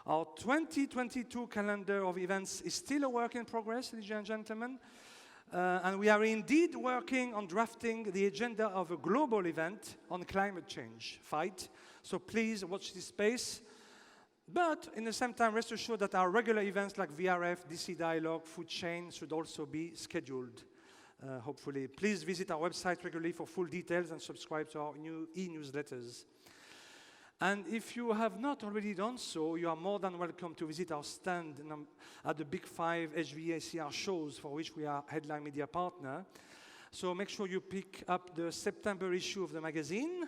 Our 2022 calendar of events is still a work in progress, ladies and gentlemen, and we are indeed working on drafting the agenda of a global event on climate change fight, so please watch this space. But in the same time, rest assured that our regular events like VRF, DC Dialogue, Food Chain should also be scheduled, hopefully. Please visit our website regularly for full details and subscribe to our new e-newsletters. And if you have not already done so, you are more than welcome to visit our stand at the Big 5 HVACR shows, for which we are headline media partner. So make sure you pick up the September issue of the magazine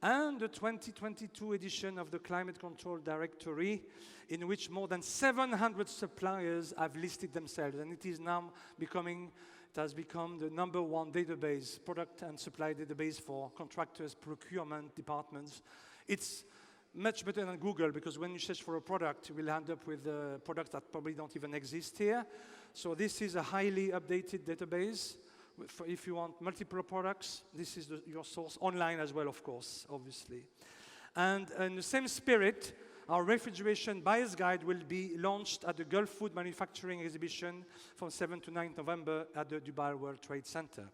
and the 2022 edition of the Climate Control Directory, in which more than 700 suppliers have listed themselves. And it is now it has become the #1 database, product and supply database for contractors, procurement departments. It's much better than Google, because when you search for a product, you will end up with products that probably don't even exist here. So this is a highly updated database. If you want multiple products, this is your source, online as well, of course, obviously. And in the same spirit, our refrigeration buyer's guide will be launched at the Gulf Food Manufacturing Exhibition from 7th to 9th November at the Dubai World Trade Center.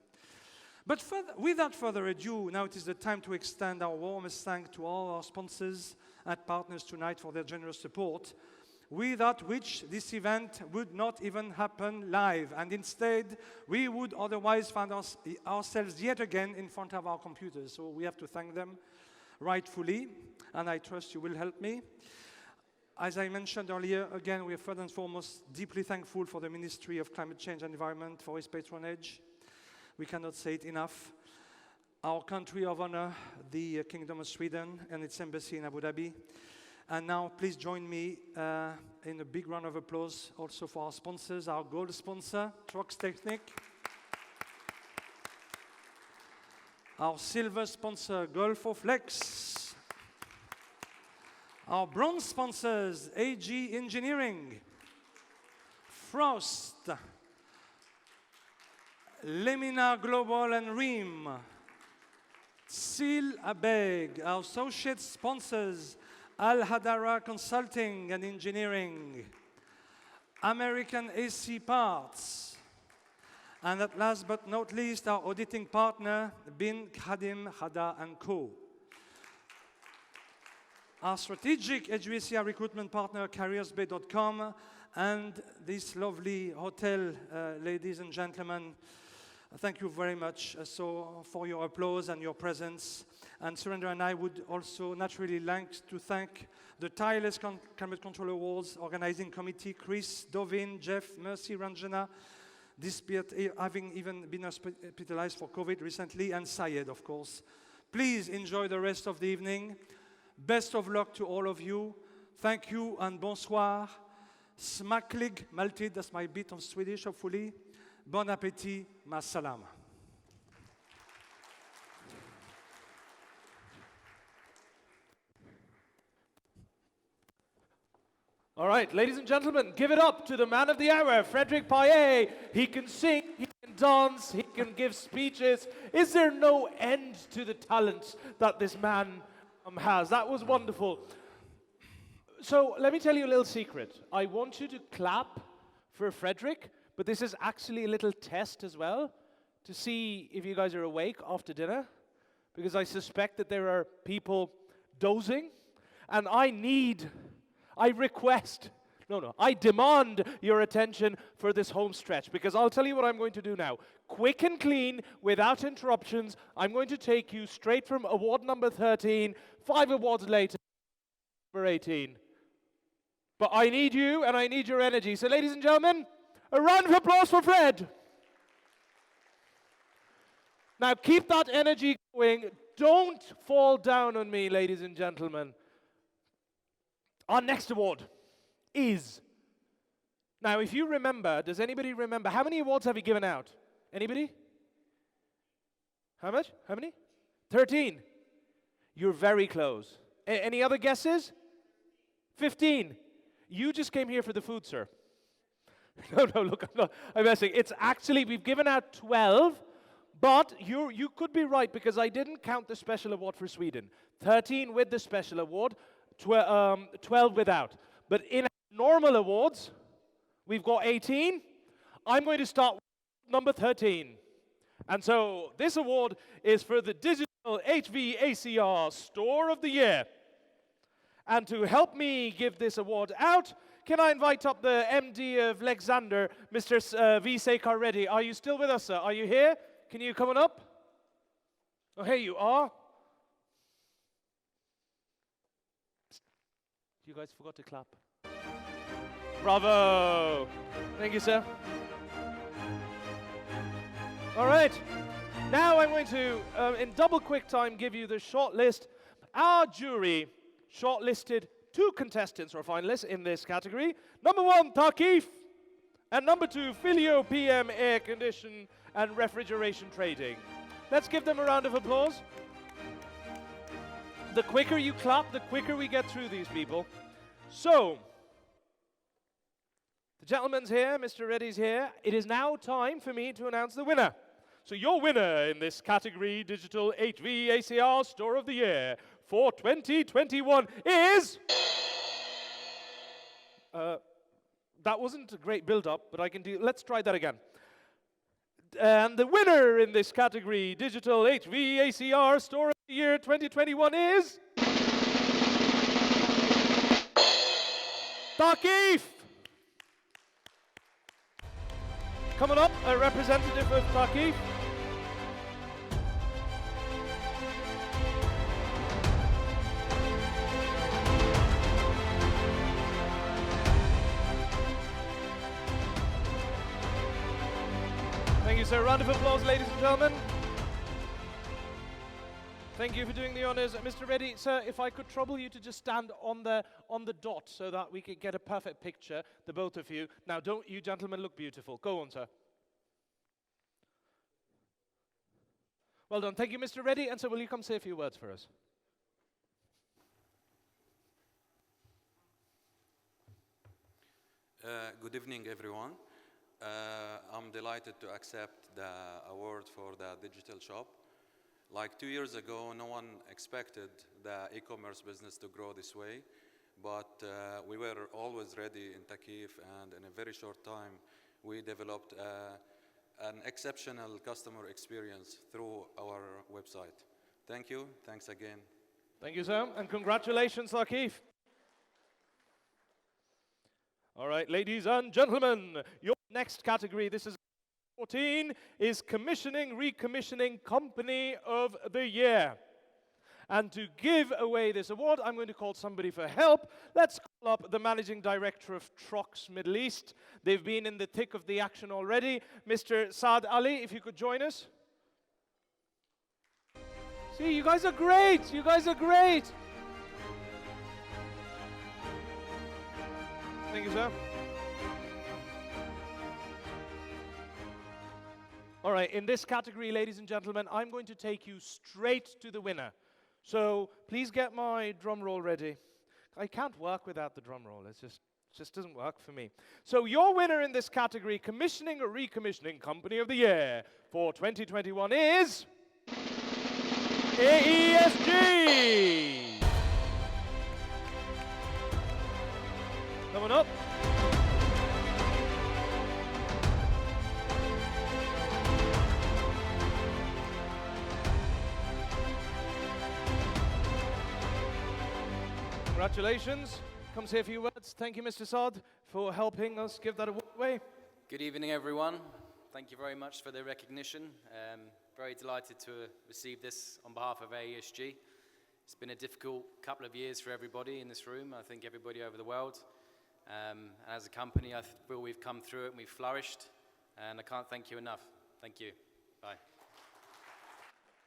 But without further ado, now it is the time to extend our warmest thanks to all our sponsors and partners tonight for their generous support, without which this event would not even happen live. And instead, we would otherwise find ourselves yet again in front of our computers. So we have to thank them rightfully, and I trust you will help me. As I mentioned earlier, again, we are first and foremost deeply thankful for the Ministry of Climate Change and Environment for its patronage. We cannot say it enough. Our country of honor, the Kingdom of Sweden, and its embassy in Abu Dhabi. And now, please join me in a big round of applause also for our sponsors, our gold sponsor, Trox Technic. Our silver sponsor, Golfo Flex. Our bronze sponsors, AG Engineering, Frost, Leminar Global and Ream, Seal Abeg. Our associate sponsors, Al Hadara Consulting and Engineering, American AC Parts, and at last but not least, our auditing partner, Bin Khadim Hada & Co. Our strategic HVACR recruitment partner, CarriersBay.com, and this lovely hotel, ladies and gentlemen, Thank you very much for your applause and your presence. And Surendra and I would also naturally like to thank the Tireless Climate Control Awards organizing committee, Chris, Dovin, Jeff, Mercy, Ranjana, despite having even been hospitalized for COVID recently, and Syed, of course. Please enjoy the rest of the evening. Best of luck to all of you. Thank you and bonsoir. Smaklig Maltid, that's my bit of Swedish, hopefully. Bon appétit, ma salam. All right, ladies and gentlemen, give it up to the man of the hour, Frederick Paillet. He can sing, he can dance, he can give speeches. Is there no end to the talent that this man has? That was wonderful. So let me tell you a little secret. I want you to clap for Frederick, but this is actually a little test as well to see if you guys are awake after dinner, because I suspect that there are people dozing, and I demand your attention for this home stretch, because I'll tell you what I'm going to do now. Quick and clean, without interruptions, I'm going to take you straight from award number 13, 5 awards later, number 18. But I need you, and I need your energy. So ladies and gentlemen, a round of applause for Fred. Now keep that energy going. Don't fall down on me, ladies and gentlemen. Our next award is, now if you remember, does anybody remember, how many awards have you given out? Anybody? How much? How many? 13. You're very close. Any other guesses? 15. You just came here for the food, sir. No, look, I'm messing. It's actually, we've given out 12, but you could be right, because I didn't count the special award for Sweden. 13 with the special award, 12 without. But in normal awards, we've got 18. I'm going to start with number 13. And so this award is for the Digital HVACR Store of the Year. And to help me give this award out, can I invite up the MD of Lexander, Mr. V. Sekar Reddy. Are you still with us, sir? Are you here? Can you come on up? Oh, here you are. You guys forgot to clap. Bravo! Thank you, sir. All right. Now I'm going to, in double quick time, give you the short list. Our jury shortlisted 2 contestants or finalists in this category. Number 1, Takif, and number 2, Filio PM Air Condition and Refrigeration Trading. Let's give them a round of applause. The quicker you clap, the quicker we get through these people. So, the gentleman's here, Mr. Reddy's here. It is now time for me to announce the winner. So your winner in this category, Digital HVACR Store of the Year for 2021 is... that wasn't a great build-up, but I can do... Let's try that again. And the winner in this category, Digital HVACR Store of the Year 2021 is... Takif! Coming up, a representative of Takif. Thank you, sir. Round of applause, ladies and gentlemen. Thank you for doing the honors. Mr. Reddy, sir, if I could trouble you to just stand on the dot so that we could get a perfect picture, the both of you. Now, don't you gentlemen look beautiful? Go on, sir. Well done. Thank you, Mr. Reddy. And so will you come say a few words for us? Good evening, everyone. I'm delighted to accept the award for the digital shop. Like 2 years ago, no one expected the e-commerce business to grow this way, but we were always ready in Takif, and in a very short time, we developed an exceptional customer experience through our website. Thank you. Thanks again. Thank you, sir, and congratulations, Takif. All right, ladies and gentlemen, your next category, this is 2014 is Commissioning Recommissioning Company of the Year. And to give away this award, I'm going to call somebody for help. Let's call up the Managing Director of Trox Middle East. They've been in the thick of the action already. Mr. Saad Ali, if you could join us. See, you guys are great. You guys are great. Thank you, sir. All right, in this category, ladies and gentlemen, I'm going to take you straight to the winner. So please get my drum roll ready. I can't work without the drum roll. It just doesn't work for me. So your winner in this category, Commissioning or Recommissioning Company of the Year for 2021 is AESG. Coming up. Congratulations. Come say a few words. Thank you, Mr. Saad, for helping us give that away. Good evening, everyone. Thank you very much for the recognition. Very delighted to receive this on behalf of AESG. It's been a difficult couple of years for everybody in this room, I think everybody over the world. As a company, I feel we've come through it and we've flourished, and I can't thank you enough. Thank you. Bye.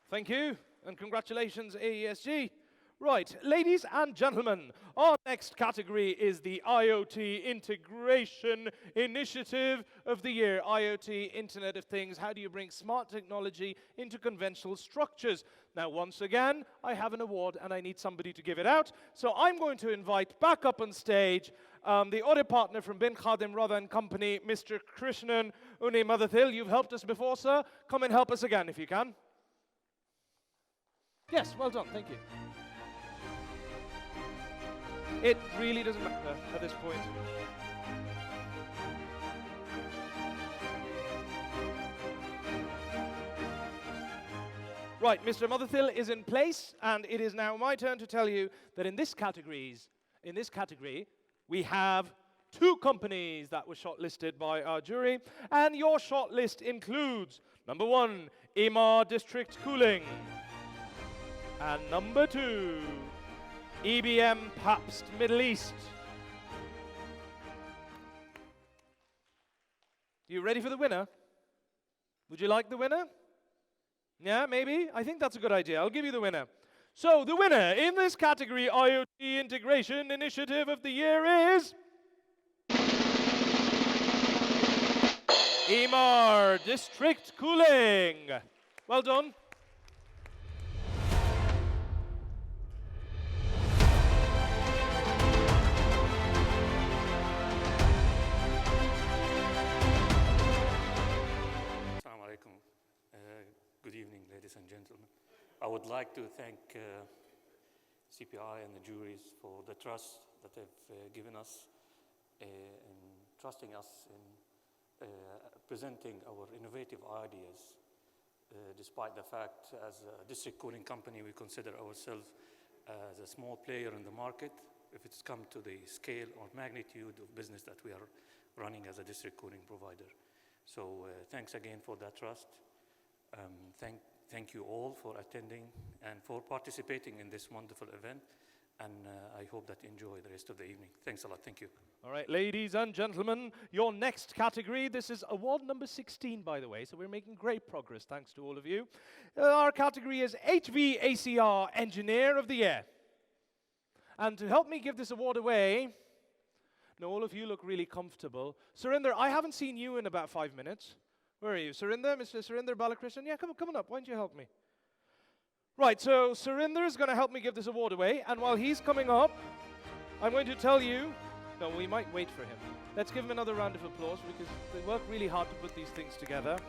Thank you, and congratulations, AESG. Right, ladies and gentlemen, our next category is the IoT Integration Initiative of the Year. IoT, Internet of Things. How do you bring smart technology into conventional structures? Now, once again, I have an award and I need somebody to give it out. So I'm going to invite back up on stage the audit partner from Bin Khadim Radha and Company, Mr. Krishnan Unni-Madathil. You've helped us before, sir. Come and help us again if you can. Yes, well done. Thank you. It really doesn't matter at this point. Right, Mr. Motherthil is in place, and it is now my turn to tell you that in this category, we have 2 companies that were shortlisted by our jury, and your shortlist includes number 1, Emaar District Cooling, and number 2, EBM Pabst Middle East. You ready for the winner? Would you like the winner? Yeah, maybe? I think that's a good idea. I'll give you the winner. So the winner in this category, IoT Integration Initiative of the Year is Emaar District Cooling. Well done. Good evening, ladies and gentlemen. I would like to thank CPI and the juries for the trust that they've given us in trusting us in presenting our innovative ideas. Despite the fact, as a district cooling company, we consider ourselves as a small player in the market if it's come to the scale or magnitude of business that we are running as a district cooling provider. So thanks again for that trust. Thank you all for attending and for participating in this wonderful event, and I hope that you enjoy the rest of the evening. Thanks a lot. Thank you. All right, ladies and gentlemen, your next category, this is award number 16, by the way, so we're making great progress, thanks to all of you. Our category is HVACR Engineer of the Year. And to help me give this award away, now all of you look really comfortable. Surinder, I haven't seen you in about 5 minutes. Where are you? Surinder, Mr. Surinder Balakrishnan? Yeah, come on up. Why don't you help me? Right, so Surinder is going to help me give this award away. And while he's coming up, I'm going to tell you... No, we might wait for him. Let's give him another round of applause because they work really hard to put these things together.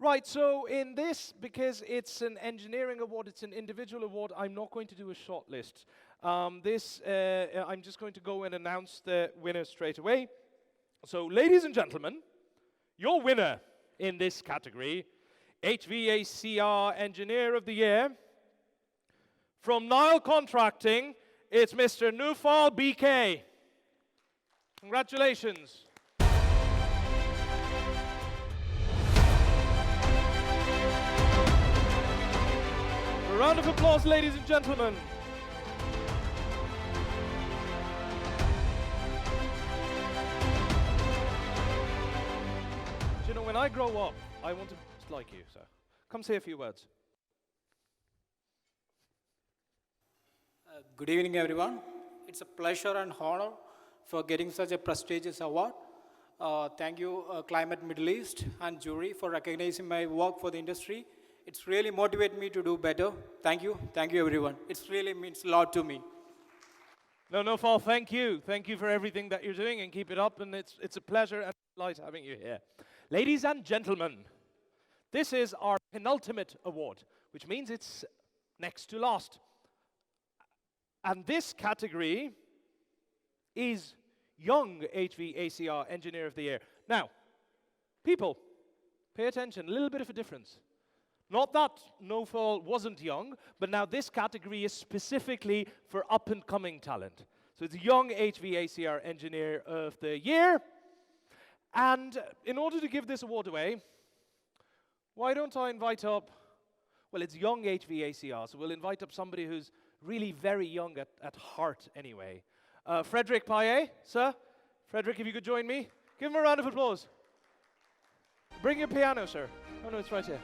Right, so in this, because it's an engineering award, it's an individual award, I'm not going to do a short list. I'm just going to go and announce the winner straight away. So, ladies and gentlemen, your winner in this category, HVACR Engineer of the Year, from Nile Contracting, it's Mr. Nufal BK. Congratulations. Round of applause, ladies and gentlemen. Do you know, when I grow up, I want to be just like you, sir. Come say a few words. Good evening, everyone. It's a pleasure and honor for getting such a prestigious award. Thank you, Climate Middle East and jury, for recognizing my work for the industry. It's really motivated me to do better. Thank you, everyone. It really means a lot to me. No, Fall, thank you. Thank you for everything that you're doing, and keep it up, and it's a pleasure and a delight having you here. Ladies and gentlemen, this is our penultimate award, which means it's next to last. And this category is Young HVACR Engineer of the Year. Now, people, pay attention, a little bit of a difference. Not that Nofal wasn't young, but now this category is specifically for up-and-coming talent. So it's Young HVACR Engineer of the Year. And in order to give this award away, why don't I invite up, well, it's Young HVACR, so we'll invite up somebody who's really very young at heart anyway. Frederick Paillet, sir. Frederick, if you could join me. Give him a round of applause. Bring your piano, sir. Oh, no, it's right here.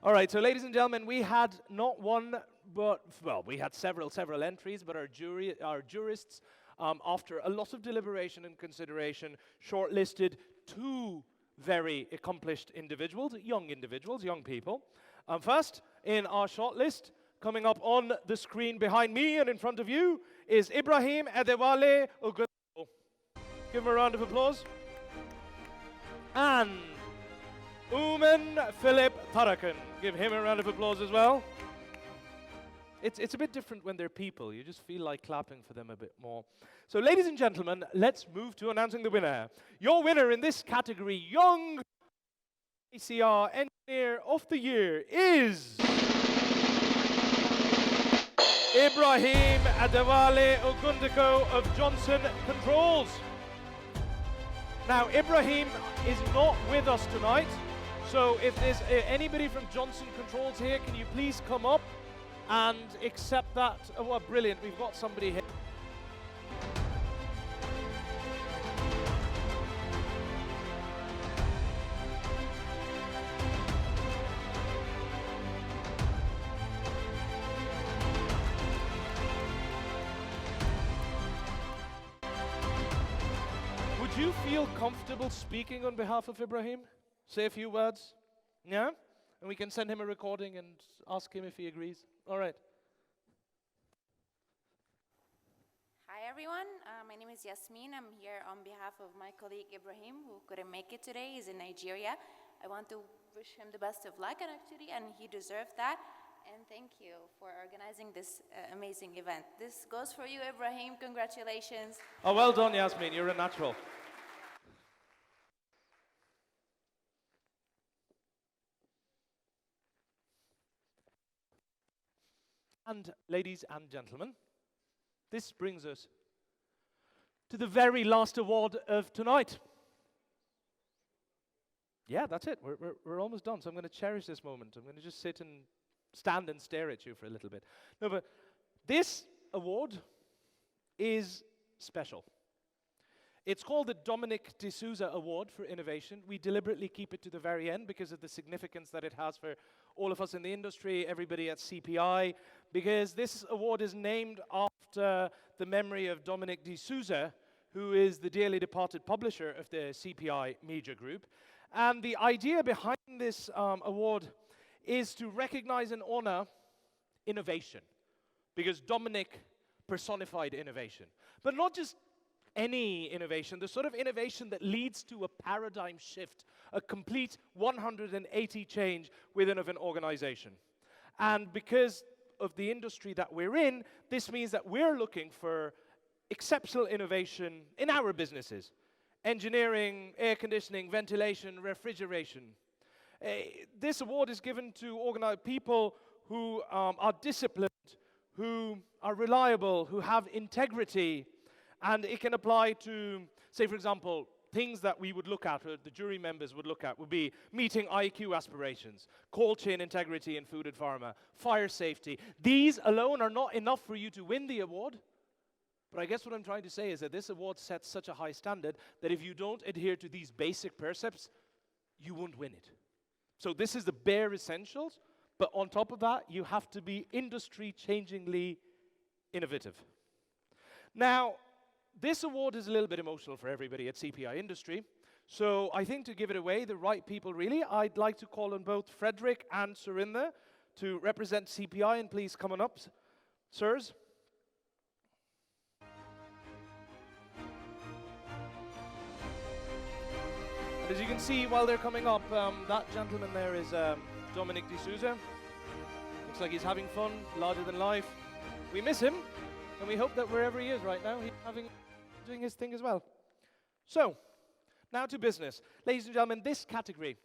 All right, so ladies and gentlemen, we had not one, but, well, we had several entries, but our jurists, after a lot of deliberation and consideration, shortlisted 2 very accomplished individuals, young people. First, in our shortlist, coming up on the screen behind me and in front of you, is Ibrahim Adewale Ogundeco. Give him a round of applause. And Uman Philip Tarakan. Give him a round of applause as well. It's a bit different when they're people. You just feel like clapping for them a bit more. So, ladies and gentlemen, let's move to announcing the winner. Your winner in this category, Young HVACR Engineer of the Year, is Ibrahim Adewale Ogundeco of Johnson Controls. Now, Ibrahim is not with us tonight, so if there's anybody from Johnson Controls here, can you please come up and accept that? Oh, well, brilliant, we've got somebody here. Would you feel comfortable speaking on behalf of Ibrahim? Say a few words? Yeah? And we can send him a recording and ask him if he agrees. All right. Hi, everyone. My name is Yasmin. I'm here on behalf of my colleague Ibrahim, who couldn't make it today. He's in Nigeria. I want to wish him the best of luck, and actually, and he deserved that. And thank you for organizing this amazing event. This goes for you, Ibrahim. Congratulations. Oh, well done, Yasmin. You're a natural. And ladies and gentlemen, this brings us to the very last award of tonight. Yeah, that's it. We're almost done, so I'm going to cherish this moment. I'm going to just sit and stand and stare at you for a little bit. No, but this award is special. It's called the Dominic D'Souza Award for Innovation. We deliberately keep it to the very end because of the significance that it has for all of us in the industry, everybody at CPI, because this award is named after the memory of Dominic D'Souza, who is the dearly departed publisher of the CPI Media Group. And the idea behind this award is to recognize and honor innovation, because Dominic personified innovation. But not just any innovation, the sort of innovation that leads to a paradigm shift, a complete 180 change within of an organization. And because of the industry that we're in, this means that we're looking for exceptional innovation in our businesses. Engineering, air conditioning, ventilation, refrigeration. This award is given to people who are disciplined, who are reliable, who have integrity, And it can apply to, say, for example, things that we would look at, or the jury members would look at, would be meeting IQ aspirations, cold chain integrity in food and pharma, fire safety. These alone are not enough for you to win the award. But I guess what I'm trying to say is that this award sets such a high standard that if you don't adhere to these basic precepts, you won't win it. So this is the bare essentials, but on top of that, you have to be industry-changingly innovative. Now, this award is a little bit emotional for everybody at CPI Industry. So I think to give it away, the right people really, I'd like to call on both Frederick and Surinder to represent CPI, and please come on up, sirs. And as you can see, while they're coming up, that gentleman there is Dominic D'Souza. Looks like he's having fun, larger than life. We miss him, and we hope that wherever he is right now, he's doing his thing as well. So, now to business. Ladies and gentlemen, this category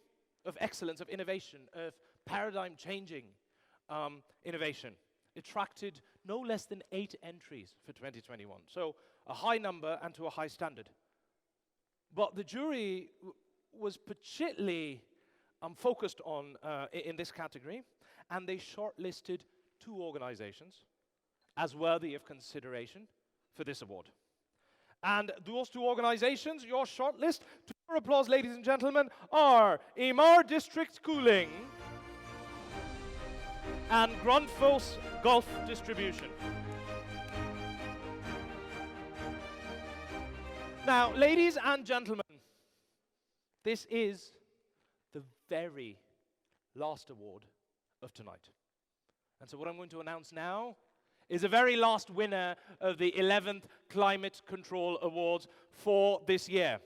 of excellence, of innovation, of paradigm-changing innovation, attracted no less than 8 entries for 2021. So, a high number and to a high standard. But the jury was particularly focused on in this category, and they shortlisted 2 organizations as worthy of consideration for this award. And those 2 organizations, your shortlist, to your applause, ladies and gentlemen, are Emaar District Cooling and Grundfos Gulf Distribution. Now, ladies and gentlemen, this is the very last award of tonight. And so what I'm going to announce now is the very last winner of the 11th Climate Control Awards for this year.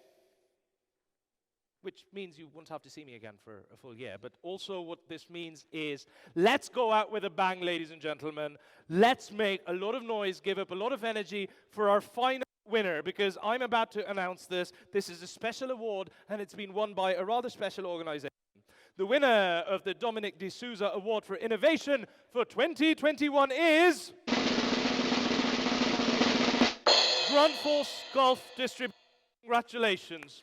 Which means you won't have to see me again for a full year. But also what this means is, let's go out with a bang, ladies and gentlemen. Let's make a lot of noise, give up a lot of energy for our final winner, because I'm about to announce this. This is a special award, and it's been won by a rather special organization. The winner of the Dominic D'Souza Award for Innovation for 2021 is Grundfos Gulf Distribution. Congratulations.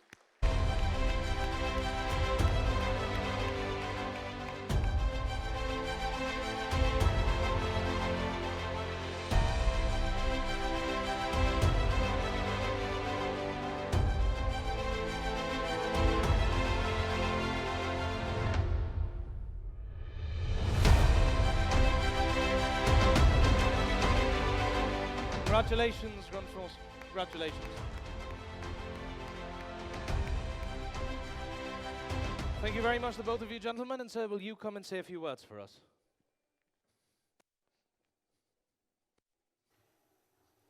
Congratulations, Grundfos. Congratulations. Thank you very much to both of you, gentlemen. And sir, will you come and say a few words for us?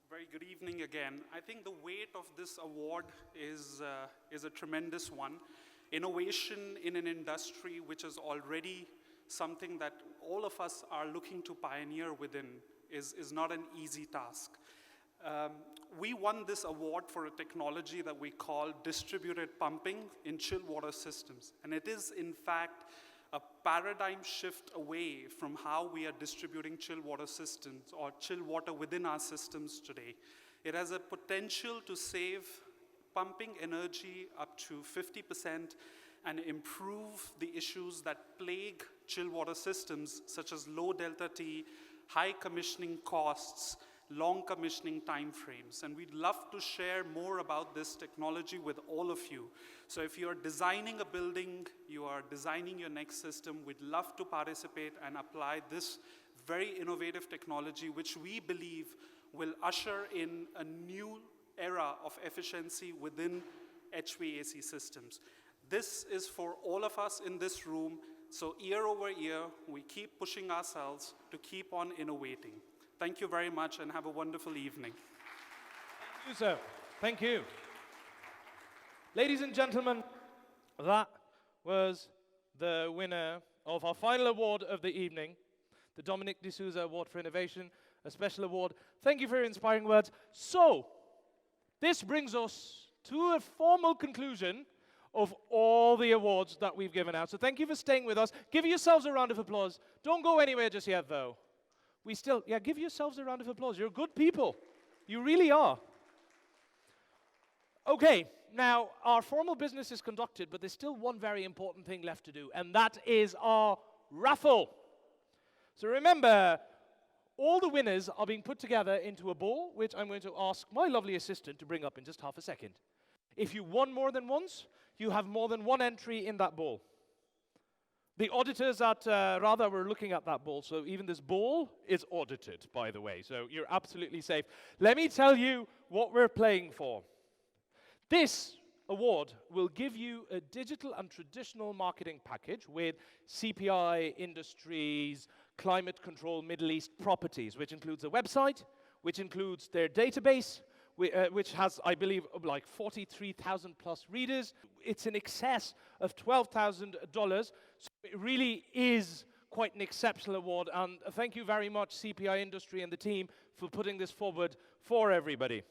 Very good evening again. I think the weight of this award is a tremendous one. Innovation in an industry which is already something that all of us are looking to pioneer within is not an easy task. We won this award for a technology that we call distributed pumping in chill water systems. And it is, in fact, a paradigm shift away from how we are distributing chill water systems or chill water within our systems today. It has a potential to save pumping energy up to 50% and improve the issues that plague chill water systems, such as low delta T, high commissioning costs, long commissioning timeframes. And we'd love to share more about this technology with all of you. So if you're designing a building, you are designing your next system, we'd love to participate and apply this very innovative technology, which we believe will usher in a new era of efficiency within HVAC systems. This is for all of us in this room. So year over year, we keep pushing ourselves to keep on innovating. Thank you very much and have a wonderful evening. Thank you, sir. Thank you. Ladies and gentlemen, that was the winner of our final award of the evening, the Dominic D'Souza Award for Innovation, a special award. Thank you for your inspiring words. So, this brings us to a formal conclusion of all the awards that we've given out. So thank you for staying with us. Give yourselves a round of applause. Don't go anywhere just yet, though. Give yourselves a round of applause. You're good people. You really are. Okay, now our formal business is conducted, but there's still one very important thing left to do, and that is our raffle. So remember, all the winners are being put together into a bowl, which I'm going to ask my lovely assistant to bring up in just half a second. If you won more than once, you have more than one entry in that bowl. The auditors at Radha were looking at that bowl, so even this bowl is audited, by the way, so you're absolutely safe. Let me tell you what we're playing for. This award will give you a digital and traditional marketing package with CPI Industries, Climate Control Middle East properties, which includes a website, which includes their database, which has, I believe, like 43,000 plus readers. It's in excess of $12,000. So it really is quite an exceptional award. And thank you very much, CPI Industry and the team, for putting this forward for everybody.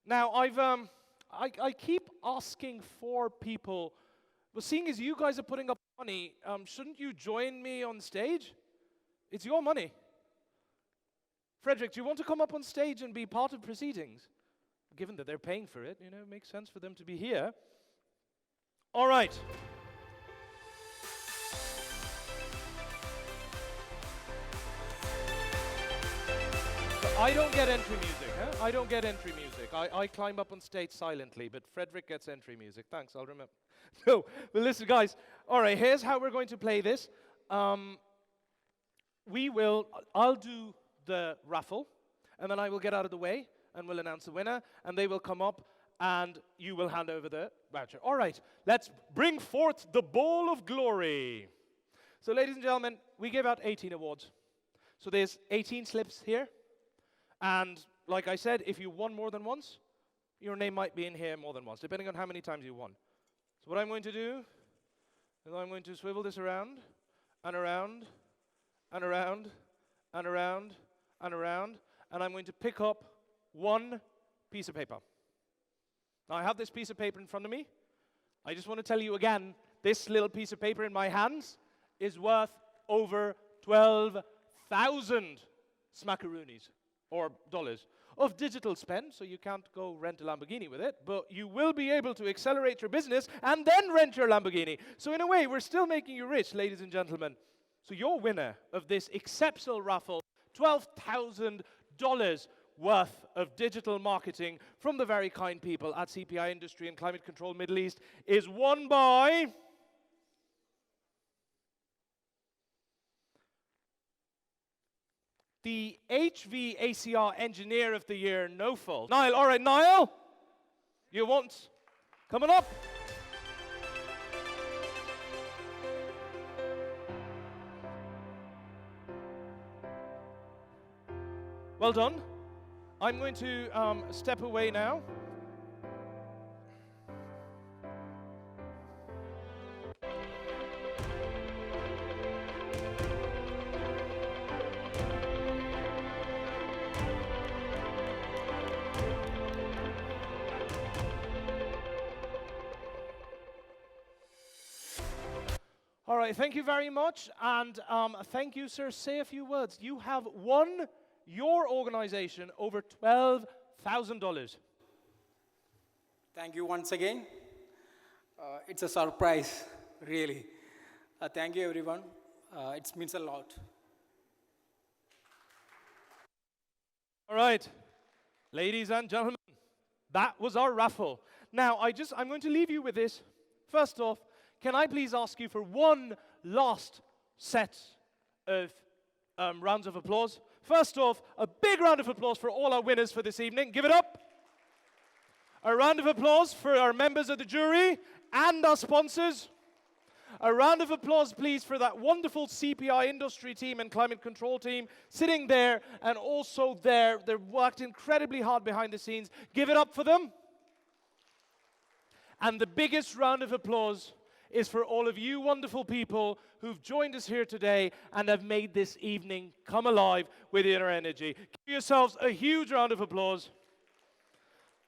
Now, I keep asking for people, well, seeing as you guys are putting up money, shouldn't you join me on stage? It's your money. Frederick, do you want to come up on stage and be part of proceedings? Given that they're paying for it, it makes sense for them to be here. All right. I don't get entry music, huh? I don't get entry music. I climb up on stage silently, but Frederick gets entry music. Thanks, I'll remember. No, but listen, guys. All right, here's how we're going to play this. I'll do the raffle, and then I will get out of the way, and we'll announce the winner, and they will come up, and you will hand over the voucher. All right, let's bring forth the Bowl of Glory. So, ladies and gentlemen, we give out 18 awards. So there's 18 slips here, and like I said, if you won more than once, your name might be in here more than once, depending on how many times you won. So what I'm going to do is I'm going to swivel this around, and around, and around, and around, and around, and I'm going to pick up one piece of paper. Now, I have this piece of paper in front of me. I just want to tell you again, this little piece of paper in my hands is worth over 12,000 smackaroonies, or dollars, of digital spend, so you can't go rent a Lamborghini with it, but you will be able to accelerate your business and then rent your Lamborghini. So in a way, we're still making you rich, ladies and gentlemen. So your winner of this exceptional raffle, $12,000 worth of digital marketing from the very kind people at CPI Industry and Climate Control Middle East, is won by the HVACR Engineer of the Year, Nofal. Niall, all right, Niall, you want coming up? Well done. I'm going to step away now. All right, thank you very much, and thank you, sir. Say a few words. You have won your organization over $12,000. Thank you once again. It's a surprise, really. Thank you, everyone. It means a lot. All right, ladies and gentlemen, that was our raffle. Now, I'm going to leave you with this. First off, can I please ask you for one last set of rounds of applause? First off, a big round of applause for all our winners for this evening. Give it up. A round of applause for our members of the jury and our sponsors. A round of applause, please, for that wonderful CPI Industry team and Climate Control team sitting there and also there. They've worked incredibly hard behind the scenes. Give it up for them. And the biggest round of applause is for all of you wonderful people who've joined us here today and have made this evening come alive with inner energy. Give yourselves a huge round of applause.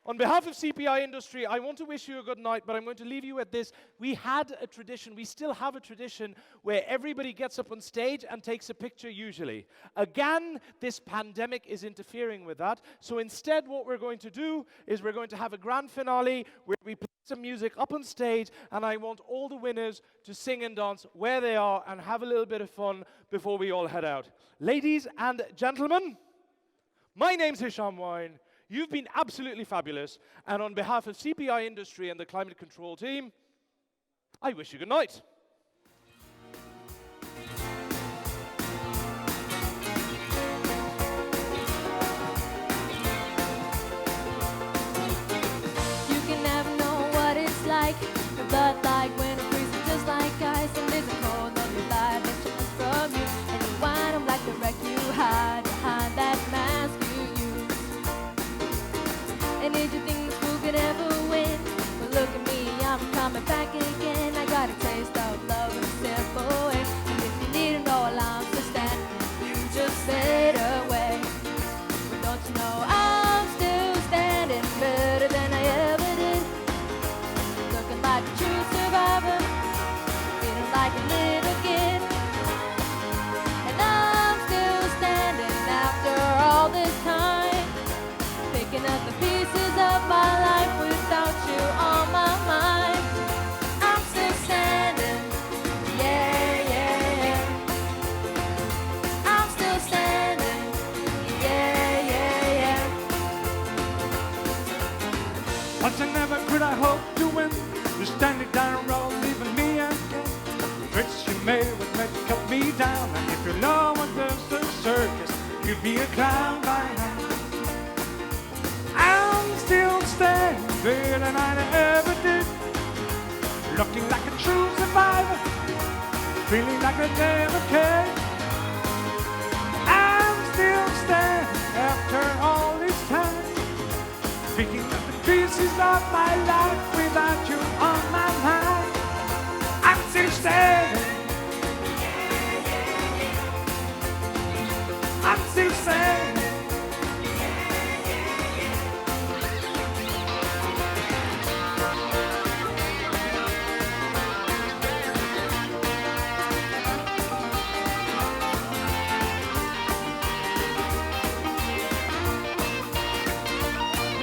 On behalf of CPI Industry, I want to wish you a good night, but I'm going to leave you with this. We had a tradition, we still have a tradition, where everybody gets up on stage and takes a picture usually. Again, this pandemic is interfering with that. So instead, what we're going to do is we're going to have a grand finale where we play some music up on stage, and I want all the winners to sing and dance where they are and have a little bit of fun before we all head out. Ladies and gentlemen, my name's Hisham Wine. You've been absolutely fabulous, and on behalf of CPI Industry and the Climate Control team, I wish you good night. You can never know what it's like, your blood like when it freezes just like ice, and there's a cold of your life that shines from you, and you wind up like the wreck you hide behind that mask you use. And if you think this fool could ever win, well look at me, I'm coming back again. I got a taste of love in a simple way, and if you need to know while I'm still standing, you just fade away. But don't you know I'm still standing better than I ever did, looking like a true survivor, feeling like a little kid. And I'm still standing after all this time, picking up the pieces of my life without you on my mind. I'm still standing, yeah, yeah, yeah. I'm still standing, yeah, yeah, yeah. Once I never could I hope to win. You're standing down road, leaving me again. The tricks you made would make you cut me down. And if you know what there's a circus, you'd be a clown by now. I'm still standing better than I ever did, looking like a true survivor, feeling like I never cared. I'm still standing after all this time, picking up the pieces of my life without you on my mind. I'm still standing. I'm still standing.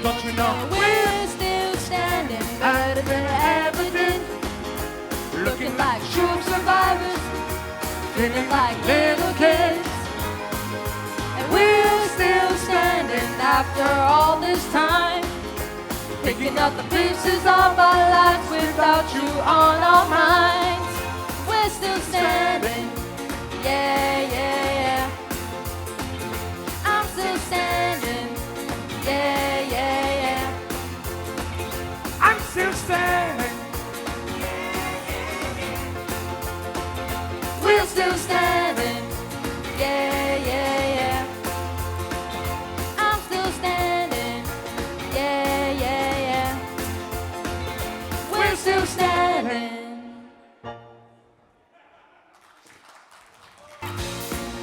Don't you know we're still standing better than I ever did, looking like true survivors, feeling like little kids. And we're still standing after all this time, picking up the pieces of our lives without you on our minds. We're still standing, yeah, yeah, yeah. I'm still standing, yeah, yeah, yeah. I'm still standing. We're still standing, yeah, yeah, yeah. I'm still standing, yeah, yeah, yeah. We're still standing.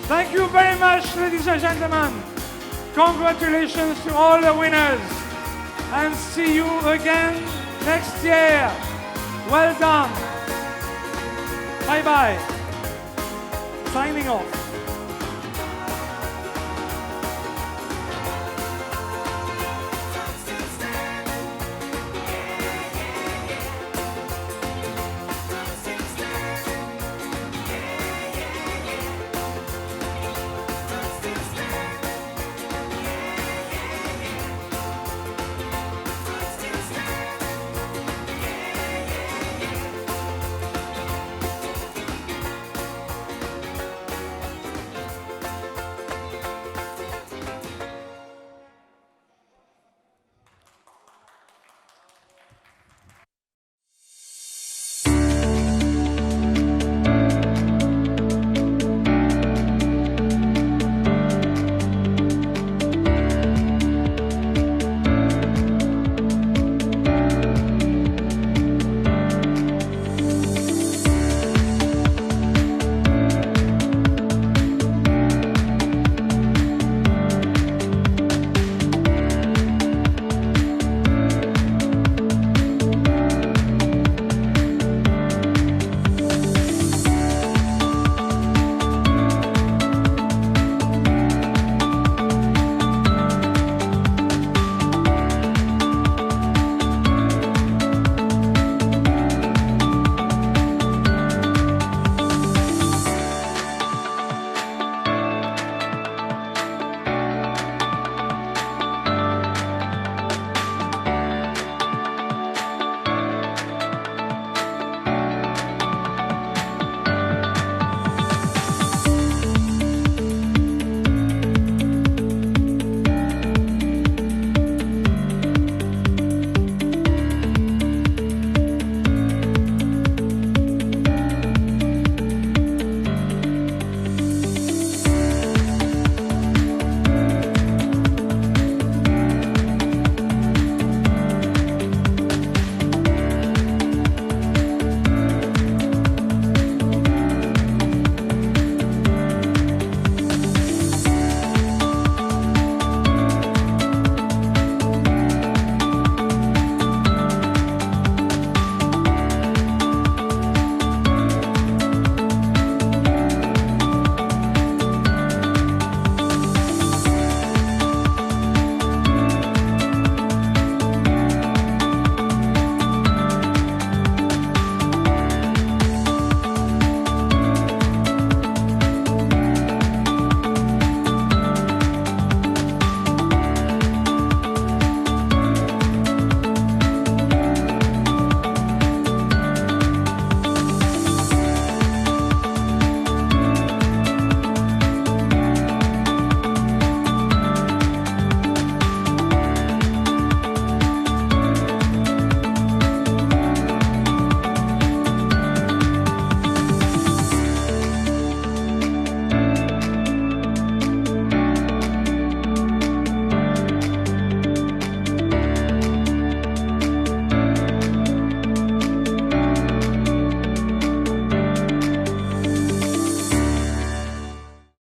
Thank you very much, ladies and gentlemen. Congratulations to all the winners, and see you again next year. Well done. Bye-bye. Signing off.